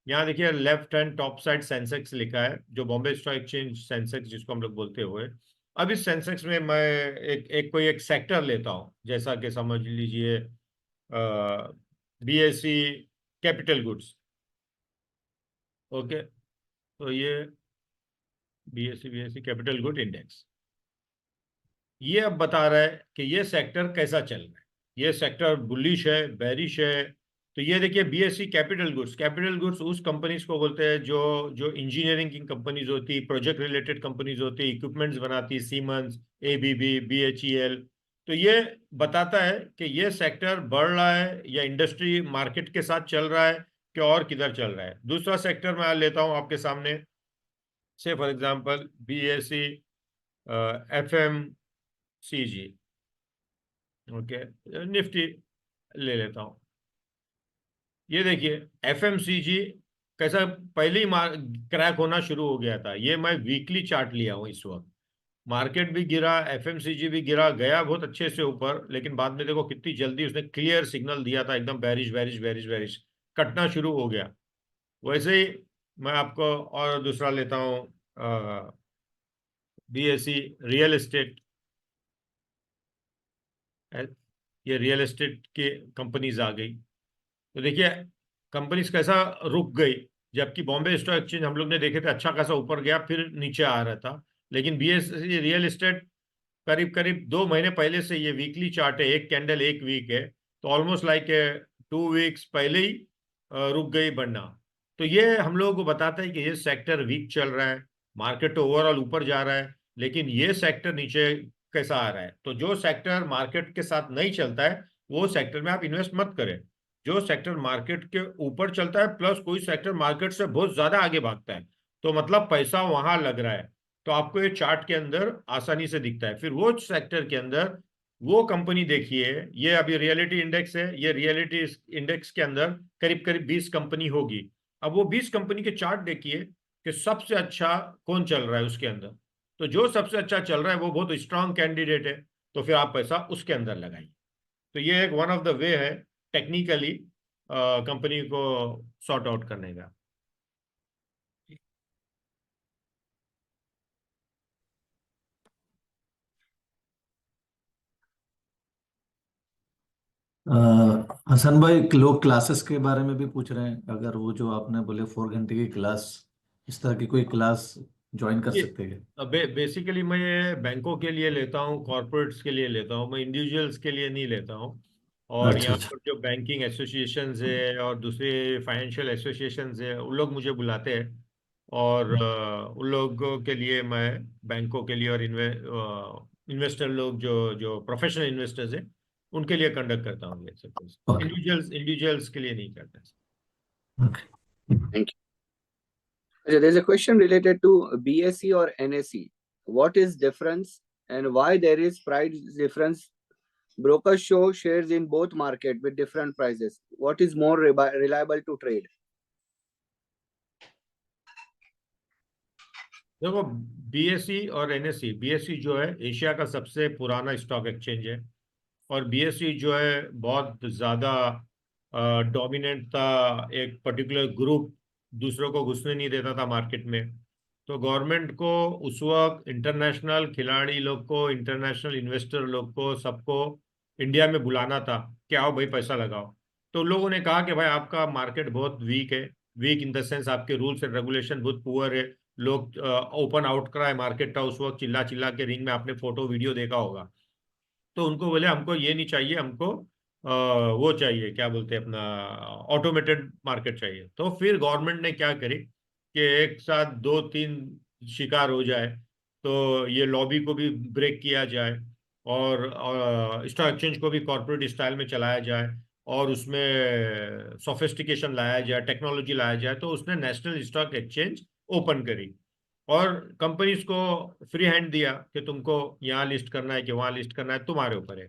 यहाँ देखिए left hand top side Sensex लिखा है, जो बॉम्बे स्टॉक एक्सचेंज सेंसेक्स जिसको हम लोग बोलते हुए। अब इस सेंसेक्स में मैं कोई एक सेक्टर लेता हूँ, जैसा कि समझ लीजिए बीएसई कैपिटल गुड्स। ओके, तो ये बीएसई कैपिटल गुड इंडेक्स, ये अब बता रहा है कि ये सेक्टर कैसा चल रहा है, ये सेक्टर बुलिश है, बेरिश है। तो ये देखिए बीएसई कैपिटल गुड्स उस कंपनीज को बोलते हैं जो जो इंजीनियरिंग की कंपनीज होती, प्रोजेक्ट रिलेटेड कंपनीज होती, इक्विपमेंट्स बनाती, सीमेंस, एबीबी, बीएचईएल। तो ये बताता है कि ये सेक्टर बढ़ रहा है या इंडस्ट्री मार्केट के साथ चल रहा है कि और किधर चल रहा है। दूसरा सेक्टर मैं लेता हूं आपके सामने, से for example BSE FMCG, okay, Nifty ले लेता हूं। ये देखिए एफएमसीजी कैसा पहले ही क्रैक होना शुरू हो गया था। ये मैं वीकली चार्ट लिया हूं इस वक्त। मार्केट भी गिरा, एफएमसीजी भी गिरा, गया बहुत अच्छे से ऊपर, लेकिन बाद में देखो कितनी जल्दी उसने क्लियर सिग्नल दिया था, एकदम बैरिश बैरिश बैरिश बैरिश कटना शुरू हो गया। वैसे ही मैं आपको और दूसरा लेता हूँ, बीएसई रियल एस्टेट, ये रियल एस्टेट के कंपनीज आ गई। तो देखिए कंपनीज कैसा रुक गई, जबकि बॉम्बे स्टॉक एक्सचेंज हम लोग ने देखे थे अच्छा खासा ऊपर गया फिर नीचे आ रहा था, लेकिन BSE रियल एस्टेट करीब करीब 2 महीने पहले से ये वीकली चार्ट है, एक कैंडल एक वीक है, तो ऑलमोस्ट लाइक 2 वीक्स पहले ही रुक गई बढ़ना। तो ये हम लोगों को बताता है कि ये सेक्टर वीक चल रहा है, मार्केट तो ओवरऑल ऊपर जा रहा है लेकिन ये सेक्टर नीचे कैसा आ रहा है। तो जो सेक्टर मार्केट के साथ नहीं चलता है वो सेक्टर में आप इन्वेस्ट मत करें। जो सेक्टर मार्केट के ऊपर चलता है प्लस कोई सेक्टर मार्केट से बहुत ज्यादा आगे भागता है तो मतलब पैसा वहां लग रहा है, तो आपको ये चार्ट के अंदर आसानी से दिखता है। फिर वो सेक्टर के अंदर वो कंपनी देखिए, ये अभी रियलिटी इंडेक्स है, ये रियलिटी इंडेक्स के अंदर करीब करीब 20 कंपनी होगी। अब वो 20 कंपनी के चार्ट देखिए कि सबसे अच्छा कौन चल रहा है उसके अंदर, तो जो सबसे अच्छा चल रहा है वो बहुत स्ट्रांग कैंडिडेट है, तो फिर आप पैसा उसके अंदर लगाइए। तो ये एक वन ऑफ द वे है टेक्निकली कंपनी को सॉर्ट आउट करने का। हसन भाई, लोग क्लासेस के बारे में भी पूछ रहे हैं, अगर वो जो आपने बोले 4 घंटे की क्लास, इस तरह की कोई क्लास ज्वाइन कर ये सकते हैं? बेसिकली मैं ये बैंकों के लिए लेता हूँ, कॉर्पोरेट्स के लिए लेता हूँ, मैं इंडिविजुअल्स के लिए नहीं लेता हूँ। और अच्छा यहाँ अच्छा। पर जो बैंकिंग एसोसिएशंस है और दूसरे फाइनेंशियल एसोसिएशंस है उन लोग मुझे बुलाते हैं, और उन लोगों के लिए मैं बैंकों के लिए और इन्वेस्टर लोग जो जो प्रोफेशनल इन्वेस्टर्स है उनके लिए कंडक्ट करता हूँ ये सब। ओके इंडिविजुअल्स के लिए नहीं करता। Okay. Thank you. There's a question related to BSE or NSE. What is difference and why there is price difference? Brokers show shares in both market with different prices. What is more reliable to trade? देखो BSE और NSE, BSE जो है Asia का सबसे पुराना stock exchange है, और BSE जो है बहुत ज़्यादा डोमिनेंट था, एक पर्टिकुलर ग्रुप दूसरों को घुसने नहीं देता था मार्केट में। तो गवर्नमेंट को उस वक्त इंटरनेशनल खिलाड़ी लोग को, इंटरनेशनल इन्वेस्टर लोग को, सबको इंडिया में बुलाना था कि आओ भाई पैसा लगाओ। तो लोगों ने कहा कि भाई आपका मार्केट बहुत वीक है, वीक इन द सेंस आपके रूल्स एंड रेगुलेशन बहुत पुअर है, लोग ओपन आउट कराए मार्केट था उस वक्त, चिल्ला चिल्ला के रिंग में आपने फोटो वीडियो देखा होगा। तो उनको बोले हमको ये नहीं चाहिए, हमको वो चाहिए, क्या बोलते हैं अपना, ऑटोमेटेड मार्केट चाहिए। तो फिर गवर्नमेंट ने क्या करी कि एक साथ 2-3 शिकार हो जाए, तो ये लॉबी को भी ब्रेक किया जाए और स्टॉक एक्सचेंज को भी कॉर्पोरेट स्टाइल में चलाया जाए और उसमें सोफिस्टिकेशन लाया जाए, टेक्नोलॉजी लाया जाए। तो उसने नेशनल स्टॉक एक्सचेंज ओपन करी और कंपनीज को फ्री हैंड दिया कि तुमको यहाँ लिस्ट करना है कि वहाँ लिस्ट करना है, तुम्हारे ऊपर है।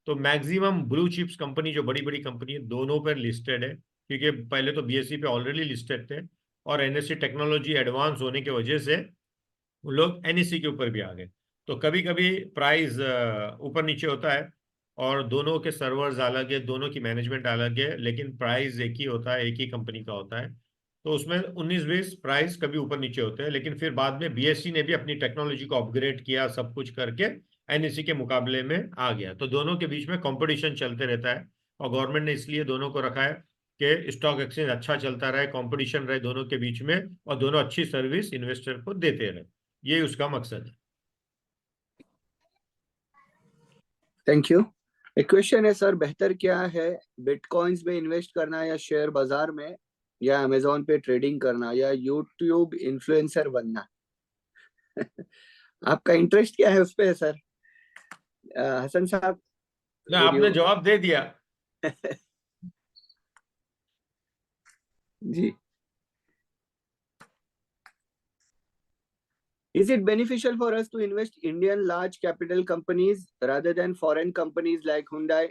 तो मैक्सिमम ब्लू चिप्स कंपनी जो बड़ी बड़ी कंपनी है दोनों पर लिस्टेड है, क्योंकि पहले तो BSE पे ऑलरेडी लिस्टेड थे और NSE टेक्नोलॉजी एडवांस होने की वजह से वो लोग NSE के ऊपर भी आ गए। तो कभी कभी प्राइस ऊपर नीचे होता है और दोनों के सर्वर्स अलग है, दोनों की मैनेजमेंट अलग है, लेकिन प्राइस एक ही होता है, एक ही कंपनी का होता है। तो उसमें 19-20 प्राइस कभी ऊपर नीचे होते हैं, लेकिन फिर बाद में BSE ने भी अपनी टेक्नोलॉजी को अपग्रेड किया, सब कुछ करके NSE के मुकाबले में आ गया। तो दोनों के बीच में कंपटीशन चलते रहता है और गवर्नमेंट ने इसलिए दोनों को रखा है कि स्टॉक एक्सचेंज अच्छा चलता रहे, कंपटीशन रहे दोनों के बीच में और दोनों अच्छी सर्विस इन्वेस्टर को देते रहे, ये उसका मकसद है। Thank you. एक क्वेश्चन है सर, बेहतर क्या है, बिटकॉइंस में इन्वेस्ट करना या शेयर बाजार में, या अमेजोन पे ट्रेडिंग करना, या यूट्यूब इन्फ्लुएंसर बनना? आपका इंटरेस्ट क्या है उस पे सर? हसन साहब, ना would आपने you- जवाब दे दिया। जी। Is it beneficial for us to invest Indian large capital companies rather than foreign companies like Hyundai?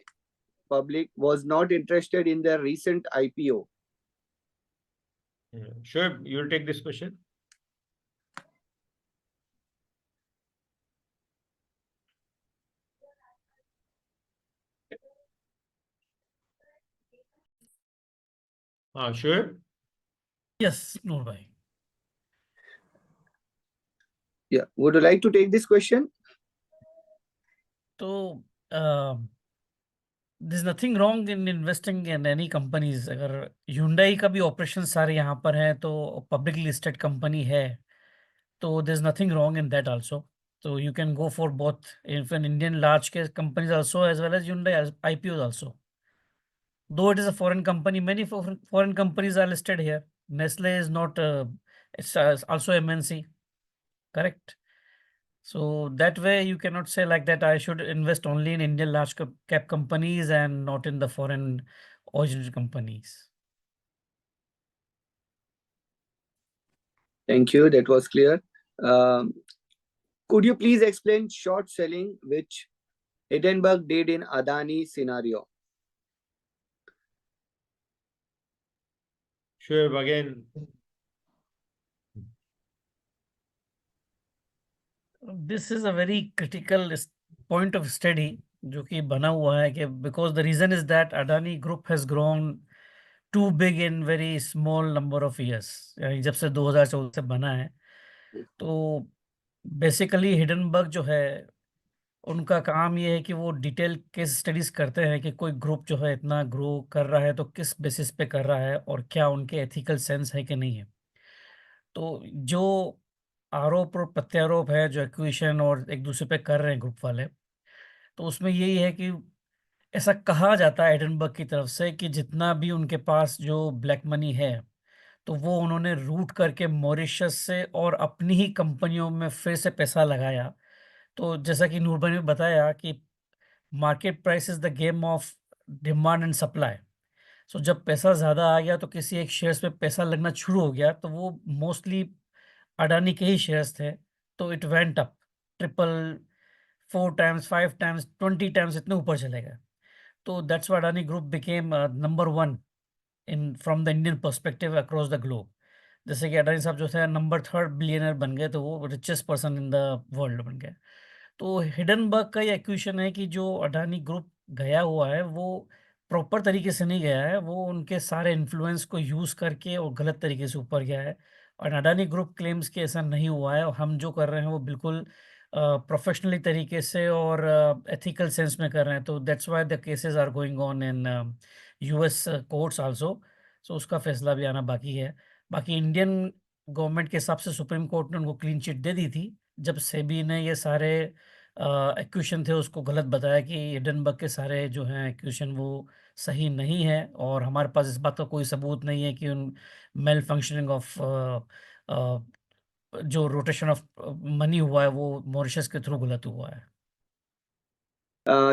Public was not interested in their recent IPO. Shoaib, you will take this question. Shoaib? Yes, Noor bhai. Yeah, would you like to take this question? तो there's nothing wrong in investing in any companies. अगर Hyundai का भी operation सारे यहाँ पर है तो publicly listed company है, तो there's nothing wrong in that also. So you can go for both, if an Indian large case companies also as well as Hyundai IPOs also. Though it is a foreign company, many foreign companies are listed here. Nestle is not, it's also MNC, correct? So that way you cannot say like that I should invest only in Indian large cap companies and not in the foreign origin companies. Thank you. That was clear. Could you please explain short selling, which Hindenburg did in Adani scenario? Shoaib, again. This is a very critical point of study जो कि बना हुआ है कि because the reason is that Adani Group has grown too big in very small number of years. यानी जब से 2014 से बना है, तो बेसिकली हिडनबर्ग जो है उनका काम ये है कि वो डिटेल केस स्टडीज करते हैं कि कोई ग्रुप जो है इतना ग्रो कर रहा है तो किस बेसिस पे कर रहा है और क्या उनके एथिकल सेंस है कि नहीं है। तो जो आरोप और प्रत्यारोप है जो एक्विजिशन और एक दूसरे पे कर रहे हैं ग्रुप वाले, तो उसमें यही है कि ऐसा कहा जाता है एडनबर्ग की तरफ से कि जितना भी उनके पास जो ब्लैक मनी है तो वो उन्होंने रूट करके मॉरिशस से और अपनी ही कंपनियों में फिर से पैसा लगाया। तो जैसा कि नूर भाई ने बताया कि market price is the game of demand and supply. So जब पैसा ज़्यादा आ गया तो किसी एक शेयर्स पे पैसा लगना शुरू हो गया, तो वो मोस्टली अडानी के ही शेयर्स थे, तो it went up triple 4 times 5 times 20 times इतने ऊपर चले गए। तो that's why Adani group became number 1 in from the Indian perspective across the globe. जैसे कि अडानी साहब जो थे नंबर 3rd बिलियनर बन गए, तो वो richest person in the world बन गए। तो हिडनबर्ग का ये एक्विजिशन है कि जो अडानी ग्रुप गया हुआ है वो प्रॉपर तरीके से नहीं गया है, वो उनके सारे इन्फ्लुएंस को यूज़ करके और गलत तरीके से ऊपर गया है। और अडानी ग्रुप क्लेम्स कि ऐसा नहीं हुआ है और हम जो कर रहे हैं वो बिल्कुल प्रोफेशनली तरीके से और एथिकल सेंस में कर रहे हैं। तो that's why the cases are going on in US courts also. So उसका फैसला भी आना बाकी है। बाकी इंडियन गवर्नमेंट के हिसाब से सुप्रीम कोर्ट ने उनको क्लीन चिट दे दी थी जब सेबी ने ये सारे एक्विजिशन थे उसको गलत बताया कि हिडनबर्ग के सारे जो हैं एक्विजिशन वो सही नहीं है, और हमारे पास इस बात का कोई सबूत नहीं है कि उन मेल फंक्शनिंग ऑफ जो रोटेशन ऑफ मनी हुआ है वो मॉरिशस के थ्रू गलत हुआ है।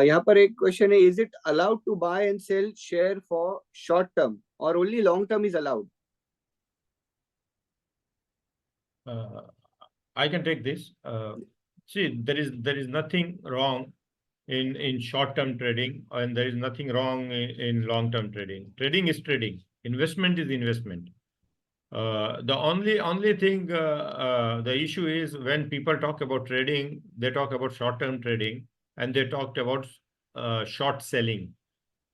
यहाँ पर एक क्वेश्चन है, is it allowed to buy and sell share for short term और only long term is allowed? I can take this. See, there is nothing wrong in short-term trading, and there is nothing wrong in long-term trading. Trading is trading. Investment is investment. The only thing, the issue is when people talk about trading, they talk about short-term trading, and they talked about short selling.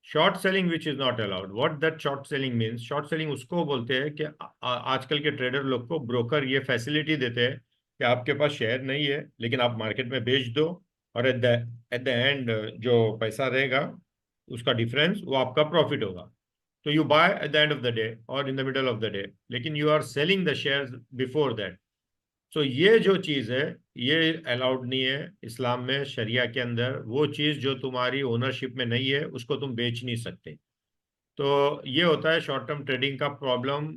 Short selling which is not allowed. What that short selling means, short selling उसको बोलते हैं कि आजकल के trader लोग को broker ये facility देते हैं कि आपके पास शेयर नहीं है लेकिन आप मार्केट में बेच दो, और एट द एंड जो पैसा रहेगा उसका डिफरेंस वो आपका प्रॉफिट होगा। तो you buy at the end of the day और in the middle of the day, लेकिन you are selling the shares before that. So ये जो चीज़ है ये अलाउड नहीं है इस्लाम में, शरिया के अंदर। वो चीज़ जो तुम्हारी ओनरशिप में नहीं है उसको तुम बेच नहीं सकते। तो ये होता है शॉर्ट टर्म ट्रेडिंग का प्रॉब्लम,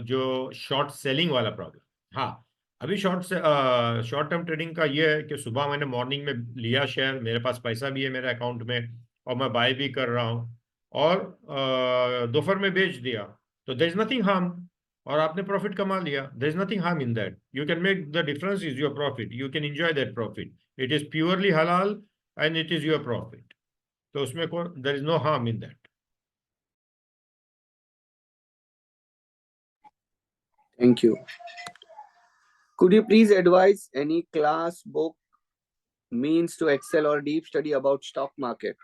जो शॉर्ट सेलिंग वाला प्रॉब्लम। हाँ, अभी शॉर्ट टर्म ट्रेडिंग का ये है कि सुबह मैंने मॉर्निंग में लिया शेयर, मेरे पास पैसा भी है मेरे अकाउंट में और मैं बाय भी कर रहा हूँ, और दोपहर में बेच दिया, तो देयर इज नथिंग हार्म, और आपने प्रॉफिट कमा लिया। There is nothing harm in that. You can make the difference is your profit, you can enjoy that profit, it is purely हलाल and it is your profit. तो उसमें there is no harm in that. Thank you. Could you please advise any class, book, means to excel or deep study about stock market?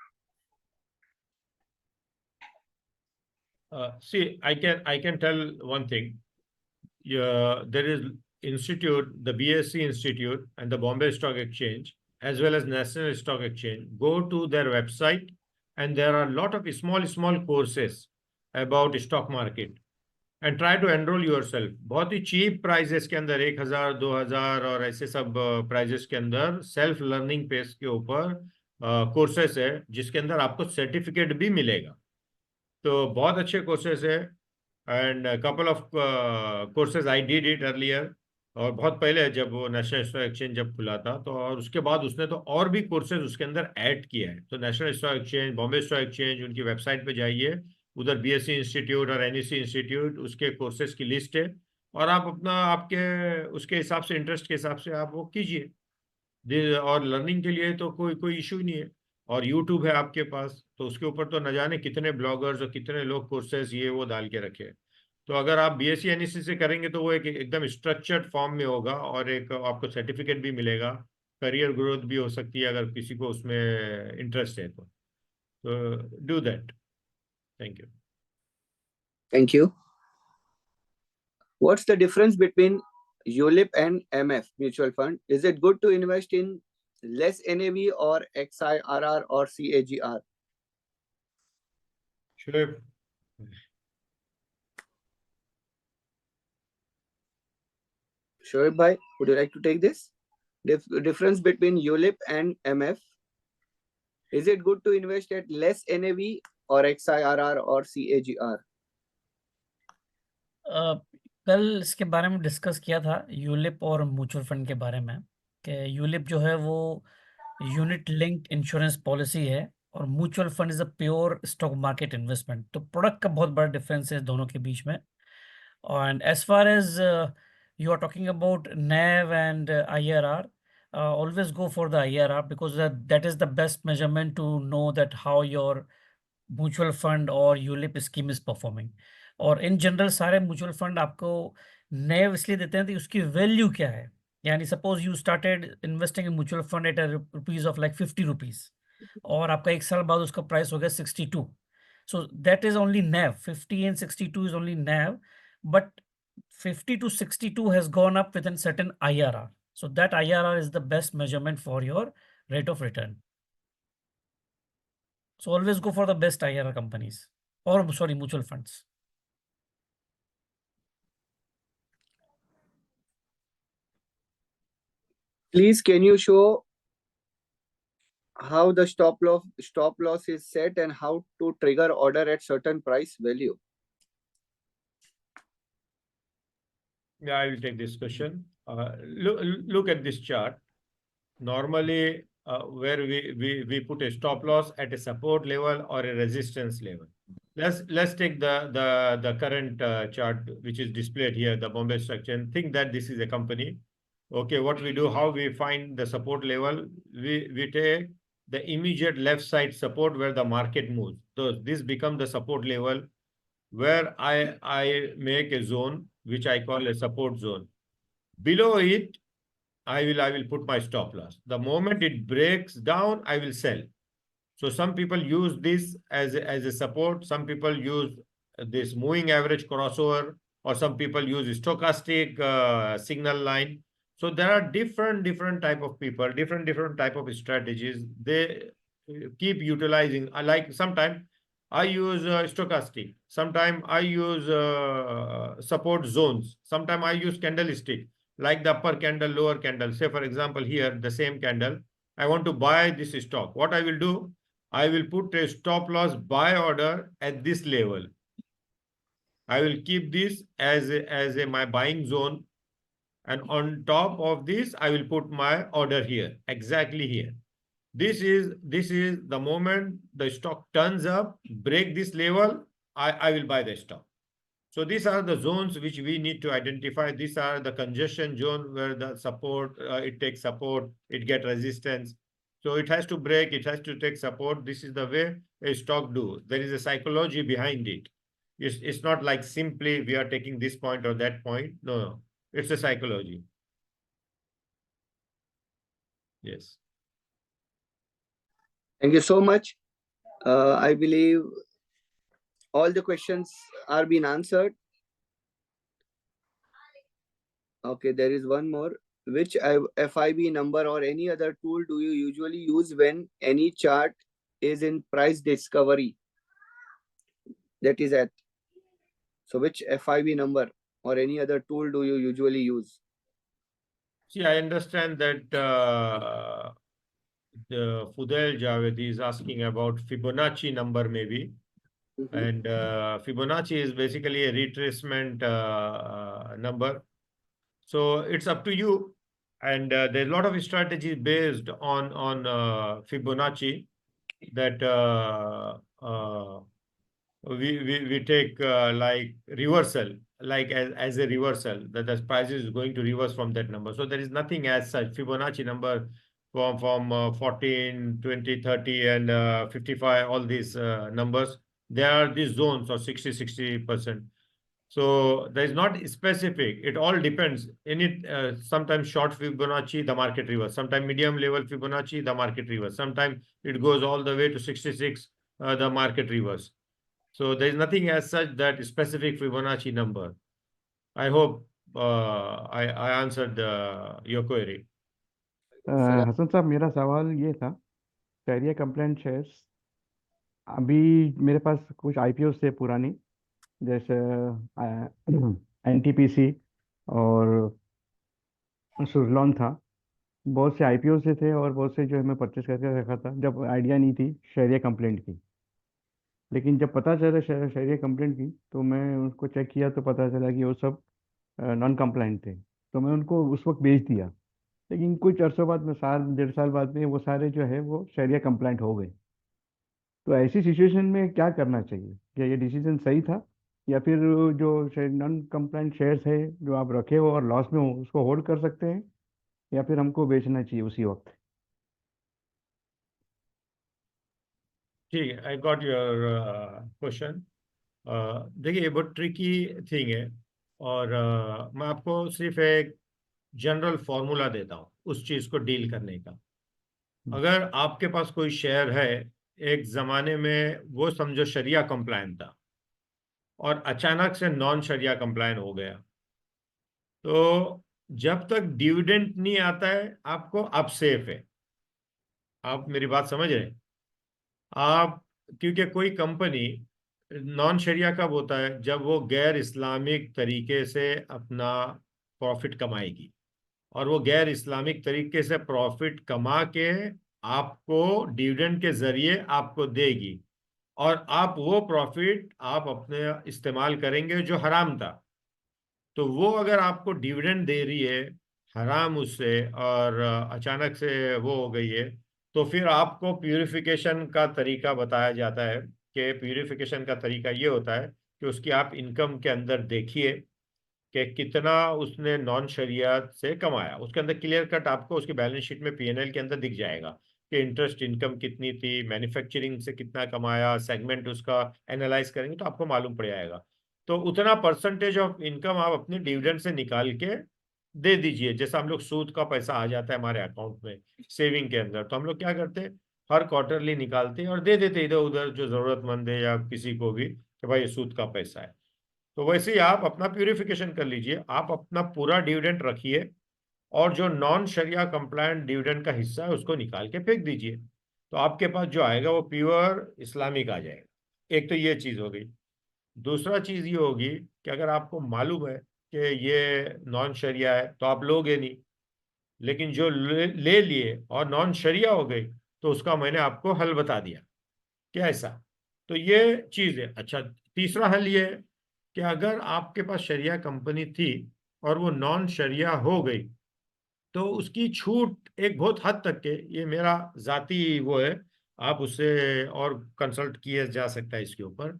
See, I can tell one thing. There is institute, the BSC Institute and the Bombay Stock Exchange, as well as National Stock Exchange. Go to their website and there are a lot of small courses about stock market. And try to enroll yourself. बहुत ही cheap prices के अंदर 1000 2000 और ऐसे सब prices के अंदर self learning pace के ऊपर courses है जिसके अंदर आपको certificate भी मिलेगा. तो बहुत अच्छे courses है, and a couple of courses I did it earlier. और बहुत पहले जब वो नेशनल स्टॉक एक्सचेंज जब खुला था तो, और उसके बाद उसने तो और भी कोर्सेज उसके अंदर ऐड किया है. तो national stock exchange, Bombay stock exchange, उनकी वेबसाइट पे जाइए, उधर बीएससी इंस्टीट्यूट और एनईसी इंस्टीट्यूट उसके कोर्सेज की लिस्ट है, और आप अपना आपके उसके हिसाब से, इंटरेस्ट के हिसाब से आप वो कीजिए. और लर्निंग के लिए तो कोई इशू नहीं है. और यूट्यूब है आपके पास, तो उसके ऊपर तो न जाने कितने ब्लॉगर्स और कितने लोग कोर्सेज ये वो डाल के रखे. तो अगर आप बीएससी एनईसी से करेंगे तो वो एक एकदम स्ट्रक्चर्ड फॉर्म में होगा, और एक आपको सर्टिफिकेट भी मिलेगा, करियर ग्रोथ भी हो सकती है अगर किसी को उसमें इंटरेस्ट है तो do that. Thank you. Thank you. What's the difference between ULIP and MF mutual fund? Is it good to invest in less NAV or XIRR or CAGR? Sure. Shoaib bhai, would you like to take this? Difference between ULIP and MF. Is it good to invest at less NAV or XIRR or CAGR? कल इसके बारे में discuss किया था, ULIP और mutual fund के बारे में, कि यूलिप जो है वो यूनिट लिंक्ड इंश्योरेंस पॉलिसी है और mutual fund is a pure stock market investment. तो प्रोडक्ट का बहुत बड़ा डिफरेंस है दोनों के बीच में. And as far as you are talking about NAV and IRR, always go for the IRR because that is the best measurement to know that how your mutual fund or ULIP scheme is performing. और in general सारे mutual fund आपको NAV इसलिए देते हैं कि उसकी value क्या है. यानी suppose you started investing in mutual fund eight rupees of like 50 rupees, और आपका एक साल बाद उसका प्राइस हो गया 62. So that is only NAV. 50 and 62 is only NAV, but 50 to 62 has gone up with a certain IRR. So that IRR is the best measurement for your rate of return. So always go for the best IRR companies, or sorry, mutual funds. Please, can you show how the stop loss is set and how to trigger order at certain price value? Yeah, I will take this question. Look at this chart. Normally, where we put a stop loss at a support level or a resistance level. Let's take the current chart which is displayed here, the Bombay Stock Exchange. Think that this is a company. Okay, what we do, how we find the support level? We take the immediate left side support where the market moves. So this becomes the support level where I make a zone which I call a support zone. Below it, I will put my stop loss. The moment it breaks down, I will sell. So some people use this as a support. Some people use this moving average crossover, or some people use stochastic signal line. So there are different type of people, different type of strategies. They keep utilizing. Like sometimes I use stochastic. Sometimes I use support zones. Sometimes I use candlestick, like the upper candle, lower candle. Say for example here, the same candle. I want to buy this stock. What I will do? I will put a stop loss buy order at this level. I will keep this as my buying zone. And on top of this, I will put my order here, exactly here. This is the moment the stock turns up, break this level, I will buy the stock. So these are the zones which we need to identify. These are the congestion zone where the support, it takes support, it gets resistance. So it has to break, it has to take support. This is the way a stock do. There is a psychology behind it. It's not like simply we are taking this point or that point. No. It's a psychology. Yes. Thank you so much. I believe all the questions are being answered. Okay, there is one more. Which FIB number or any other tool do you usually use when any chart is in price discovery. That is at. So which FIB number or any other tool do you usually use? See, I understand that the Fudel Javedi is asking about Fibonacci number maybe. Mhm. And Fibonacci is basically a retracement number. So it's up to you. And there's a lot of strategies based on Fibonacci that we take like reversal, like as a reversal, that the price is going to reverse from that number. So there is nothing as such. Fibonacci number from 14, 20, 30 and 55, all these numbers, there are these zones of 60%. So there is not specific. It all depends. In it, sometimes short Fibonacci, the market reverse. Sometimes medium level Fibonacci, the market reverse. Sometimes it goes all the way to 66, the market reverse. So there is nothing as such that specific Fibonacci number. I hope I answered your query. Hasan साहब, मेरा सवाल ये था, शहरिया complaint shares अभी मेरे पास कुछ IPO थे पुरानी, जैसे एनटीपीसी और सुजलॉन था। बहुत से आईपीओ से थे और बहुत से जो है मैं परचेस करके रखा था जब आइडिया नहीं थी शहरिया कंप्लेंट की। लेकिन जब पता चला शहरिया कंप्लेंट की तो मैं उसको चेक किया तो पता चला कि वो सब नॉन कंप्लाइंट थे, तो मैं उनको उस वक्त बेच दिया। लेकिन कुछ अरसों बाद में, साल 1.5 साल बाद में, वो सारे जो है वो शहरिया कंप्लाइंट हो गए। तो ऐसी सिचुएशन में क्या करना चाहिए? क्या ये डिसीजन सही था, या फिर जो नॉन कंप्लाइंट शेयर्स है जो आप रखे हो और लॉस में हो उसको होल्ड कर सकते हैं, या फिर हमको बेचना चाहिए उसी वक्त? ठीक है, आई गॉट योर क्वेश्चन। देखिए, ये बहुत ट्रिकी थिंग है और मैं आपको सिर्फ एक जनरल फॉर्मूला देता हूँ उस चीज को डील करने का। अगर आपके पास कोई शेयर है, एक जमाने में वो समझो शरिया कंप्लायंट था और अचानक से नॉन शरिया कंप्लायंट हो गया, तो जब तक डिविडेंड नहीं आता है आपको आप सेफ है। आप मेरी बात समझ रहे हैं? आप, क्योंकि कोई कंपनी नॉन शरिया कब होता है? जब वो गैर इस्लामिक तरीके से अपना प्रॉफिट कमाएगी, और वो गैर इस्लामिक तरीके से प्रॉफिट कमा के आपको डिविडेंड के जरिए आपको देगी, और आप वो प्रॉफिट आप अपने इस्तेमाल करेंगे जो हराम था। तो वो अगर आपको डिविडेंड दे रही है हराम उससे, और अचानक से वो हो गई है, तो फिर आपको प्यूरिफिकेशन का तरीका बताया जाता है कि प्यूरिफिकेशन का तरीका ये होता है कि उसकी आप इनकम के अंदर देखिए कि कितना उसने नॉन शरियत से कमाया। उसके अंदर क्लियर कट आपको उसकी बैलेंस शीट में पीएनएल के अंदर दिख जाएगा कि इंटरेस्ट इनकम कितनी थी, मैन्युफैक्चरिंग से कितना कमाया, सेगमेंट उसका एनालाइज करेंगे तो आपको मालूम पड़ जाएगा। तो उतना परसेंटेज ऑफ इनकम आप अपने डिविडेंड से निकाल के दे दीजिए। जैसा हम लोग सूद का पैसा आ जाता है हमारे अकाउंट में सेविंग के अंदर, तो हम लोग क्या करते हैं, हर क्वार्टरली निकालते हैं और दे देते इधर उधर जो जरूरतमंद है या किसी को भी कि भाई ये सूद का पैसा है। तो वैसे ही आप अपना प्यूरिफिकेशन कर लीजिए, आप अपना पूरा डिविडेंड रखिए और जो नॉन शरिया कंप्लायंट डिविडेंड का हिस्सा है उसको निकाल के फेंक दीजिए, तो आपके पास जो आएगा वो प्योर इस्लामिक आ जाएगा। एक तो ये चीज हो गई। दूसरा चीज ये होगी कि अगर आपको मालूम है कि ये नॉन शरिया है तो आप लोगे नहीं, लेकिन जो ले लिए और नॉन शरिया हो गई तो उसका मैंने आपको हल बता दिया क्या ऐसा। तो ये चीज है। अच्छा, तीसरा हल ये है कि अगर आपके पास शरिया कंपनी थी और वो नॉन शरिया हो गई, तो उसकी छूट एक बहुत हद तक के, ये मेरा जाती वो है, आप उससे और कंसल्ट किया जा सकता है इसके ऊपर,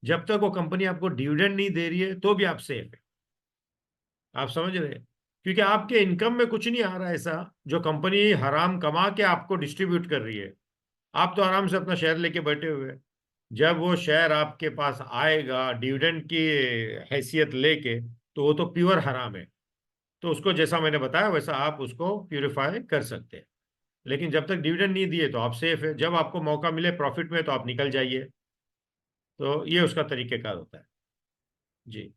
जब तक वो कंपनी आपको डिविडेंड नहीं दे रही है तो भी आप सेफ है। आप समझ रहे हैं? क्योंकि आपके इनकम में कुछ नहीं आ रहा है ऐसा जो कंपनी हराम कमा के आपको डिस्ट्रीब्यूट कर रही है। आप तो आराम से अपना शेयर लेके बैठे हुए हैं। जब वो शेयर आपके पास आएगा डिविडेंड की हैसियत लेके, तो वो तो प्योर हराम है। तो उसको जैसा मैंने बताया वैसा आप उसको प्यूरिफाई कर सकते हैं। लेकिन जब तक डिविडेंड नहीं दिए तो आप सेफ है। जब आपको मौका मिले प्रॉफिट में तो आप निकल जाइए। तो ये उसका तरीकेकार होता है। जी।